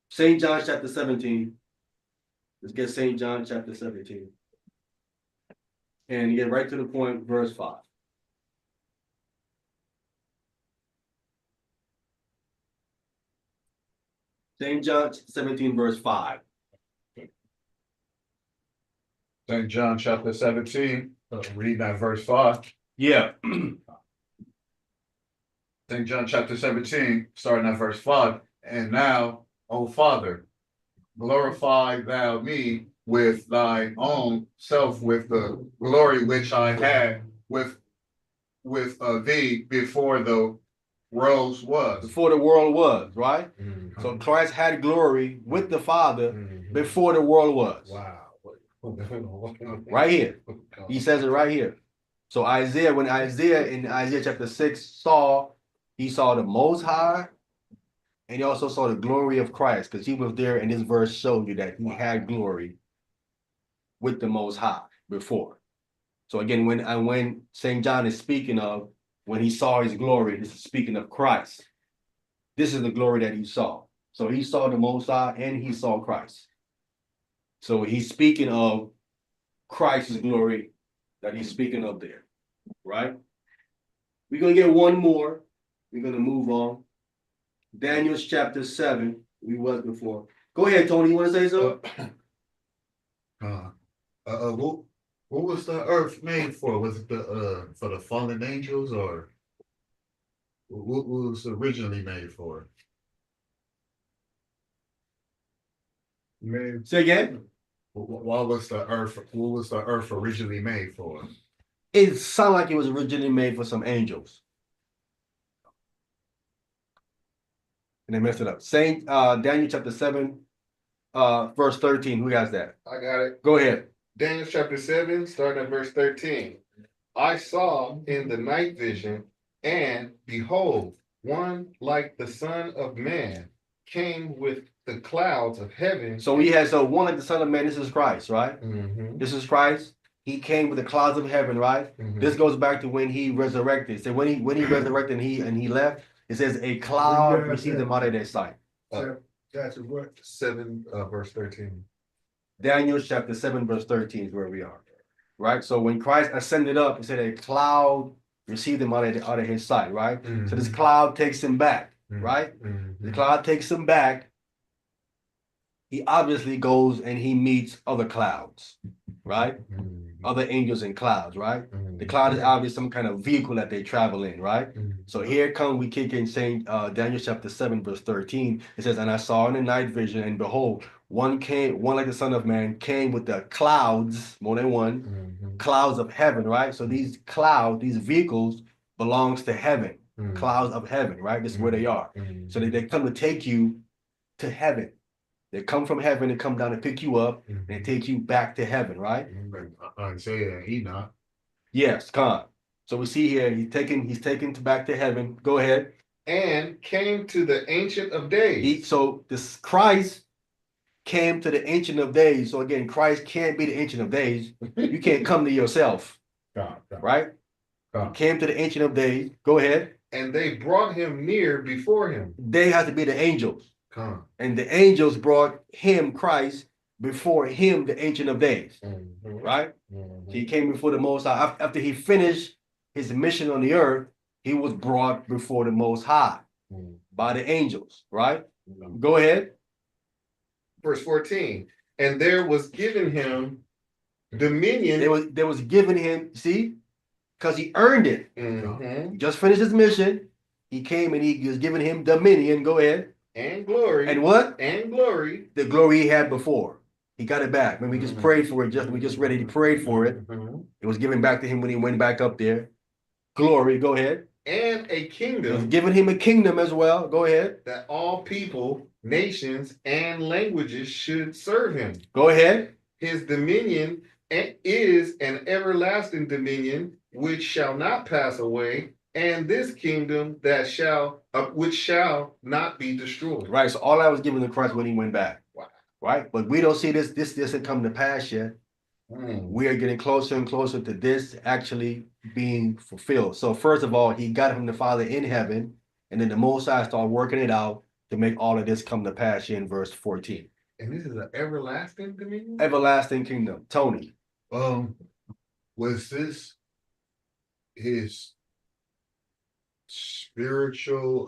St. John chapter 17. Let's get St. John chapter 17. And get right to the point, verse 5. St. John 17, verse 5. St. John chapter 17, reading that verse 5. Yeah. St. John chapter 17, starting at verse 5. And now, O Father, glorify thou me with thy own self, with the glory which I had with thee before the world was. Before the world was, right? So Christ had glory with the Father before the world was. Wow. Right here. He says it right here. So when Isaiah in Isaiah chapter 6 he saw the Most High, and he also saw the glory of Christ, because he was there, and this verse showed you that he had glory with the Most High before. So again, when St. John is speaking of when he saw his glory, this is speaking of Christ. This is the glory that he saw. So he saw the Most High and he saw Christ. So he's speaking of Christ's glory that he's speaking of there, right? We're going to get one more. We're going to move on. Daniel chapter 7. We was before. Go ahead, Tony. You want to say something? What was the earth made for? Was it for the fallen angels, or what was originally made for? Man, Say again. What was the earth originally made for? It sounded like it was originally made for some angels. And they messed it up. Saint Daniel chapter 7, verse 13. Who has that? I got it. Go ahead. Daniel chapter 7, starting at verse 13. I saw in the night vision, and behold, one like the Son of Man came with the clouds of heaven. So we had one like the Son of Man. This is Christ, right? Mm-hmm. This is Christ. He came with the clouds of heaven, right? Mm-hmm. This goes back to when he resurrected. So when he resurrected and he left, it says a cloud received him out of their sight. That's what 7 verse 13. Daniel chapter 7, verse 13 is where we are. Right? So when Christ ascended up, it said a cloud received him out of his sight, right? Mm-hmm. So this cloud takes him back, Mm-hmm. right? Mm-hmm. The cloud takes him back. He obviously goes and he meets other clouds, right? Mm-hmm. Other angels and clouds, right? Mm-hmm. The cloud is obviously some kind of vehicle that they travel in, right? Mm-hmm. So here we kick in St. Daniel chapter 7, verse 13. It says, and I saw in the night vision, and behold, one like the Son of Man came with the clouds, more than one, Mm-hmm. clouds of heaven, right? So these clouds, these vehicles belongs to heaven, Mm-hmm. clouds of heaven, right? This is where they are. Mm-hmm. So they come to take you to heaven. They come from heaven and come down to pick you up and take you back to heaven, right? Isaiah and Enoch. Yes, come. So we see here he's taken back to heaven. Go ahead. And came to the Ancient of Days. So this Christ came to the Ancient of Days. So again, Christ can't be the Ancient of Days. You can't come to yourself, right? He came to the Ancient of Days. Go ahead. And they brought him near before him. They have to be the angels. And the angels brought him, Christ, before him, the Ancient of Days, right? Mm-hmm. He came before the Most High. After he finished his mission on the earth, he was brought before the Most High by the angels, right? Go ahead. Verse 14. And there was given him dominion. There was given him, see, because he earned it. Mm-hmm. He just finished his mission. He came and he was giving him dominion. Go ahead. And glory. And what? And glory. The glory he had before. He got it back. When we just prayed for it, we just read it, he prayed for it. It was given back to him when he went back up there. Glory, go ahead. And a kingdom. It was giving him a kingdom as well. Go ahead. That all people, nations, and languages should serve him. Go ahead. His dominion is an everlasting dominion which shall not pass away, and this kingdom that which shall not be destroyed. Right. So all that was given to Christ when he went back. Wow. Right. But we don't see this hasn't come to pass yet. We are getting closer and closer to this actually being fulfilled. So first of all, he got him the Father in heaven, and then the Most High started working it out to make all of this come to pass here in verse 14. And this is an everlasting dominion? Everlasting kingdom. Tony. Was this his spiritual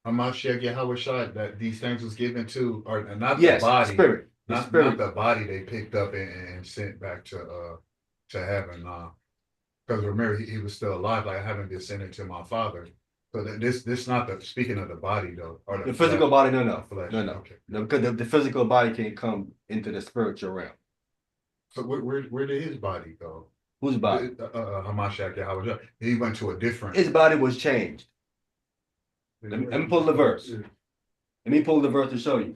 Hamashiach Yahushua that these things was given to, or not the body, spirit. Not the body they picked up and sent back to heaven. Because remember he was still alive, like I haven't descended to my Father. So this not the speaking of the body though, or the physical body. No. Okay. No, because the physical body can't come into the spiritual realm. So where did his body go? Whose body? Hamashiach Yahushua. He went to a different. His body was changed. Let me pull the verse. Let me pull the verse to show you.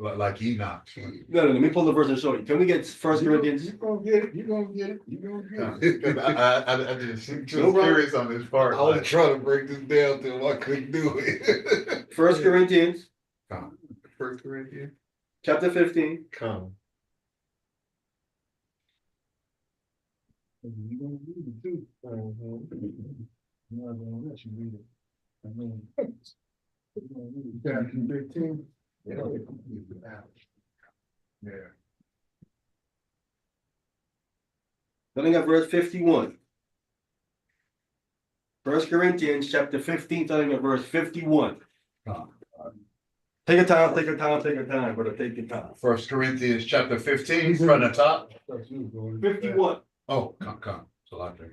Like Enoch. No, let me pull the verse and show you. Can we get 1 Corinthians? You're gonna get it. I just curious on this part. I was trying to break this down till I couldn't do it. 1 Corinthians. 1 Corinthians. Chapter 15. Come. You gonna read it too. I'm not gonna let you read it. I mean, chapter 15. Yeah. Starting at verse 51. 1 Corinthians chapter 15, starting at verse 51. Take your time, take your time, take your time, brother. Take your time. 1 Corinthians chapter 15 from the top. 51. Oh, come. So I think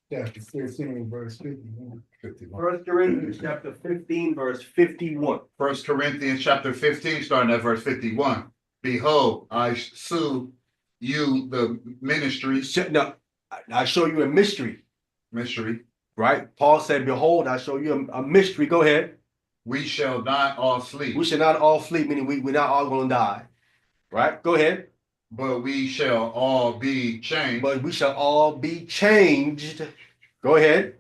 Chapter 15, verse 51. 51. 1 Corinthians chapter 15, verse 51. 1 Corinthians chapter 15, starting at verse 51. Behold, I sue you the ministry. Now, I show you a mystery. Mystery. Right? Paul said, behold, I show you a mystery. Go ahead. We shall not all sleep. We shall not all sleep, meaning we're not all going to die. Right? Go ahead. But we shall all be changed. But we shall all be changed. Go ahead.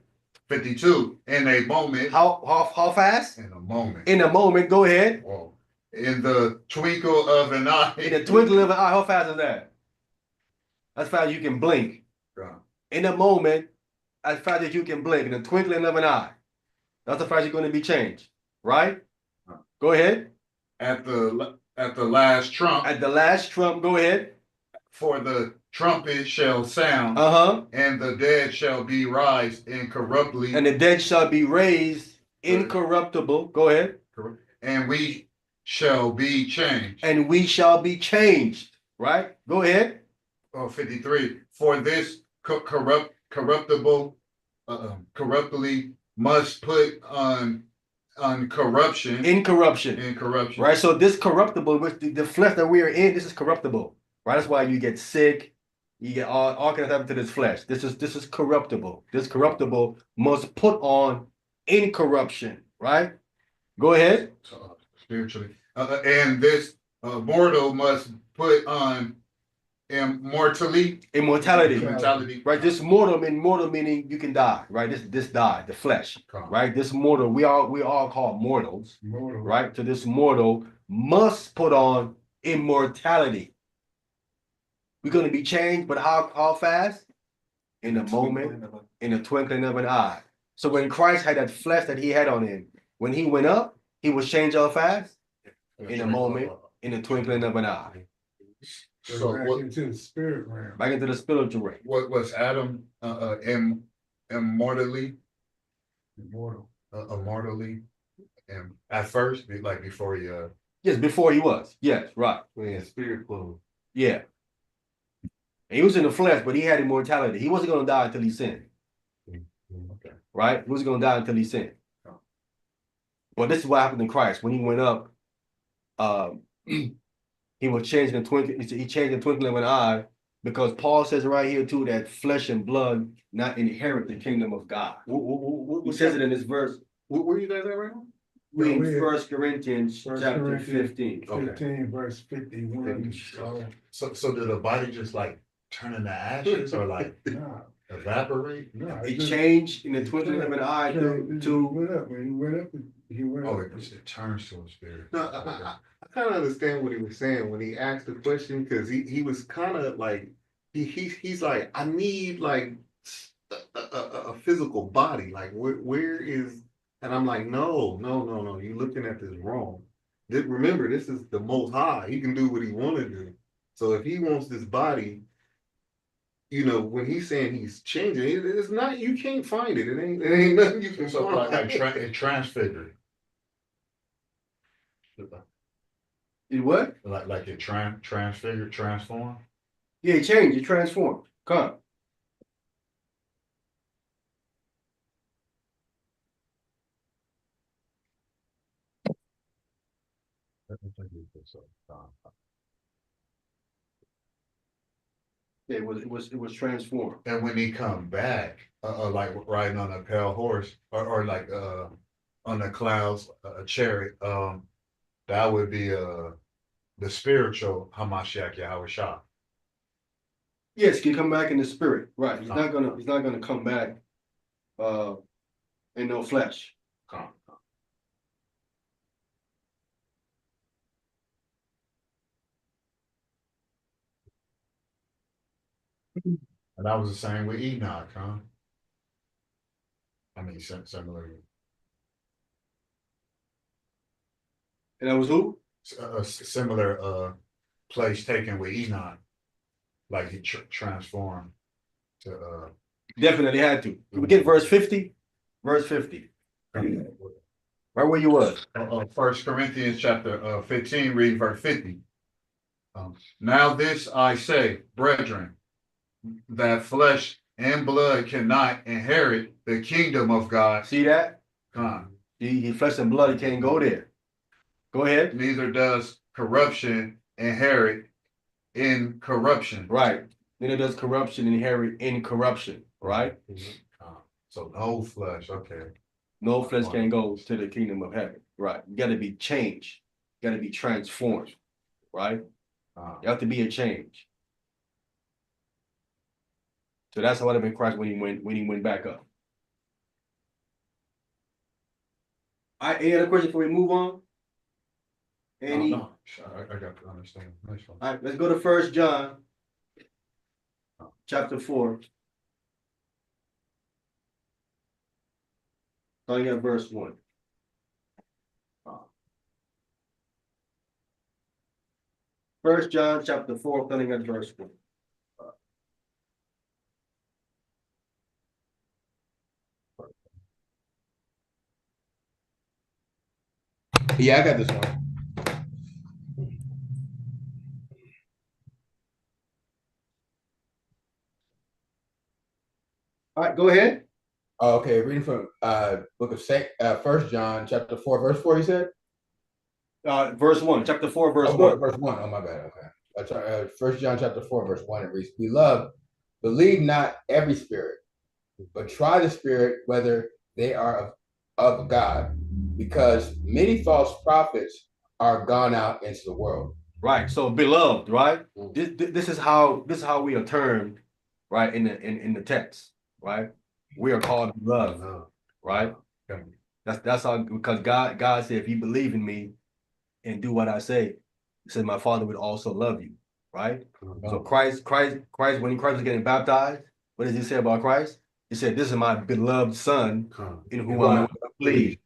52. In a moment. How fast? In a moment. In a moment. Go ahead. Whoa. In the twinkle of an eye. In the twinkle of an eye. How fast is that? As fast as you can blink. In a moment, as fast as you can blink. In the twinkling of an eye. That's how fast you're going to be changed. Right? Go ahead. At the last trump. At the last trump. Go ahead. For the trumpet shall sound. And the dead shall be raised incorruptibly. And the dead shall be raised incorruptible. Go ahead. And we shall be changed. And we shall be changed. Right? Go ahead. 53. For this corruptible, corruptly must put on corruption. Incorruption. Right? So this corruptible, which the flesh that we are in, this is corruptible. Right? That's why you get sick. You get all kinds of happen to this flesh. This is corruptible. This corruptible must put on incorruption. Right? Go ahead. Spiritually. And this mortal must put on immortality. Right? This mortal meaning you can die. Right? This die, the flesh. Right? This mortal, we all call mortals. Right? So this mortal must put on immortality. We're going to be changed, but how fast? In a moment, in the twinkling of an eye. So when Christ had that flesh that he had on him, when he went up, he was changed all fast? In a moment, in the twinkling of an eye. So back into the spirit realm. Back into the spiritual realm. What was Adam immortally? Immortally. And at first, like before he Yes, before he was. Yes, right. When spirit clothes. Yeah. He was in the flesh, but he had immortality. He wasn't going to die until he sinned. Okay. Right? He wasn't going to die until he sinned. Well, this is what happened in Christ. When he went up, he was changed in twinkling. He changed in twinkling of an eye, because Paul says right here too that flesh and blood not inherit the kingdom of God. He says it in this verse. Where you guys at right now? We in 1 Corinthians chapter 15. 15, verse 51. So did the body just like turn into ashes or like evaporate? No, It changed in the twinkling of an eye to went up. When he went up, he went up. Oh, it turns to a spirit. No, I kind of understand what he was saying when he asked the question, because he was kind of like he's like, I need like a physical body. Like where is? And I'm like, no. You're looking at this wrong. Remember, this is the Most High. He can do what he want to do. So if he wants this body, when he's saying he's changing, it's not. You can't find it. It ain't nothing you can So find. it transfigured. it what? Like it transfigured, transformed. Yeah, it changed. It transformed. Come. Yeah, it was transformed. And when he come back, like riding on a pale horse, or like on the clouds, a chariot, that would be the spiritual Hamashiach Yahweh Shah. Yes, he come back in the spirit. Right. He's not gonna come back in no flesh. And that was the same with Enoch, huh? I mean, similar. And that was who? A similar place taken with Enoch, like he transformed to Definitely had to. Can we get verse 50? Verse 50. Right where you was. 1 Corinthians chapter 15, reading verse 50. Now this I say, brethren, that flesh and blood cannot inherit the kingdom of God. See that? He flesh and blood, he can't go there. Go ahead. Neither does corruption inherit incorruption. Right. Neither does corruption inherit incorruption. Right? So no flesh, okay. No flesh can go to the kingdom of heaven. Right. You got to be changed. You got to be transformed. Right? You have to be a change. So that's what happened in Christ when he went back up. All right, any other questions before we move on? Any? No. I got to understand. Nice one. All right, let's go to 1John chapter 4. Starting at verse 1. First John chapter 4, starting at verse 1. Yeah, I got this one. All right, go ahead. Oh, okay, reading from book of Saint 1 John chapter 4, verse 4, you said? Verse 1, chapter 4, verse 1. Verse 1. Oh, my bad. Okay. 1 John chapter 4, verse 1, it reads, Beloved, believe not every spirit, but try the spirit whether they are of God, because many false prophets are gone out into the world. Right. So beloved, right? This is how we are termed, right, in the text, right? We are called beloved, right? That's how, because God said, if you believe in me and do what I say, he said, my Father would also love you, right? So Christ, when Christ was getting baptized, what does he say about Christ? He said, this is my beloved Son in whom I am pleased.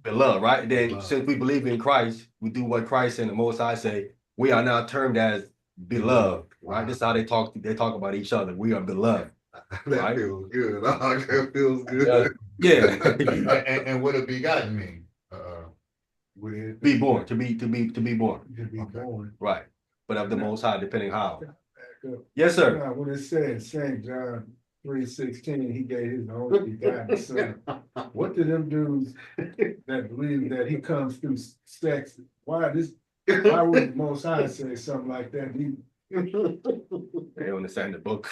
Beloved, right? Then since we believe in Christ, we do what Christ and the Most High say, we are now termed as beloved, right? This is how they talk about each other. We are beloved. That feels good. That feels good. Yeah. And what a begotten mean? Be born, to be born. Right. But of the Most High, depending how. Yes, sir. Now, when it says St.John 3:16, he gave his only begotten son. What do them dudes that believe that he comes through sex? Why would the Most High say something like that? They don't understand the book.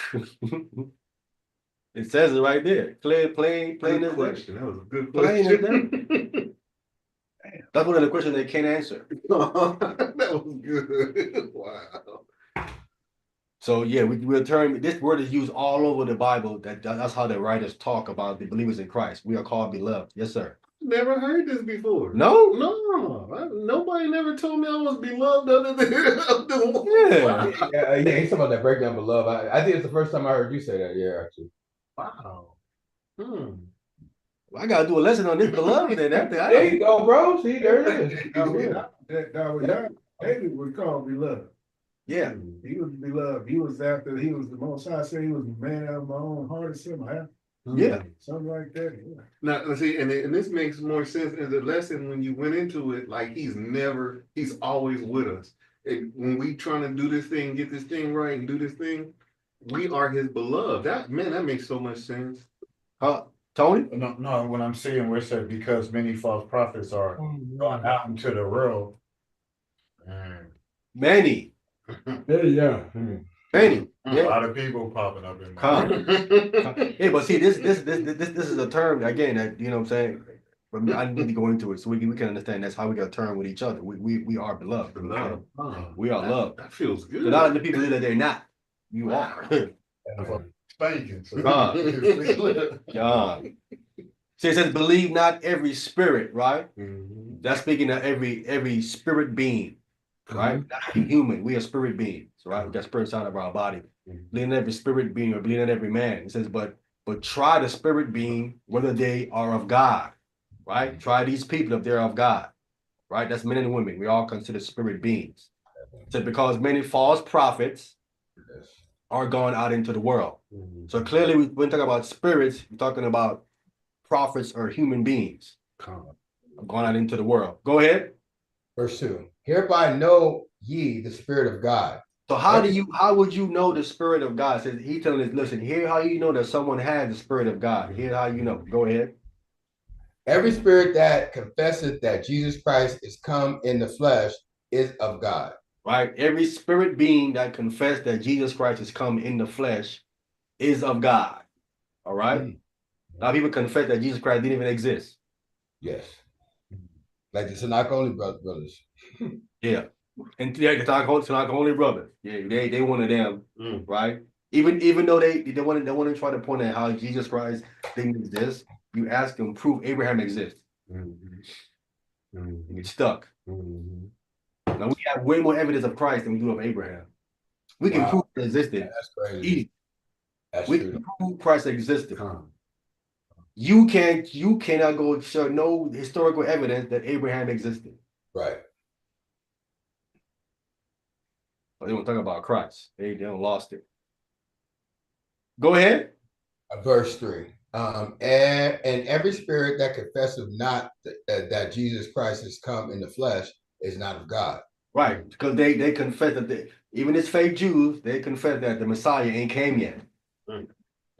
It says it right there. Plain as question. That was a good plain as question. That's one of the questions they can't answer. That was good. Wow. So yeah, we'll term this word is used all over the Bible. That's how the writers talk about the believers in Christ. We are called beloved. Yes, sir. Never heard this before. No, nobody never told me I was beloved other than yeah. He's talking about that breakdown beloved. I think it's the first time I heard you say that. Yeah, actually. Wow. Well, I gotta do a lesson on this beloved and everything. There you go, bro. See, there it is. David was called beloved. Yeah, he was beloved. He was the Most High said he was the man out of my own heart or something. Yeah, something like that. Yeah. Now, let's see, and this makes more sense in the lesson when you went into it. Like he's always with us. When we trying to do this thing, get this thing right, and do this thing, we are his beloved. That makes so much sense. Tony? No, when I'm seeing where it said because many false prophets are gone out into the world. Many. Yeah. Many. A lot of people popping up in my Yeah, but see, this is a term again that you know what I'm saying. But I need to go into it so we can understand that's how we got a term with each other. We are beloved. Beloved. We are loved. That feels good. So not the people that they're not. You are. Spanking. God. See, it says, believe not every spirit, right? Mm-hmm. That's speaking of every spirit being. right? Not human. We are spirit beings, right? We got spirit inside of our body. Believe in every spirit being or believe in every man. It says, but try the spirit being whether they are of God, right? Try these people if they're of God, right? That's men and women. We all consider spirit beings. So because many false prophets are gone out into the world. So clearly, when talking about spirits, we're talking about prophets or human beings going out into the world. Go ahead. Verse 2. Hereby know ye the Spirit of God. So how would you know the Spirit of God? Says he telling us, listen, here how you know that someone has the Spirit of God. Here how you know. Go ahead. Every spirit that confesseth that Jesus Christ is come in the flesh is of God. Right? Every spirit being that confess that Jesus Christ has come in the flesh is of God. All right? A lot of people confess that Jesus Christ didn't even exist. Yes. Like the Tanakh only brothers. Yeah. And the Tanakh only brothers. Yeah, they one of them, right? Even though they want to try to point out how Jesus Christ didn't exist, you ask them, prove Abraham exists. You get stuck. Now we have way more evidence of Christ than we do of Abraham. We can prove it existed. Yeah, that's crazy. We can prove Christ existed. You cannot go show no historical evidence that Abraham existed. Right. But they don't talk about Christ. They don't lost it. Go ahead. Verse 3. And every spirit that confesseth not that Jesus Christ has come in the flesh is not of God. Right, because they confess that even as fake Jews, they confess that the Messiah ain't came yet.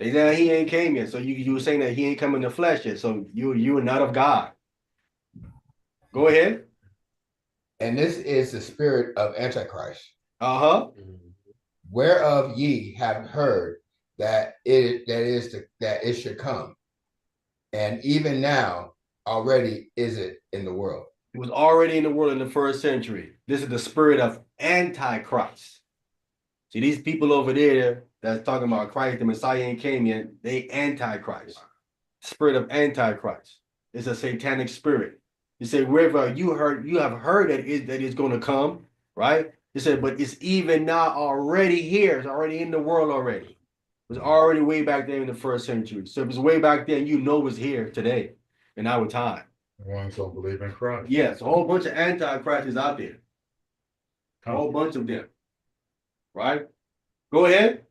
They say he ain't came yet. So you were saying that he ain't come in the flesh yet. So you are not of God. Go ahead. And this is the spirit of Antichrist. Whereof ye have heard that it should come. And even now already is it in the world. It was already in the world in the first century. This is the spirit of Antichrist. See, these people over there that's talking about Christ, the Messiah ain't came yet, they Antichrist. Spirit of Antichrist. It's a satanic spirit. You say, wherever you have heard that it's going to come, right? He said, but it's even now already here. It's already in the world already. It was already way back there in the first century. So if it's way back then, you know it's here today in our time. Ones don't believe in Christ. Yes, a whole bunch of Antichrists is out there. A whole bunch of them. Right? Go ahead.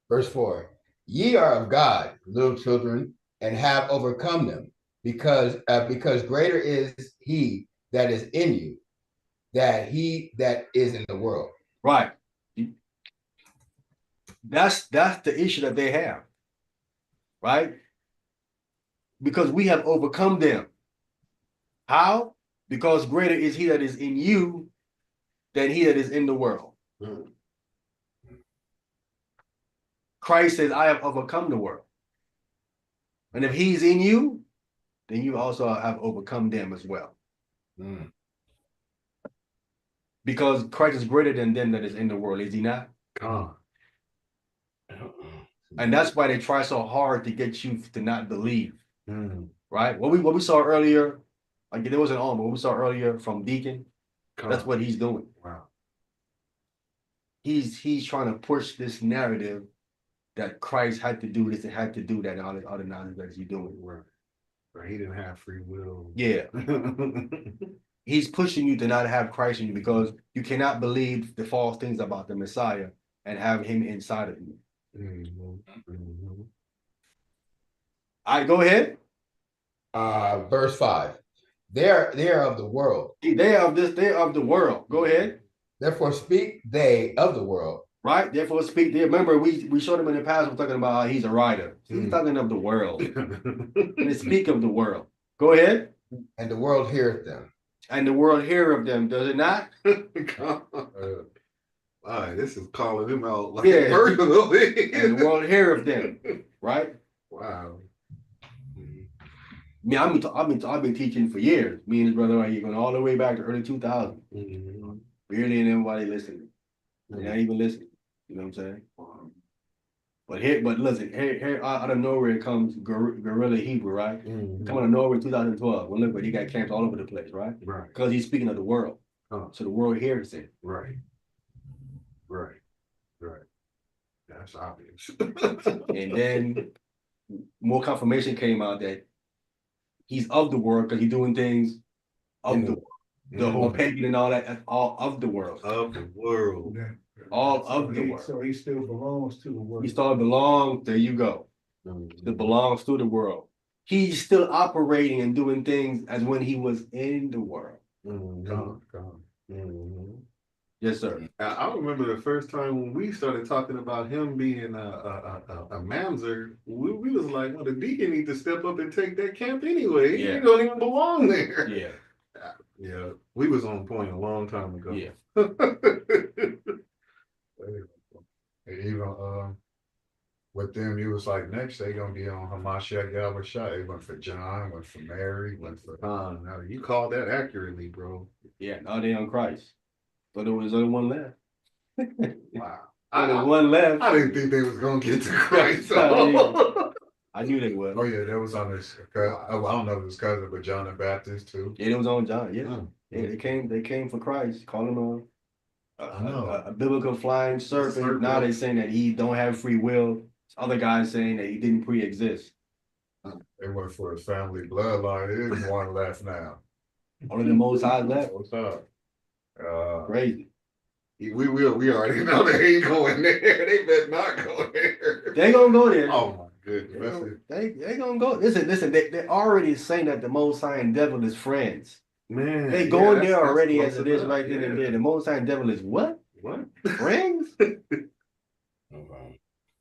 Verse 4. Ye are of God, little children, and have overcome them, because greater is he that is in you than he that is in the world. Right. That's the issue that they have. Right? Because we have overcome them. How? Because greater is he that is in you than he that is in the world. Christ says, I have overcome the world. And if he's in you, then you also have overcome them as well. Because Christ is greater than them that is in the world, is he not? And that's why they try so hard to get you to not believe. Right? What we saw earlier, like there wasn't on, but what we saw earlier from Deacon, that's what he's doing. Wow. He's trying to push this narrative that Christ had to do this and had to do that and all this other nonsense that he's doing. Right. He didn't have free will. Yeah. He's pushing you to not have Christ in you because you cannot believe the false things about the Messiah and have him inside of you. All right, go ahead. Verse 5. They are of the world. They are of the world. Go ahead. Therefore speak they of the world. Right? Therefore speak. Remember, we showed him in the past, we're talking about how he's a writer. He's talking of the world. They speak of the world. Go ahead. And the world heareth them. And the world hear of them, does it not? This is calling him out like personally. And the world hear of them, right? Wow. I mean, I've been teaching for years. Me and his brother are going all the way back to early 2000s. Barely anybody listening. They're not even listening. You know what I'm saying? But listen, here out of nowhere comes Guerrilla Hebrew, right? Coming out of nowhere in 2012. Well, look, but he got camps all over the place, right? Right. Because he's speaking of the world. So the world hears it. Right. That's obvious. And then more confirmation came out that he's of the world because he's doing things of the world. The whole pagan and all that, that's all of the world. Of the world. All of the world. So he still belongs to the world. He still belongs, there you go. It belongs to the world. He's still operating and doing things as when he was in the world. Yes, sir. I remember the first time when we started talking about him being a mamzer, we was like, well, the deacon needs to step up and take that camp anyway. Yeah. He don't even belong there. Yeah. Yeah, we was on point a long time ago. Yeah. Even with them, you was like, next they gonna be on Hamashiach Yahushua. They went for John, went for Mary, went for Now you called that accurately, bro. Yeah, now they on Christ. But there was only one left. Wow. Only one left. I didn't think they was gonna get to Christ. I knew they would. Oh yeah, that was on his. I don't know if it was cousin, but John the Baptist too. Yeah, it was on John. Yeah, yeah, they came for Christ, calling on a biblical flying serpent. Now they saying that he don't have free will. Other guys saying that he didn't pre-exist. They went for his family bloodline. There is one left now. Only the Most High left. What's up? Crazy. We already know they ain't going there. They better not go there. They gonna go there. Oh my goodness. They gonna go. Listen. They're already saying that the Most High and devil is friends. Man, They going there already as it is right then and there. The Most High and devil is what? What? Friends?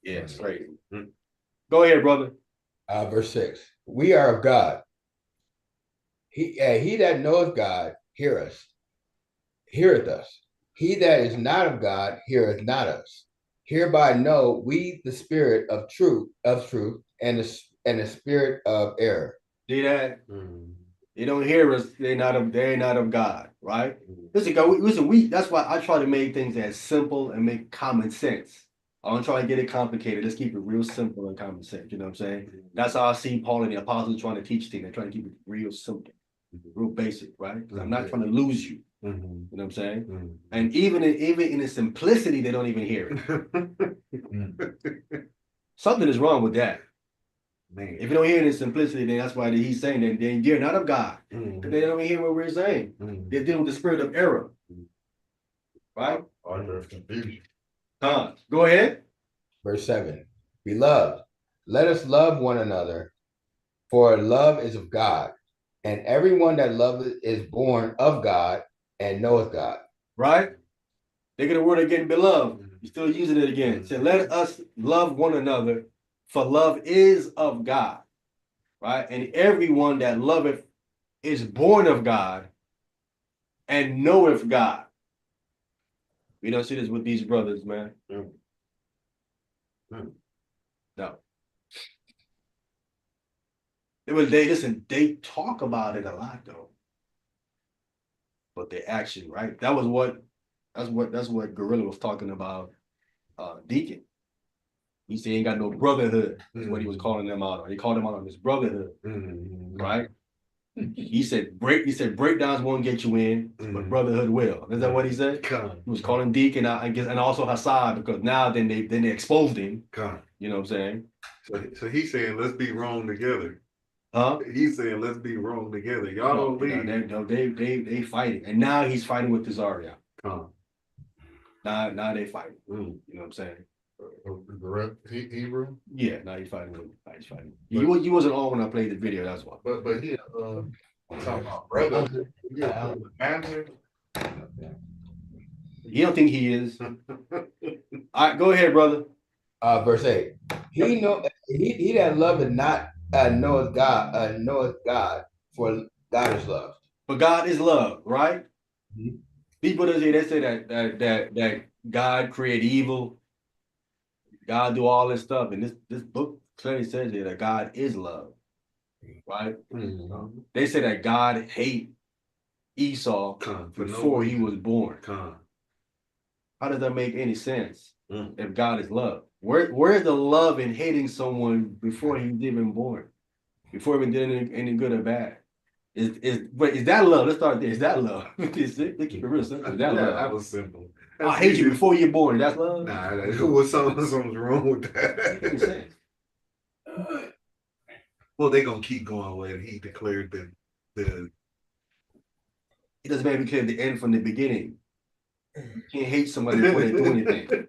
Yeah, it's crazy. Go ahead, brother. Verse 6. We are of God. He that knoweth God heareth us. He that is not of God heareth not us. Hereby know we the spirit of truth, and the spirit of error. See that? They don't hear us. They're not of God, right? Listen, that's why I try to make things as simple and make common sense. I don't try to get it complicated. Let's keep it real simple and common sense. You know what I'm saying? That's how I see Paul and the apostles trying to teach things. They're trying to keep it real simple, real basic, right? Because I'm not trying to lose you. You know what I'm saying? And even in the simplicity, they don't even hear it. Something is wrong with that. Man. If you don't hear it in simplicity, then that's why he's saying that they're not of God. Because they don't even hear what we're saying. They're dealing with the spirit of error. Right? Confusion. Go ahead. Verse 7. Beloved, let us love one another, for love is of God, and everyone that loveth is born of God and knoweth God. Right? They get a word again, beloved. You're still using it again. Say, let us love one another, for love is of God. Right? And everyone that loveth is born of God and knoweth God. We don't see this with these brothers, man. No. They talk about it a lot though. But their action, right? That's what Gorilla was talking about, Deacon. He said he ain't got no brotherhood, is what he was calling them out on. He called them out on this brotherhood. Right? He said breakdowns won't get you in, but brotherhood will. Is that what he said? He was calling Deacon out, I guess, and also Hassan, because now then they exposed him. You know what I'm saying? So he's saying let's be wrong together. He's saying let's be wrong together. Y'all don't leave. They fighting, and now he's fighting with Tazaria. Now they fighting. You know what I'm saying? Hebrew? Yeah, now he's fighting. You wasn't on when I played the video. That's why. But he talking about brother. You don't think he is? All right, go ahead, brother. Verse 8. He that loveth not knoweth God, for God is love. But God is love, right? People they say that God created evil. God do all this stuff, and this book clearly says here that God is love, right? They say that God hate Esau before he was born. How does that make any sense if God is love? Where's the love in hating someone before he was even born, before he even did any good or bad? But is that love? Let's start there. Is that love? Let's keep it real simple. Is that Yeah, love? that was simple. I hate you before you're born. That's love? Nah, something's wrong with that. Well, they're gonna keep going with it. He declared the It doesn't make me clear the end from the beginning. You can't hate somebody before they do anything.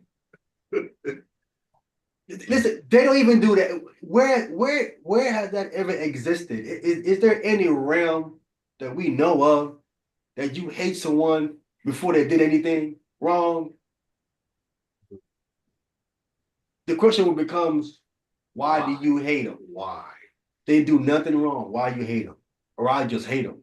Listen, they don't even do that. Where has that ever existed? Is there any realm that we know of that you hate someone before they did anything wrong? The question becomes, why do you hate them? why. They do nothing wrong. Why you hate them? Or I just hate them.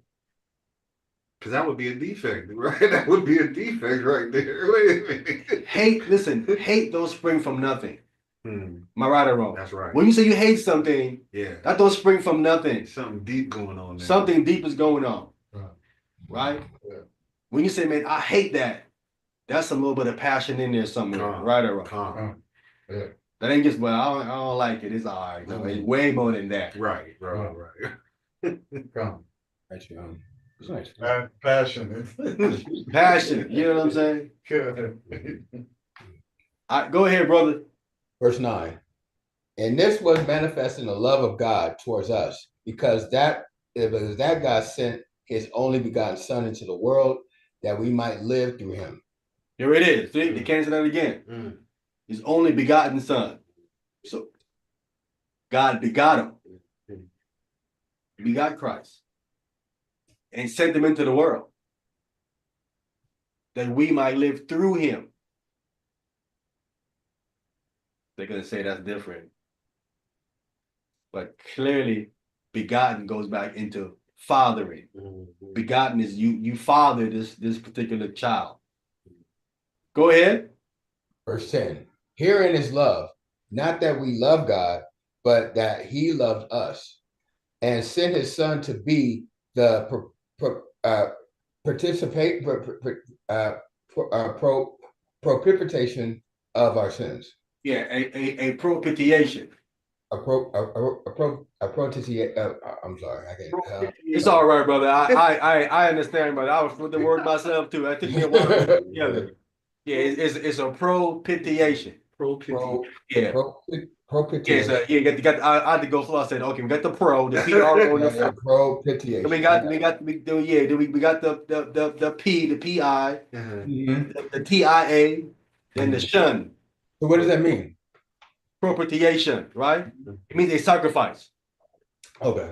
Because that would be a defect, right? That would be a defect right there. Wait a minute. Hate don't spring from nothing. Am I right or wrong? That's right. When you say you hate something, yeah, that don't spring from nothing. Something deep going on there. Something deep is going on. Right? Yeah. When you say, man, I hate that, that's a little bit of passion in there, something, right or wrong? Yeah. That ain't just, well, I don't like it. It's all right. No, it's way more than that. Right. Come. That's Passion. Passion. You know what I'm saying? Good. All right, go ahead, brother. Verse 9. And this was manifesting the love of God towards us, because that God sent his only begotten Son into the world that we might live through him. Here it is. See, they can't say that again. His only begotten Son. So God begot him. He begot Christ. And sent him into the world that we might live through him. They're going to say that's different. But clearly, begotten goes back into fathering. Begotten is you father this particular child. Go ahead. Verse 10. Herein is love, not that we love God, but that he loved us and sent his Son to be the propitiation of our sins. Yeah, a propitiation. I'm sorry, I can't. It's all right, brother. I understand, but I was with the word myself too. I took me a while to put it together. Yeah, it's a propitiation. Propitiation. Yeah, so you got. I had to go slow. I said, okay, we got the pro, the PR on the front. Propitiation. We got the P, the PI, the TIA, then the shun. So what does that mean? Propitiation, right? It means a sacrifice. Okay.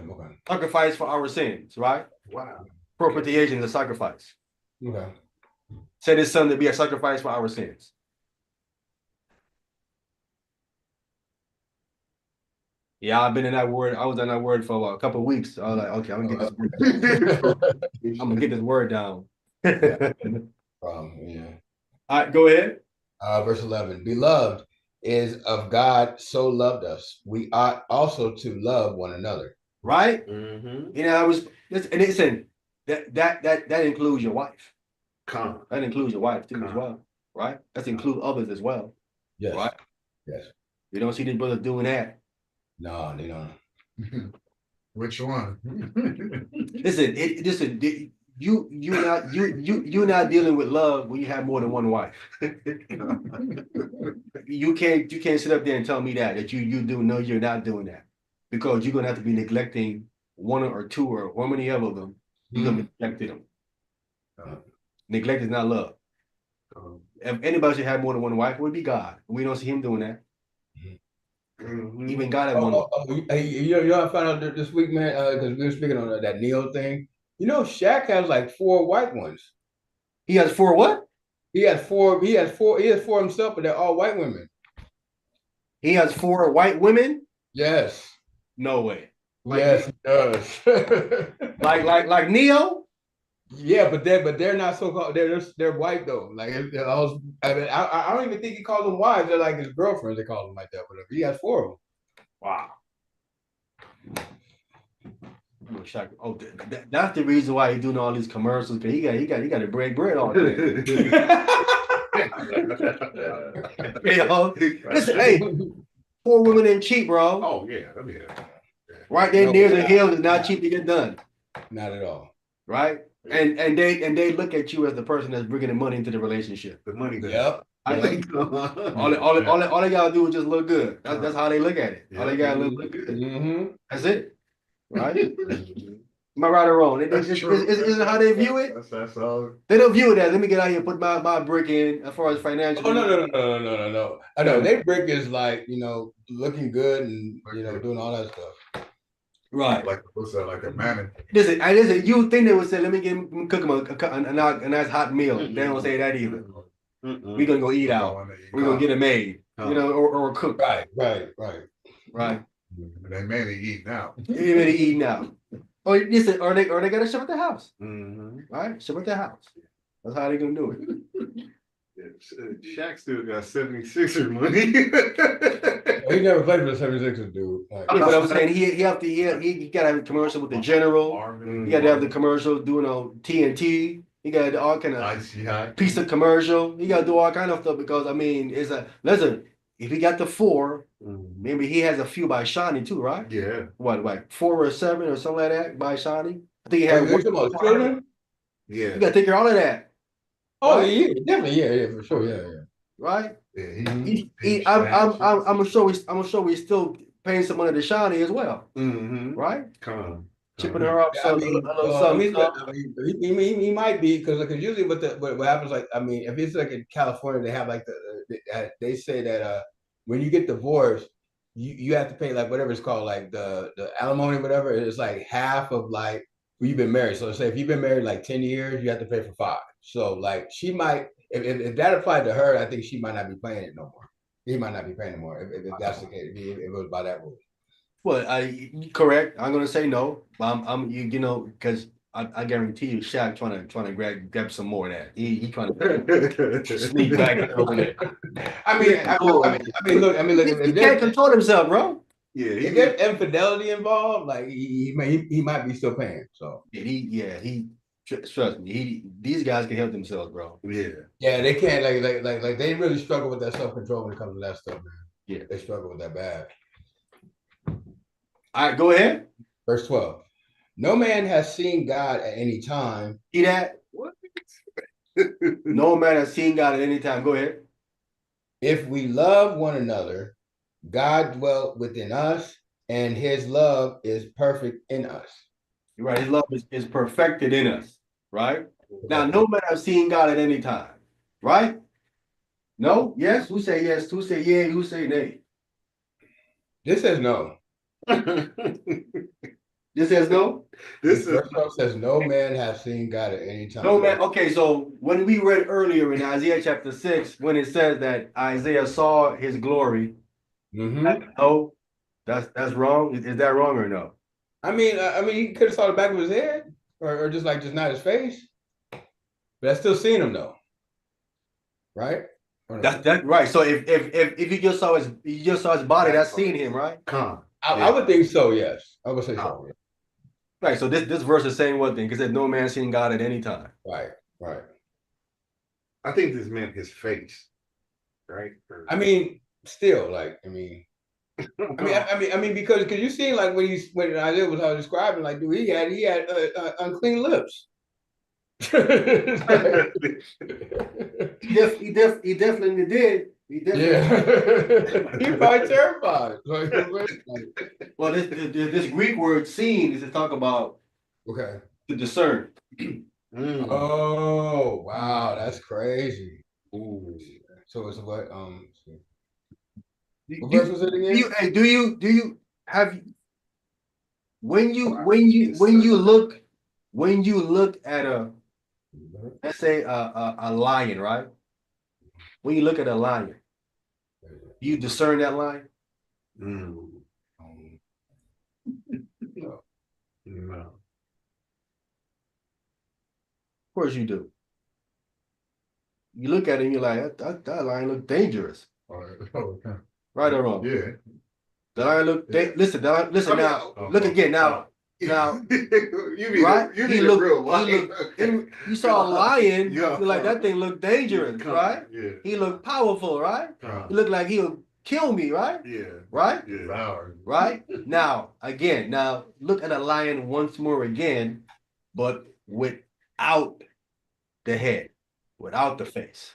Sacrifice for our sins, right? Wow. Propitiation is a sacrifice. Okay. Send his Son to be a sacrifice for our sins. Yeah, I've been in that word. I was in that word for a couple of weeks. I was like, okay, I'm gonna get this word down. Yeah. All right, go ahead. Verse 11. Beloved is of God so loved us, we ought also to love one another. Right? You know, and listen, that includes your wife. That includes your wife too as well, right? That includes others as well. Yes. Right? Yes. You don't see these brothers doing that. No, they don't. Which one? Listen, you're not dealing with love when you have more than one wife. You can't sit up there and tell me that you do. No, you're not doing that, because you're gonna have to be neglecting one or two or how many of them. You're gonna be neglecting them. Neglect is not love. If anybody should have more than one wife, it would be God. We don't see him doing that. Even God had one. You know, I found out this week, man, because we were speaking on that Neil thing. You know, Shaq has like 4 white ones. He has 4 what? He has 4 himself, but they're all white women. He has 4 white women? Yes. No way. Yes, he does. like Neo? Yeah, but they're not so called. They're white though. Like I don't even think he calls them wives. They're like his girlfriends. They call them like that. Whatever. He has 4 of them. Wow. Oh, that's the reason why he's doing all these commercials. Because he got to break bread all day. Listen, hey, 4 women ain't cheap, bro. Oh yeah. Right there near the hill is not cheap to get done. Not at all. Right? And they look at you as the person that's bringing the money into the relationship. The money. Yep. I think all they gotta do is just look good. That's how they look at it. All they gotta look good. Mm-hmm. That's it. Right? Am I right or wrong? Isn't how they view it? That's all. They don't view it as let me get out here and put my brick in as far as financial. Oh no. I know they brick is like, looking good and doing all that stuff. Right. Like what's that? Like a man. Listen, you think they would say, let me cook them a nice hot meal. They don't say that either. We're gonna go eat out. We're gonna get a maid, or a cook. Right. They mainly eat now. They mainly eat now. Or listen, or they gotta shop at the house. Right? Shop at the house. That's how they gonna do it. Shaq still got 76er money. He never played for the 76ers, dude. But I'm saying he gotta have a commercial with the general. He gotta have the commercial doing on TNT. He got all kind of piece of commercial. He gotta do all kind of stuff because listen. If he got the 4, maybe he has a few by Shawnee too, right? Yeah. What, like 4 or 7 or something like that by Shawnee? I think he had children. Yeah. You gotta take care of all of that. Oh right? Yeah, definitely, yeah, for sure, yeah. Right? Yeah. I'm sure we're still paying some money to Shawnee as well. Right? Chipping her up he might be because usually what happens, like, I mean, if it's like in California, they have like they say that when you get divorced, you have to pay like whatever it's called, like the alimony, whatever. It's like half of like when you've been married. So say if you've been married like 10 years, you have to pay for 5. So like she might, if that applied to her, I think she might not be paying it no more. He might not be paying it more if that's the case. If it was by that rule. Well, correct. I'm gonna say no. I'm because I guarantee you, Shaq trying to grab some more of that. He trying to sneak back over there. I mean, look. He can't control himself, bro. Yeah, if there's infidelity involved, like he might be still paying. So he trust me. These guys can help themselves, bro. Yeah, they can't like they really struggle with that self-control when it comes to that stuff, man. Yeah, they struggle with that bad. All right, go ahead. Verse 12. No man has seen God at any time. See that? What? No man has seen God at any time. Go ahead. If we love one another, God dwells within us, and his love is perfect in us. You're right. His love is perfected in us. Right? Now, no man has seen God at any time. Right? No? Yes? Who say yes? Who say yeah? Who say nay? This says no. This says no? This says no man has seen God at any time. No man. Okay, so when we read earlier in Isaiah chapter 6, when it says that Isaiah saw his glory, no, that's wrong. Is that wrong or no? I mean, he could have saw the back of his head, or just not his face. But that's still seeing him though, right? That's right. So if you just saw his body, that's seeing him, right? I would think so. Yes, I would say so. Yeah. Right. So this verse is saying one thing because no man seen God at any time. Right. I think this meant his face, right? I mean, still, like, I mean, because you see, like when Isaiah was describing, like, dude, he had unclean lips. He definitely did. He probably terrified. Well, this Greek word "seen" is to talk about to discern. Oh wow, that's crazy. Ooh. So it's what verse was it again? Do you have when you look at a, let's say a lion, right? When you look at a lion, do you discern that lion? No. Of course you do. You look at it and you're like, that lion look dangerous. Right or wrong? Yeah. The lion look. Listen now. Look again now. Now, you saw a lion. You're like, that thing looked dangerous, right? Yeah. He looked powerful, right? He looked like he'll kill me, right? Yeah. Right? Yeah. Right? Now, again, now look at a lion once more again, but without the head, without the face.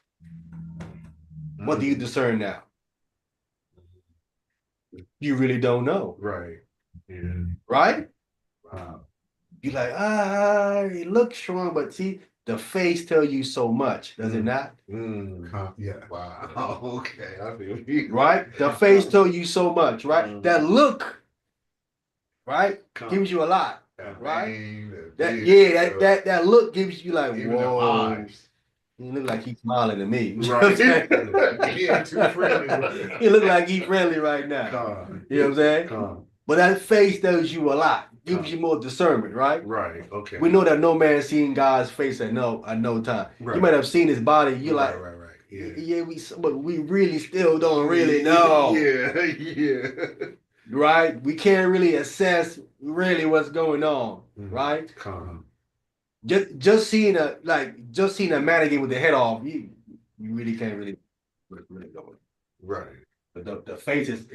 What do you discern now? You really don't know. Right. Yeah. Right? Wow. You're like, he looks strong, but see, the face tell you so much, does it not? Yeah. Wow. Okay. I feel you. Right? The face tell you so much, right? That look, right, gives you a lot. Right? That look gives you like, even whoa. eyes. He look like he's smiling at me. Right. He ain't too friendly. He look like he's friendly right now. You know what I'm saying? But that face tells you a lot, gives you more discernment, right? Right. Okay. We know that no man seen God's face at no time. Right. You might have seen his body. You're like, right. Yeah, but we really still don't really know. Yeah. Right? We can't really assess really what's going on, right? Just seeing a mannequin with the head off, you really can't really go. Right. But the face it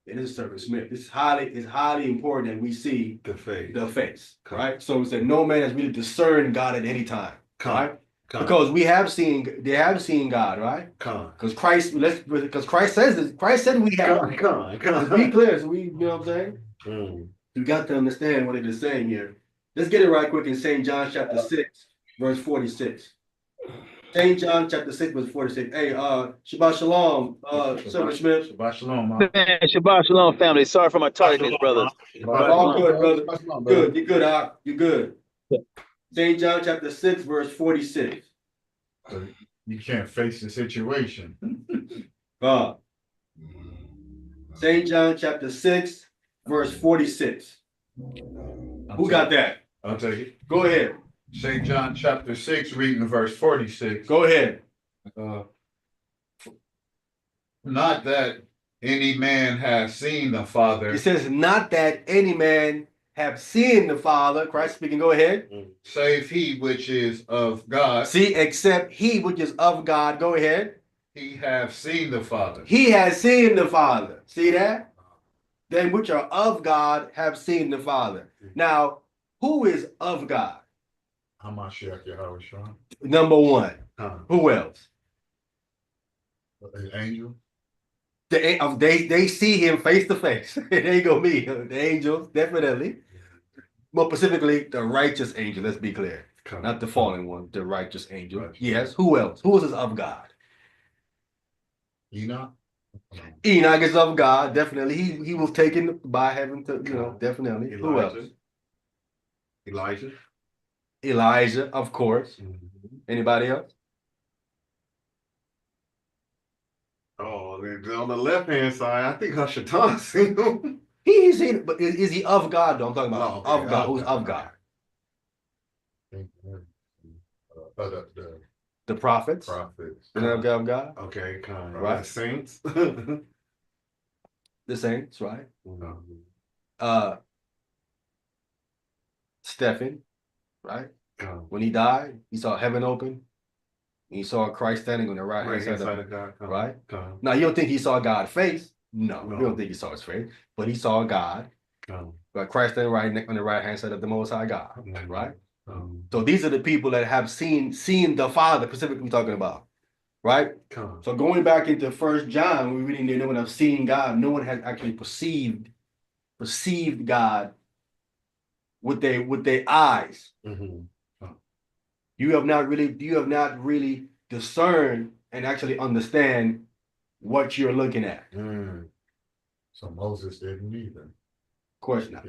is Servant Smith. It's highly important that we see the face, right? So we said no man has really discerned God at any time, right? Because they have seen God, right? Because Christ says this. Christ said we have. Let's be clear. So you know what I'm saying? You got to understand what it is saying here. Let's get it right quick in St. John chapter 6, verse 46. St. John chapter 6, verse 46. Hey, Shabbat Shalom, Servant Smith. Shabbat Shalom, man. Man, Shabbat Shalom, family. Sorry for my tardiness, brothers. All good, brother. Good. You're good, You're good. St. John chapter 6, verse 46. You can't face the situation. St. John chapter 6, verse 46. Who got that? I'll take it. Go ahead. St. John chapter 6, reading verse 46. Go ahead. Not that any man has seen the Father. It says, not that any man have seen the Father. Christ speaking, go ahead. Save he which is of God. See, except he which is of God. Go ahead. He have seen the Father. He has seen the Father. See that? They which are of God have seen the Father. Now, who is of God? Number one. Who else? An angel. They see him face to face. There you go, me. The angels, definitely. More specifically, the righteous angel. Let's be clear. Not the fallen one, the righteous angel. Right. Yes. Who else? Who is of God? Enoch. Enoch is of God. Definitely. He was taken by heaven to, definitely. Elijah. Who else? Elijah, of course. Anybody else? Oh, on the left-hand side, I think Hashatan seen him. He's seen it, but is he of God, though? I'm talking about of God. Who's of God? The prophets. Of God. Okay, right. The saints. The saints, right? Stephen, right? When he died, he saw heaven open. He saw Christ standing on the right hand side of God. Right? Now, you don't think he saw God's face? No, you don't think he saw his face, but he saw God. But Christ standing on the right hand side of the Most High God, right? So these are the people that have seen the Father, specifically talking about, right? So going back into 1 John, we're reading there, no one has seen God. No one has actually perceived God with their eyes. You have not really discerned and actually understand what you're looking at. So Moses didn't either. Of course not.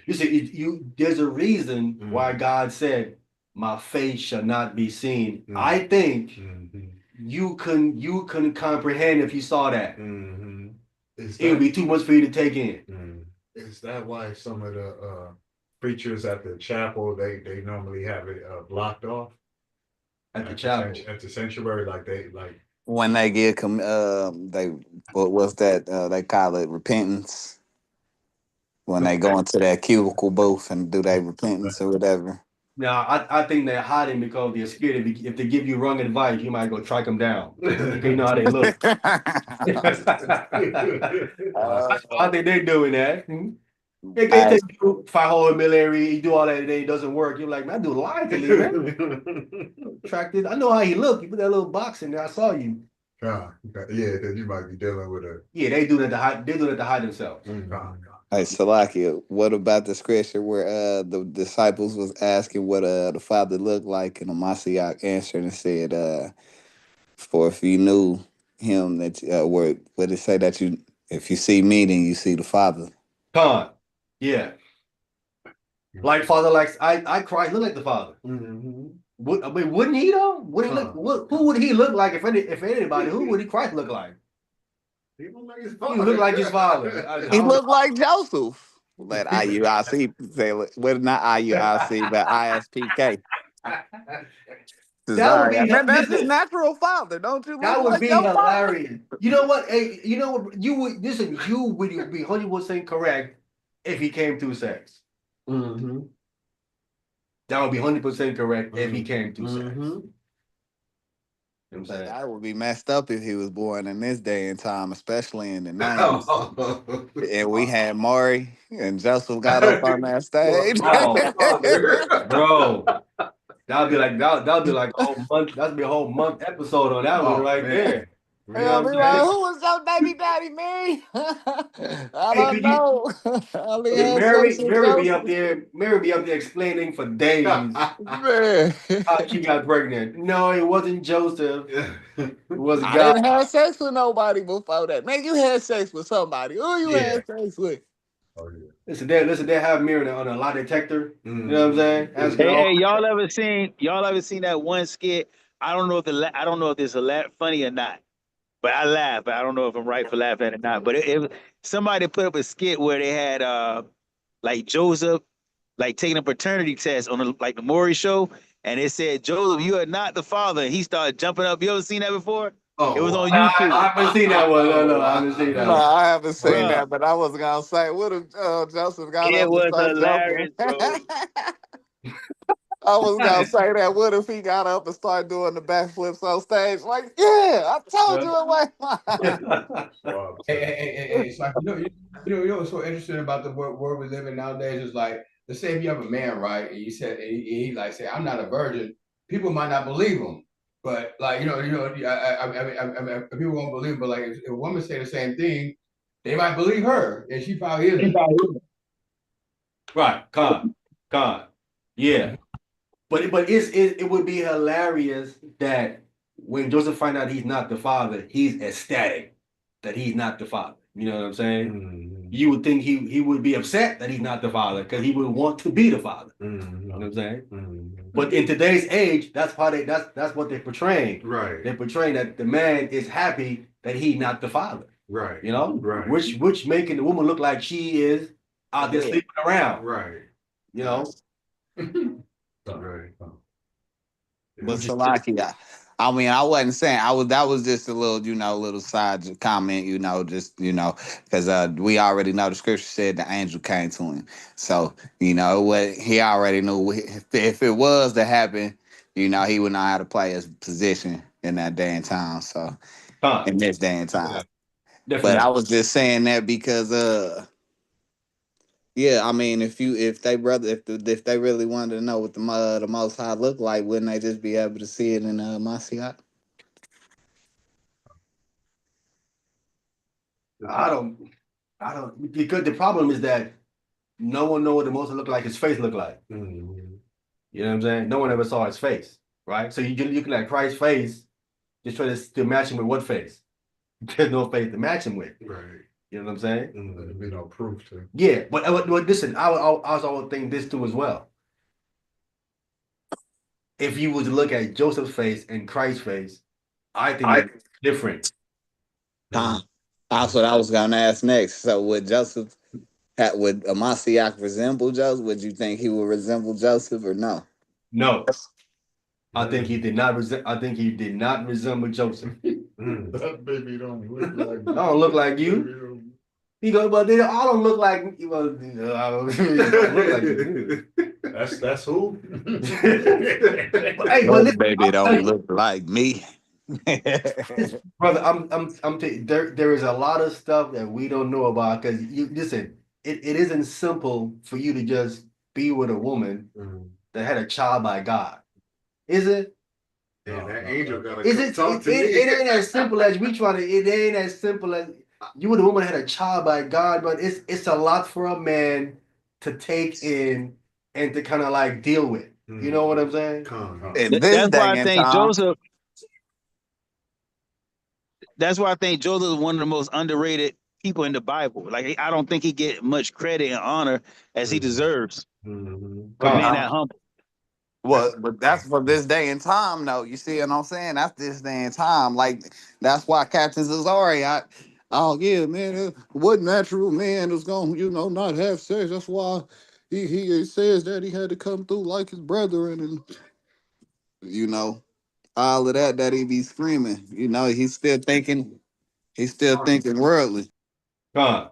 You see, there's a reason why God said, "My face shall not be seen." I think you couldn't comprehend if you saw that. It would be too much for you to take in. Is that why some of the preachers at the chapel they normally have it blocked off at the chapel at the sanctuary, when they get what's that they call it, repentance, when they go into that cubicle booth and do their repentance or whatever? Now, I think they're hiding because they're scared. If they give you wrong advice, you might go track them down. You know how they look. I think they're doing that. They can't take you 500 million, you do all that, and it doesn't work. You're like, man, I do lie to me, man. Attracted. I know how you look. You put that little box in there. I saw you. Yeah, then you might be dealing with a. Yeah, they do that to hide. They do that to hide themselves. Hey, Salakia, what about the scripture where the disciples was asking what the Father looked like, and Amasiak answered and said, "For if you knew him, that what did it say that you if you see me, then you see the Father." Con, yeah, like Father, like I Christ look like the Father. I mean, wouldn't he though? Would he look? Who would he look like if anybody? Who would Christ look like? He look like his He father. look like his father. He looked like Joseph. Let IUIC say, well, not IUIC, but ISPK. That would be That's his natural father. Don't you? That Look would like be your hilarious. father? You know what? Hey, you know what? You would listen. You would be 100% correct if he came through sex. That would be 100% correct if he came through sex. You know what I'm saying? That would be messed up if he was born in this day and time, especially in the 90s. And we had Maury and Joseph got up on that stage. Bro, that'd be like a whole month. That'd be a whole month episode on that one right there. You know what I'm saying? Who was your baby daddy, Mary? I Hey, don't know. I only had sex with Mary be Joseph. up there. Mary be up there explaining for days Man. how she got pregnant. No, it wasn't Joseph. It was I God. didn't have sex with nobody before that. Man, you had sex with somebody. Who you had sex with? Oh yeah. Listen, they have Mary on a lie detector. You know what I'm saying? Asking all. Hey, y'all ever seen that one skit? I don't know if this is funny or not, but I laugh. But I don't know if I'm right for laughing at it or not. But somebody put up a skit where they had like Joseph like taking a paternity test on the Maury show, and it said, "Joseph, you are not the father." And he started jumping up. You ever seen that before? Oh, it was on I YouTube. haven't seen that one. No, I haven't seen that No, one. I haven't seen Bruh. that, but I was gonna say, what if Joseph got It up and was started hilarious, jumping? bro. I was gonna say that. What if he got up and started doing the backflips on stage? Like, yeah, I told you it was. Hey, it's like you know what's so interesting about the world we live in nowadays is like, let's say if you have a man, right, and you said he like say I'm not a virgin, people might not believe him, but like I people won't believe him, but like if a woman say the same thing, they might believe her, and she probably isn't. Right, con, yeah. But it would be hilarious that when Joseph find out he's not the father, he's ecstatic that he's not the father. You know what I'm saying? You would think he would be upset that he's not the father because he would want to be the father. You know what I'm saying? But in today's age, that's what they're portraying. Right. They're portraying that the man is happy that he's not the father. Right. You know? Right. Which making the woman look like she is out there sleeping around. Right. You know? Right. But Salakia, I mean, I wasn't saying that was just a little, little side comment, because we already know the scripture said the angel came to him. So, what he already knew if it was to happen, he would know how to play his position in that day and time. So in this day and time. Definitely. But I was just saying that because yeah, I mean, if they really wanted to know what the Most High looked like, wouldn't they just be able to see it in Mashiach? I don't, because the problem is that no one know what the Most High look like. His face look like. You know what I'm saying? No one ever saw his face, right? So you look at Christ's face, just try to match him with what face? There's no face to match him with. Right. You know what I'm saying? There'd be no proof to. Yeah, but listen, I also think this too as well. If you was to look at Joseph's face and Christ's face, I think it's different. That's what I was gonna ask next. So would Mashiach resemble Joseph? Would you think he would resemble Joseph or no? No. I think he did not resemble Joseph. That baby don't look like I don't look like you. He goes, but I don't look like I don't look like you. That's who. Hey, but That listen, baby I'm telling don't you, look like me. brother, I'm telling you, there is a lot of stuff that we don't know about because you listen, it isn't simple for you to just be with a woman that had a child by God, is it? And that angel gotta Is come it? talk to me. It ain't as simple as we try to. It ain't as simple as you and a woman had a child by God, but it's a lot for a man to take in and to kind of like deal with. You know what I'm saying? In this That's why day I and think time, Joseph. That's why I think Joseph is one of the most underrated people in the Bible. Like I don't think he get much credit and honor as he deserves for being that humble. well, but that's for this day and time, though. You see what I'm saying? That's this day and time. Like that's why Captain Cesare, oh yeah, man, what natural man is gonna, not have sex? That's why he says that he had to come through like his brethren, and all of that he be screaming. He's still thinking worldly. God,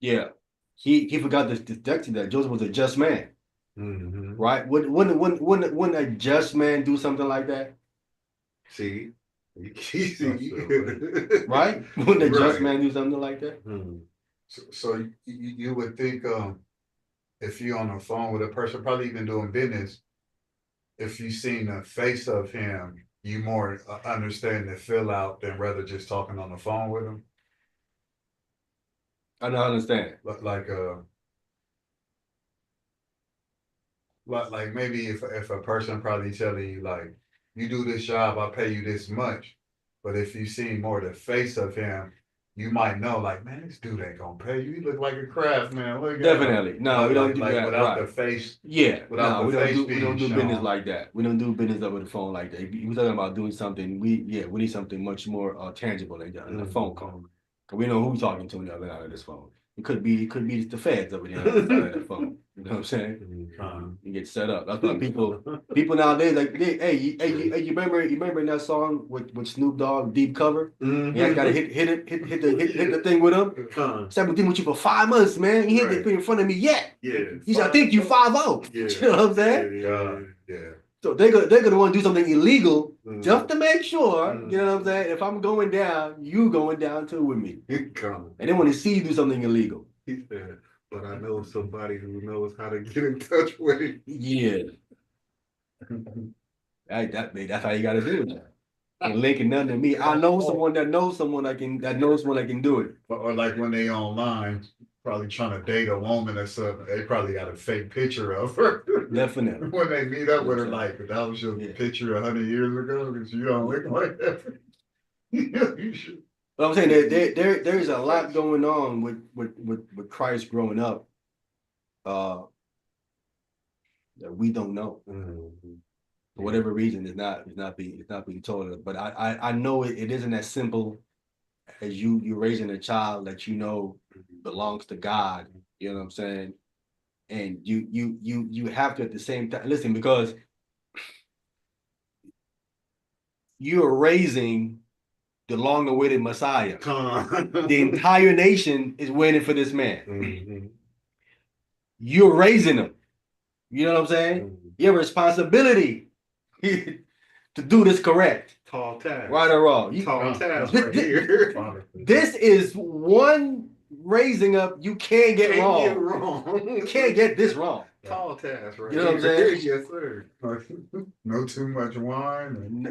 yeah. He forgot this deduction that Joseph was a just man, right? Wouldn't a just man do something like that? See, right? Wouldn't a just man do something like that? So you would think if you're on the phone with a person, probably even doing business, if you seen the face of him, you more understand the feel out than rather just talking on the phone with him. I don't understand. Like maybe if a person probably telling you like, you do this job, I pay you this much, but if you see more the face of him, you might know like, man, this dude ain't gonna pay you. He look like a craftsman. Look Definitely. No, we don't do that. Without right. the face. Yeah. Without No, the face we don't do being business shown. like that. We don't do business over the phone like that. If we're talking about doing something, we need something much more tangible than a phone call. Cause we know who we're talking to on the other side of this phone. It could be the feds over there on the other side of the phone. You know what I'm saying? You get set up. That's why people nowadays like, you remember in that song with Snoop Dogg, Deep Cover? Yeah, I gotta hit the thing with him. Said I've been dealing with you for 5 months, man. You hit the thing in front of me yet. Yeah. He said, I think you 5-0. Yeah. You know what I'm saying? Yeah. So they're gonna want to do something illegal just to make sure, you know what I'm saying? If I'm going down, you going down too with me. And they want to see you do something illegal. He said, but I know somebody who knows how to get in touch with him. Yeah. That's how you gotta do it. And linking nothing to me. I know someone that knows someone that can do it. Or like when they online, probably trying to date a woman or something, they probably got a fake picture of her. Definitely. When they meet up with her, like, that was your picture 100 years ago, because you don't look like that. You should. But I'm saying there's a lot going on with Christ growing up that we don't know. For whatever reason, it's not being told us. But I know it isn't as simple as you raising a child that you know belongs to God. You know what I'm saying? And you have to at the same time listen, because you're raising the long-awaited Messiah. The entire nation is waiting for this man. You're raising him. You know what I'm saying? You have a responsibility to do this correct. Tall task. Right or wrong. Tall task right here. This is one raising up you can't get wrong. You can't get this wrong. Tall task right You know what I'm saying? Yes, sir. No too much wine.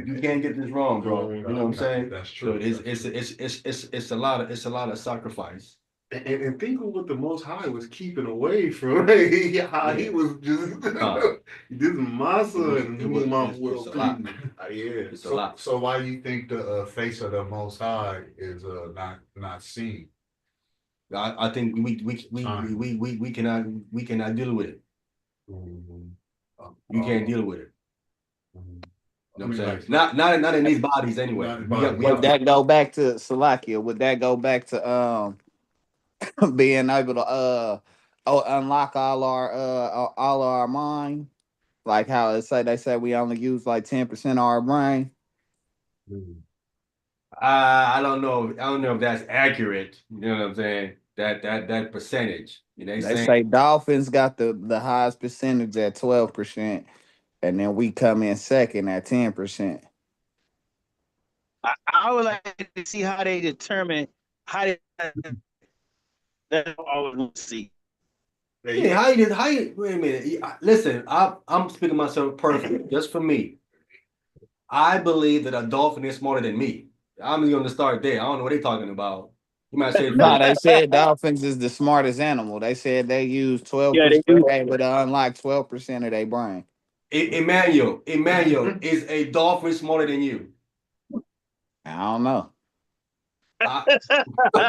You can't get this wrong, bro. You know what I'm saying? That's true. So it's a lot of sacrifice. And think of what the Most High was keeping away from. How he was just this is my son whom I will feed. It's a lot. So why do you think the face of the Most High is not seen? I think we cannot deal with it. You can't deal with it. You know what I'm saying? Not in these bodies anyway. Would that go back to Salakia? Would that go back to being able to unlock all our mind? Like how they say we only use like 10% of our brain. I don't know. I don't know if that's accurate. You know what I'm saying? that percentage. You know, They say Dolphins got the highest percentage at 12%, and then we come in second at 10%. I would like to see how they determine how they. That's all I want to see. Yeah, how you wait a minute. Listen, I'm speaking myself perfect, just for me. I believe that a dolphin is smarter than me. I'm just gonna start there. I don't know what they're talking about. You might say No, they said Dolphins is the smartest animal. They said they use 12%, able to unlock 12% of their brain. Emmanuel, is a dolphin smarter than you? I don't know.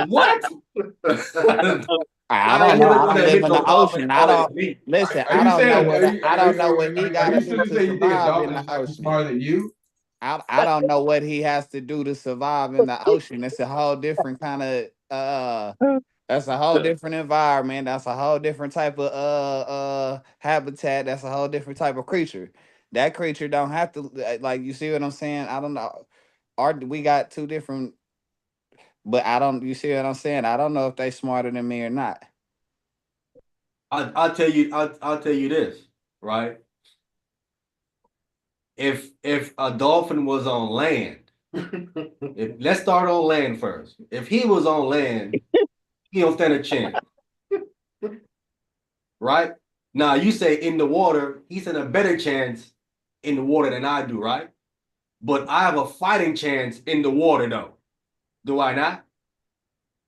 What? I don't know. I don't live in the ocean. I don't listen. I don't know what I don't know what he got to do to survive in the ocean. Smarter than you? I don't know what he has to do to survive in the ocean. It's a whole different kind of that's a whole different environment. That's a whole different type of habitat. That's a whole different type of creature. That creature don't have to like you see what I'm saying? I don't know. We got two different, but I don't you see what I'm saying? I don't know if they smarter than me or not. I'll tell you this, right? If a dolphin was on land, let's start on land first. If he was on land, he don't stand a chance. Right? Now you say in the water, he's in a better chance in the water than I do, right? But I have a fighting chance in the water though. Do I not?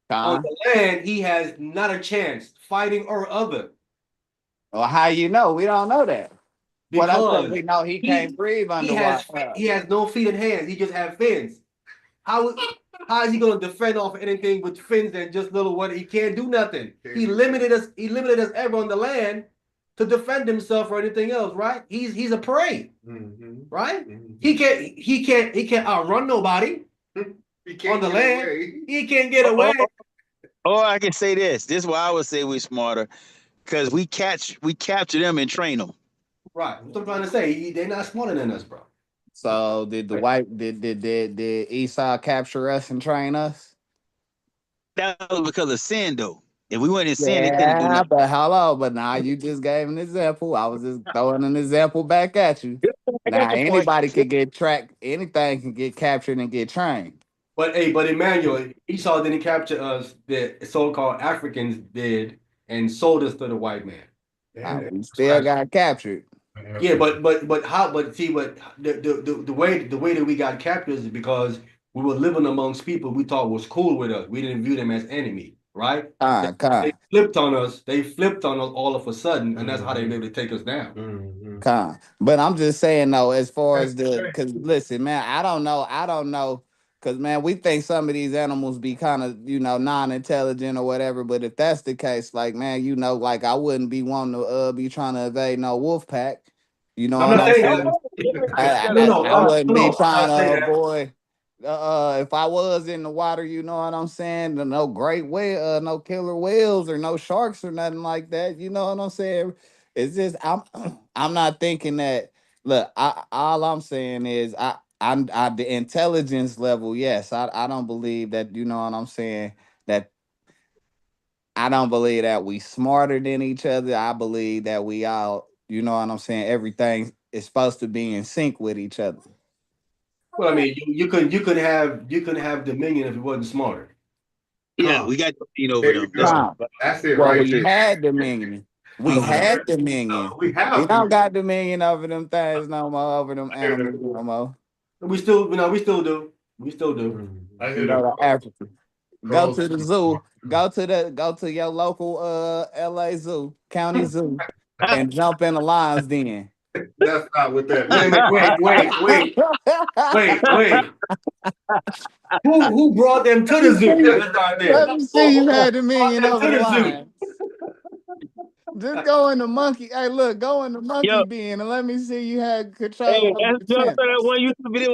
On the land, he has not a chance, fighting or other. Well, how you know? We don't know that. Because we know he can't breathe underwater. He has no feet and hands. He just has fins. How is he going to defend off anything with fins and just little what? He can't do nothing. He limited us. He limited us ever on the land to defend himself or anything else. Right? He's a prey. Right? He can't outrun nobody. He can't on the land. Away. He can't get away. Or I can say this. This is why I would say we're smarter, because we capture them and train them. Right. What I'm trying to say, they're not smarter than us, bro. So did did Esau capture us and train us? That was because of sin, though. If we weren't in sin, they couldn't do Yeah, nothing. but hello, but now you just gave an example. I was just throwing an example back at you. Now anybody could get tracked, anything can get captured and get trained. But Emmanuel, Esau didn't capture us. The so-called Africans did and sold us to the white man. We still got captured. Yeah, but how? But see, what the way that we got captured is because we were living amongst people we thought was cool with us. We didn't view them as enemy, right? They flipped on us. They flipped on us all of a sudden, and that's how they were able to take us down. But I'm just saying though, as far as because listen, man, I don't know, because man, we think some of these animals be kind of non-intelligent or whatever. But if that's the case, like man, like I wouldn't be wanting to be trying to evade no wolf pack. You know what I'm saying? I wouldn't be trying to avoid. If I was in the water, you know what I'm saying? No great whale, no killer whales or no sharks or nothing like that. You know what I'm saying? It's just I'm not thinking that. Look, all I'm saying is I'm the intelligence level. Yes, I don't believe that. You know what I'm saying? That I don't believe that we smarter than each other. I believe that we all. You know what I'm saying? Everything is supposed to be in sync with each other. Well, I mean, you couldn't have dominion if you wasn't smarter. Yeah, we got over them. That's it, well, right? We had dominion. We had dominion. We don't got dominion over them things no more, over them animals no more. We still do. We still do. You go to Africa. Go to the zoo. Go to your local LA zoo, county zoo, and jump in the lion's den. That's not what that Wait. Who brought them to the zoo? Let me see you had dominion over the lions. Just go in the monkey. Hey, look, go in the monkey den and let me see you had control. Hey, that's just that one YouTube video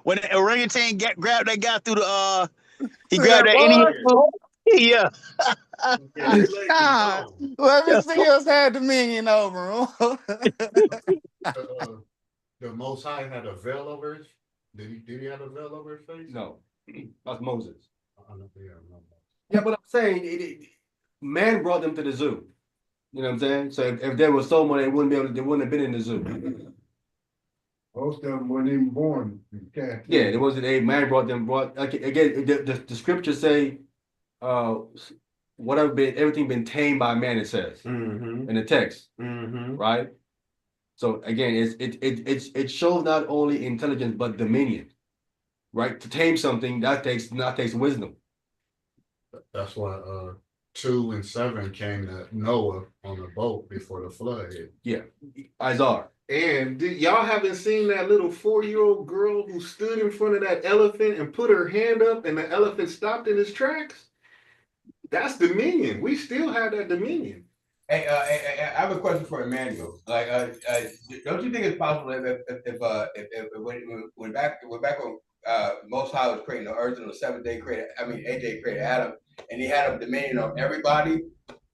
when the orangutan grabbed that guy through the he grabbed that Indian. Yeah. Let me see us had dominion over him. The Most High had a veil over his. Did he have a veil over his face? No, that's Moses. Yeah, but I'm saying man brought them to the zoo. You know what I'm saying? So if there was someone, they wouldn't have been in the zoo. Most of them weren't even born. Yeah, there wasn't a man brought again the scriptures say everything been tamed by man, it says in the text, right? So again, it shows not only intelligence but dominion, right? To tame something that takes wisdom. That's why 2 and 7 came to Noah on the boat before the flood hit. Yeah, Isaiah. And y'all haven't seen that little 4-year-old girl who stood in front of that elephant and put her hand up and the elephant stopped in his tracks? That's dominion. We still have that dominion. Hey, I have a question for Emmanuel. Like, don't you think it's possible if when back when Most High was creating the earth and the seventh day AJ created Adam, and he had a dominion of everybody?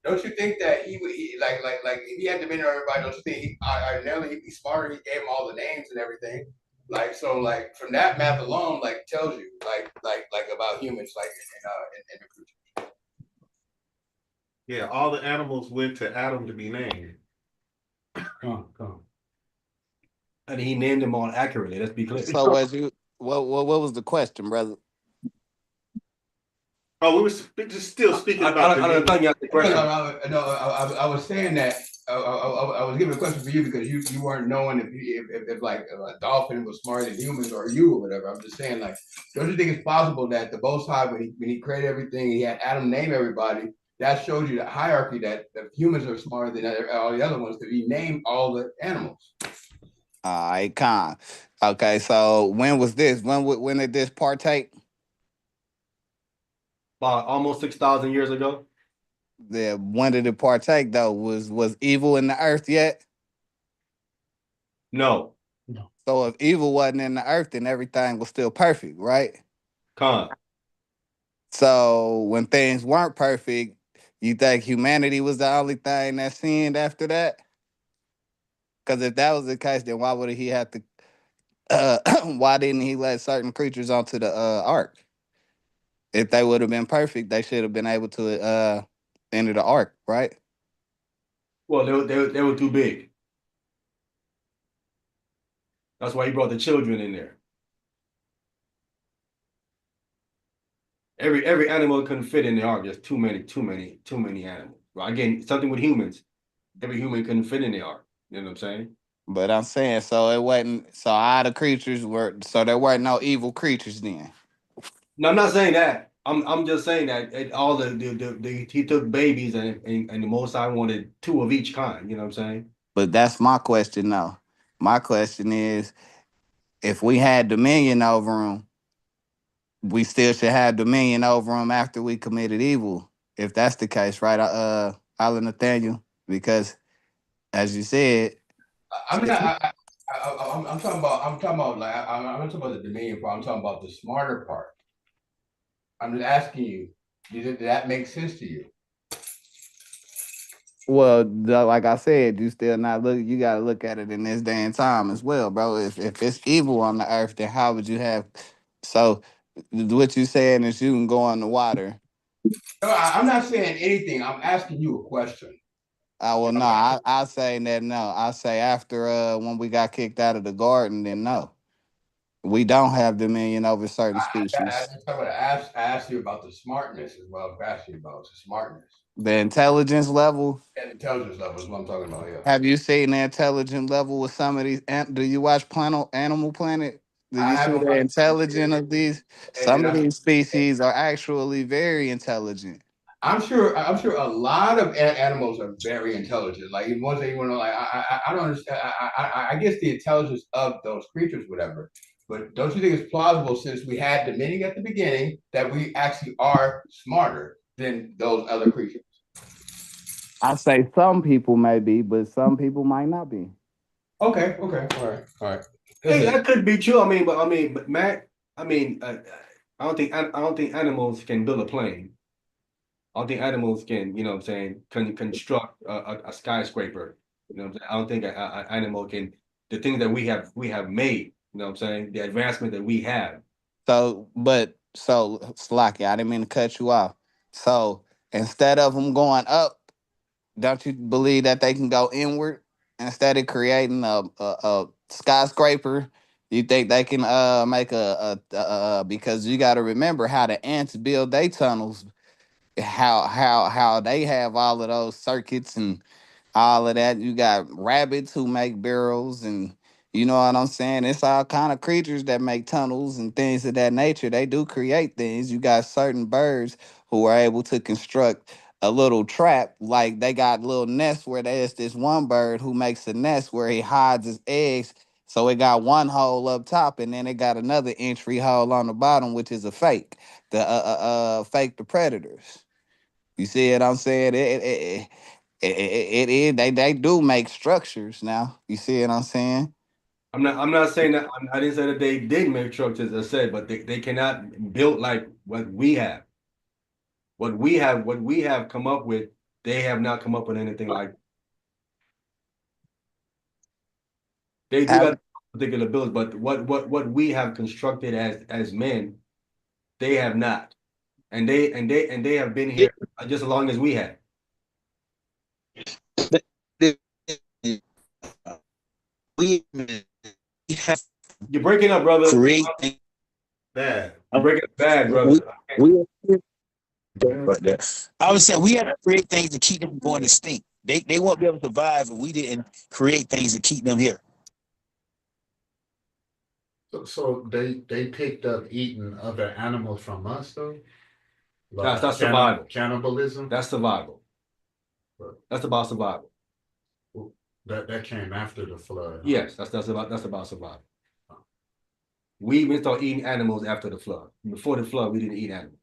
Don't you think that he would if he had dominion of everybody? Don't you think he'd be smarter? He gave him all the names and everything. Like from that math alone, tells you about humans in the creature. Yeah, all the animals went to Adam to be named. Come. And he named them all accurately. Let's be clear. So what was the question, brother? Oh, we were just still speaking about the question. I was saying that I was giving a question for you because you weren't knowing if a dolphin was smarter than humans or you or whatever. I'm just saying, don't you think it's possible that the Most High, when he created everything, he had Adam name everybody? That shows you the hierarchy that humans are smarter than all the other ones because he named all the animals. All right, Con. Okay, so when was this? When did this partake? About almost 6,000 years ago. Yeah, when did it partake though? Was evil in the earth yet? No. So if evil wasn't in the earth, then everything was still perfect, right? Con. So when things weren't perfect, you think humanity was the only thing that sinned after that? Because if that was the case, then why would he have to? Why didn't he let certain creatures onto the ark? If they would have been perfect, they should have been able to enter the ark, right? Well, they were too big. That's why he brought the children in there. Every animal couldn't fit in the ark. There's too many animals. Right? Again, something with humans. Every human couldn't fit in the ark. You know what I'm saying? But I'm saying, so it wasn't. So all the creatures were. So there weren't no evil creatures then. No, I'm not saying that. I'm just saying that he took babies and the Most High wanted two of each kind. You know what I'm saying? But that's my question now. My question is, if we had dominion over them, we still should have dominion over them after we committed evil. If that's the case, right, Alan Nathaniel? Because as you said, I'm talking about I'm not talking about the dominion part. I'm talking about the smarter part. I'm just asking you, did that make sense to you? Well, like I said, you still not look. You got to look at it in this day and time as well, bro. If it's evil on the earth, then how would you have? So, what you saying is you can go on the water. No, I'm not saying anything. I'm asking you a question. Well, no, I say that no. I say after when we got kicked out of the garden, then no, we don't have dominion over certain species. I asked you about the smartness as well. I asked you about the smartness. The intelligence level? Yeah, intelligence level is what I'm talking about, yeah. Have you seen the intelligence level with some of these? Do you watch Animal Planet? Do you see the intelligence of these? Some of these species are actually very intelligent. I'm sure a lot of animals are very intelligent. Like ones that you want to like, I don't understand. I guess the intelligence of those creatures, whatever. But don't you think it's plausible, since we had dominion at the beginning, that we actually are smarter than those other creatures? I say some people may be, but some people might not be. Okay, all right. Hey, that could be true. But Matt, I don't think animals can build a plane. I don't think animals can, you know what I'm saying, can construct a skyscraper. You know what I'm saying? I don't think an animal can, the things that we have made, you know what I'm saying, the advancement that we have. So, Slacky, I didn't mean to cut you off. So instead of them going up, don't you believe that they can go inward instead of creating a skyscraper? You think they can make because you got to remember how the ants build their tunnels, how they have all of those circuits and all of that. You got rabbits who make barrels, and you know what I'm saying? It's all kind of creatures that make tunnels and things of that nature. They do create things. You got certain birds who are able to construct a little trap. Like they got little nests where there's this one bird who makes a nest where he hides his eggs. So it got one hole up top, and then it got another entry hole on the bottom, which is a fake. The fake the predators. You see what I'm saying? They do make structures now. You see what I'm saying? I'm not saying that I didn't say that they did make structures, as I said, but they cannot build like what we have. What we have come up with, they have not come up with anything like. They do Have, have particular builds, but what we have constructed as men, they have not. And they have been here just as long as we have. We have You're breaking up, brother. create. Bad. You're breaking up bad, brother. We I would say we have to create things to keep them from going extinct. They won't be able to survive if we didn't create things to keep them here. So they picked up eating other animals from us though? That's survival. Cannibalism? That's survival. That's about survival. That came after the flood. Yes, that's about survival. We even started eating animals after the flood. Before the flood, we didn't eat animals.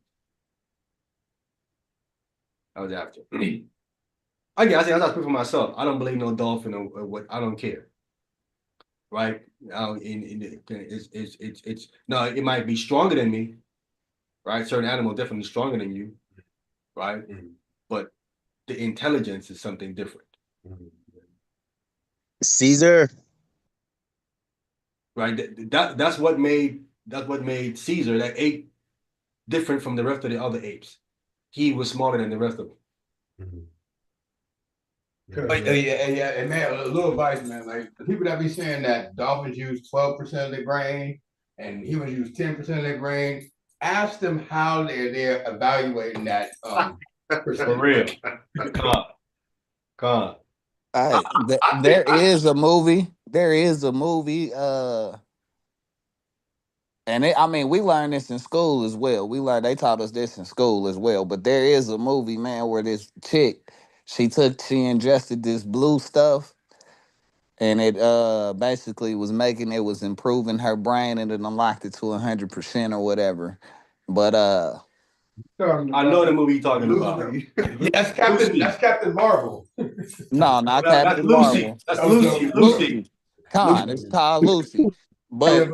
That was after. I guess I speak for myself. I don't believe no dolphin or what. I don't care. Right? It's no. It might be stronger than me. Right? Certain animals definitely stronger than you. Right? But the intelligence is something different. Caesar. Right? That's what made Caesar, that ape, different from the rest of the other apes. He was smarter than the rest of them. And man, a little advice, man. Like the people that be saying that dolphins use 12% of their brain and humans use 10% of their brain, ask them how they're evaluating that. For real. Con. There is a movie. There is a movie. I mean, we learned this in school as well. They taught us this in school as well. But there is a movie, man, where this chick, she ingested this blue stuff, and it basically was improving her brain, and it unlocked it to 100% or whatever. But I know the movie you're talking about. That's Captain Marvel. No, not that's Captain Lucy. Marvel. That's Lucy. Lucy. Con, it's called Lucy. But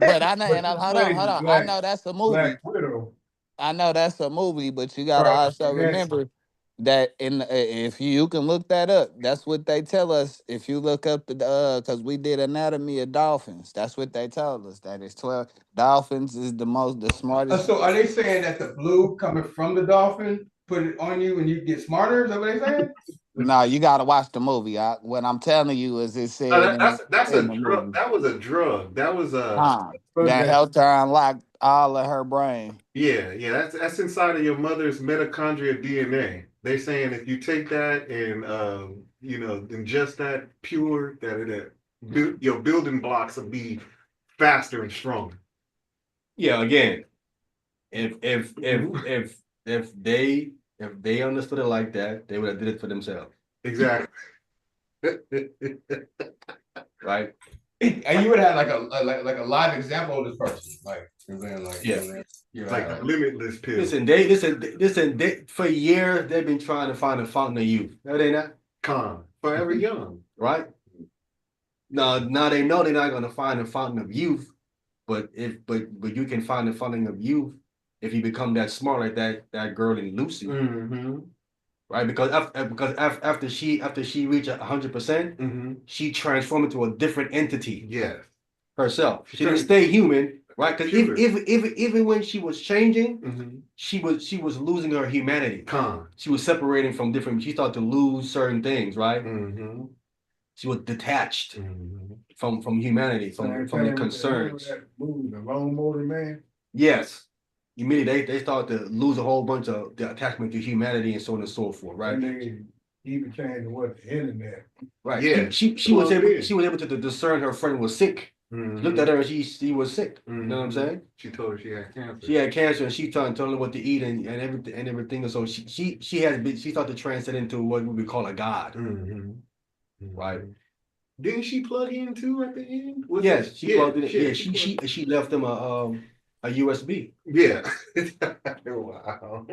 I know, and hold on. I know that's a movie. Black Widow. I know that's a movie, but you gotta also remember that if you can look that up, that's what they tell us. If you look up the because we did anatomy of dolphins, that's what they told us. That is 12 dolphins is the smartest. So are they saying that the blue coming from the dolphin put it on you and you get smarter? Is that what they saying? No, you gotta watch the movie. What I'm telling you is it said That's a drug. That was a drug. That was a that helped her unlock all of her brain. Yeah. That's inside of your mother's mitochondria DNA. They saying if you take that and ingest that pure, your building blocks will be faster and stronger. Yeah, again, if they understood it like that, they would have did it for themselves. Exactly. Right. And you would have like a live example of this person, like limitless pills. Listen. They for years they've been trying to find a fountain of youth. No, they not. Forever young. Right. Now they know they're not going to find a fountain of youth, but you can find a fountain of youth if you become that smart like that girl in Lucy. Mm-hmm. Right, because after she reached 100%, she transformed into a different entity. Yes, herself. She didn't stay human. right? Because even when she was changing, she was losing her humanity. She was separating from different. She started to lose certain things, right? She was detached from humanity, from the concerns. That movie, The Lawnmower Man. Yes. Immediately they start to lose a whole bunch of the attachment to humanity and so on and so forth, right? And then he became the internet. Right. Yeah. She was able to discern her friend was sick. She looked at her and she was sick. You know what I'm saying? She told her she had cancer. She had cancer and she told her what to eat and everything. And so she started to transcend into what we would call a god. Right. Didn't she plug in too at the end? Yes, she plugged it in. Yeah, she left them a USB. Yeah. Wow.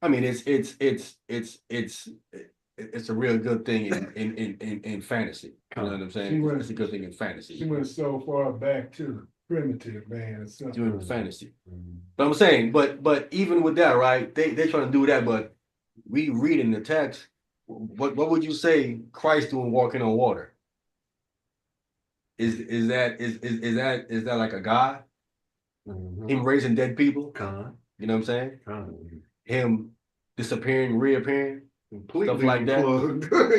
I mean, it's a real good thing in fantasy. You know what I'm saying? It's a good thing in fantasy. She went so far back to primitive man. Doing fantasy. But I'm saying, but even with that, right? They trying to do that, but we read in the text. What would you say Christ doing walking on water? Is that like a God? Him raising dead people? You know what I'm saying? Him disappearing, reappearing, completely stuff like that.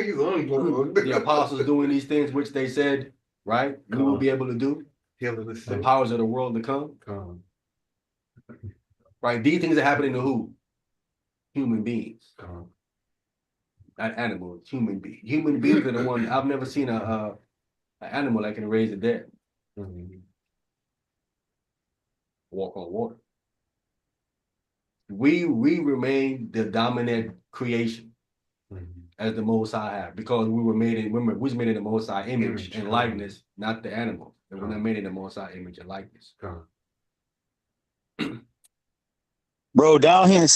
He's unplugged. The apostles doing these things which they said, right? We will be able to do. The powers of the world to come. Right? These things are happening to who? Human beings. Not animals, human beings. Human beings are the one. I've never seen an animal that can raise the dead. Walk on water. We remain the dominant creation as the Most High have, because we were made in the Most High image and likeness, not the animal. And we're not made in the Most High image and likeness. Bro, down here in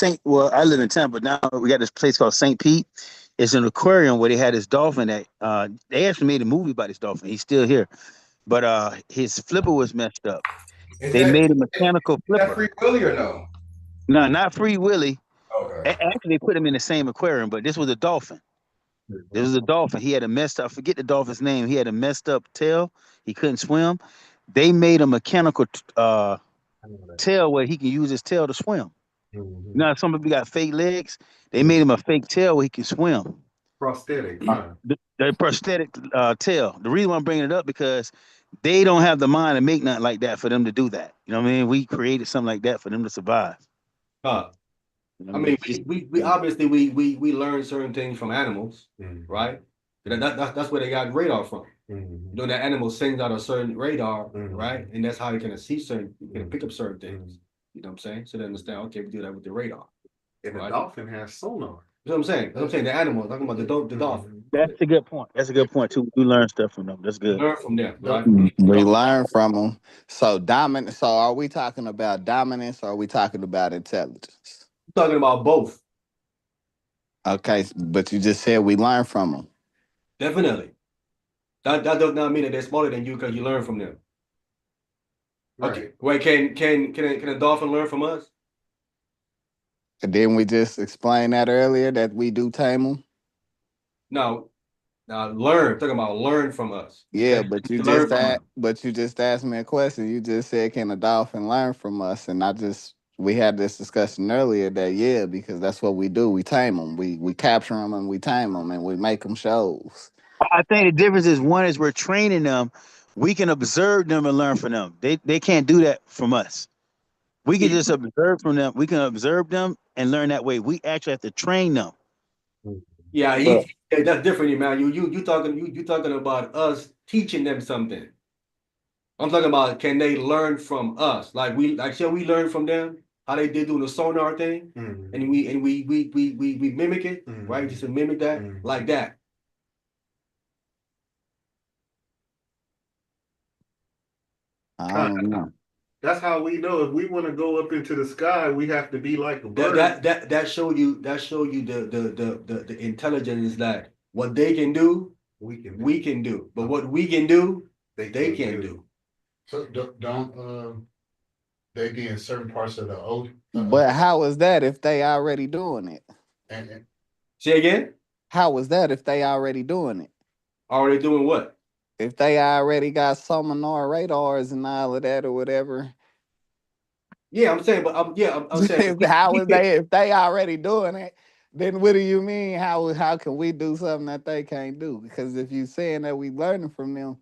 I live in Tampa. Now we got this place called St. Pete. It's an aquarium where they had this dolphin that they actually made a movie about this dolphin. He's still here. But his flipper was messed up. They made a mechanical flipper. Is that Free Willy or no? No, not Free Willy. Okay. Actually, they put him in the same aquarium, but this was a dolphin. This was a dolphin. He had a messed up, I forget the dolphin's name. He had a messed up tail. He couldn't swim. They made a mechanical tail where he can use his tail to swim. Now, some people got fake legs. They made him a fake tail where he can swim. Prosthetic. The prosthetic tail. The reason why I'm bringing it up because they don't have the mind to make nothing like that for them to do that. You know what I mean? We created something like that for them to survive. You know I mean, we obviously we learn certain things from animals, right? That's where they got radar from. You know, that animal sends out a certain radar, right? And that's how you can see certain, you can pick up certain things. You know what I'm saying? So they understand, okay, we do that with the radar. And the dolphin has sonar. That's what I'm saying. That's what I'm saying. The animal, I'm talking about the dolphin. That's a good point. That's a good point too. We learn stuff from them. That's good. Learn from them, right? We learn from them. So So are we talking about dominance or are we talking about intelligence? I'm talking about both. Okay, but you just said we learn from them. Definitely. That does not mean that they're smarter than you because you learn from them. Okay. Wait, can a dolphin learn from us? Didn't we just explain that earlier that we do tame them? No. Now learn. Talking about learn from us. Yeah, but you just asked me a question. You just said, can a dolphin learn from us? And we had this discussion earlier that because that's what we do. We tame them. We capture them and we tame them and we make them shows. I think the difference is one is we're training them. We can observe them and learn from them. They can't do that from us. We can just observe from them. We can observe them and learn that way. We actually have to train them. Yeah, that's different, man. You talking about us teaching them something. I'm talking about can they learn from us? Shall we learn from them how they did doing the sonar thing, and we mimic it, right? Just to mimic that like that. I don't know. That's how we know if we want to go up into the sky, we have to be like a bird. That show you the intelligence that what they can do, we can do. But what we can do, they can't do. So don't they be in certain parts of the ocean? But how is that if they already doing it? Say again? How was that if they already doing it? Already doing what? If they already got sonar radars and all of that or whatever, Yeah, I'm saying, but I'm saying, but if they already doing it, then what do you mean? How can we do something that they can't do? Because if you saying that we learning from them,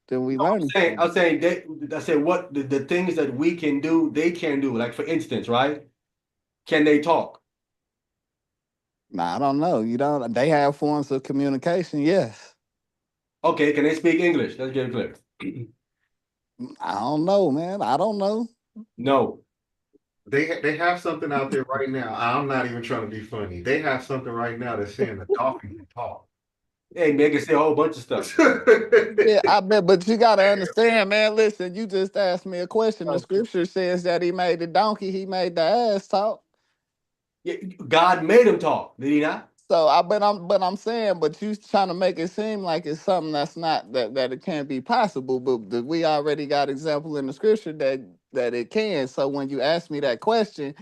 then we learning from them. I'm saying I said what the things that we can do, they can do. Like for instance, right? Can they talk? Nah, I don't know. You don't. They have forms of communication. Yes. Okay, can they speak English? Let's get it clear. I don't know, man. I don't know. No. They have something out there right now. I'm not even trying to be funny. They have something right now that's saying the dolphin can talk. Hey, they can say a whole bunch of stuff. Yeah, I bet, but you gotta understand, man. Listen, you just asked me a question. The scripture says that he made the donkey, he made the ass talk. Yeah, God made him talk, did he not? So I'm saying, but you trying to make it seem like it's something that's not that it can't be possible. But we already got example in the scripture that it can. So when you ask me that question,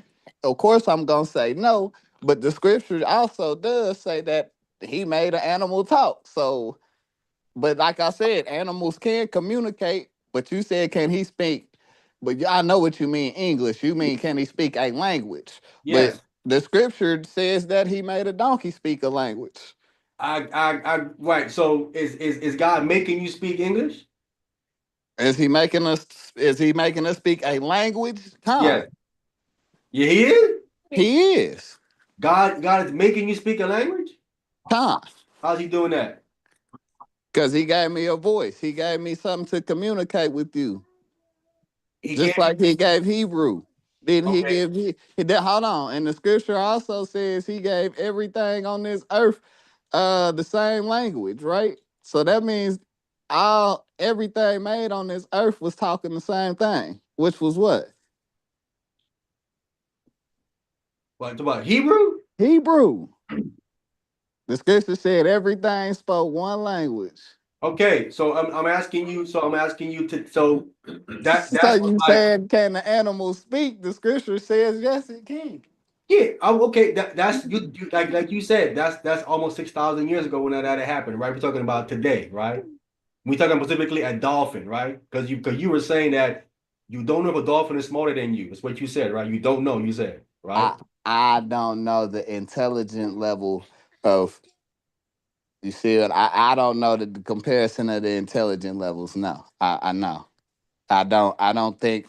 of course I'm gonna say no. But the scripture also does say that he made an animal talk. So, but like I said, animals can communicate. But you said, can he speak? But I know what you mean English. You mean can he speak a language? But Yes. the scripture says that he made a donkey speak a language. Right. So is God making you speak English? Is he making us? Is he making us speak a language? Con. Yes. Yeah, he is. He is. God is making you speak a language? Con. How's he doing that? Because he gave me a voice. He gave me something to communicate with you. He Just gave like he gave Hebrew. Didn't he okay. give hold on. And the scripture also says he gave everything on this earth the same language, right? So that means everything made on this earth was talking the same thing, which was what? What about Hebrew? Hebrew. The scripture said everything spoke one language. Okay, so I'm asking you. So I'm asking you to. So So that's you like saying can the animal speak? The scripture says yes, it can. yeah. Okay. That's you like you said. That's almost 6,000 years ago when that happened, right? We're talking about today, right? We're talking specifically a dolphin, right? Because you were saying that you don't know if a dolphin is smarter than you. That's what you said, right? You don't know. You said, right? I don't know the intelligent level of you see it. I don't know the comparison of the intelligent levels. No, I know. I don't think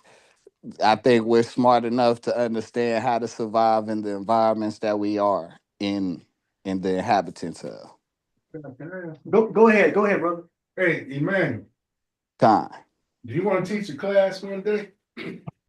I think we're smart enough to understand how to survive in the environments that we are in the inhabitants of. Go ahead. Go ahead, brother. Hey, Emmanuel, Time. do you want to teach a class one day?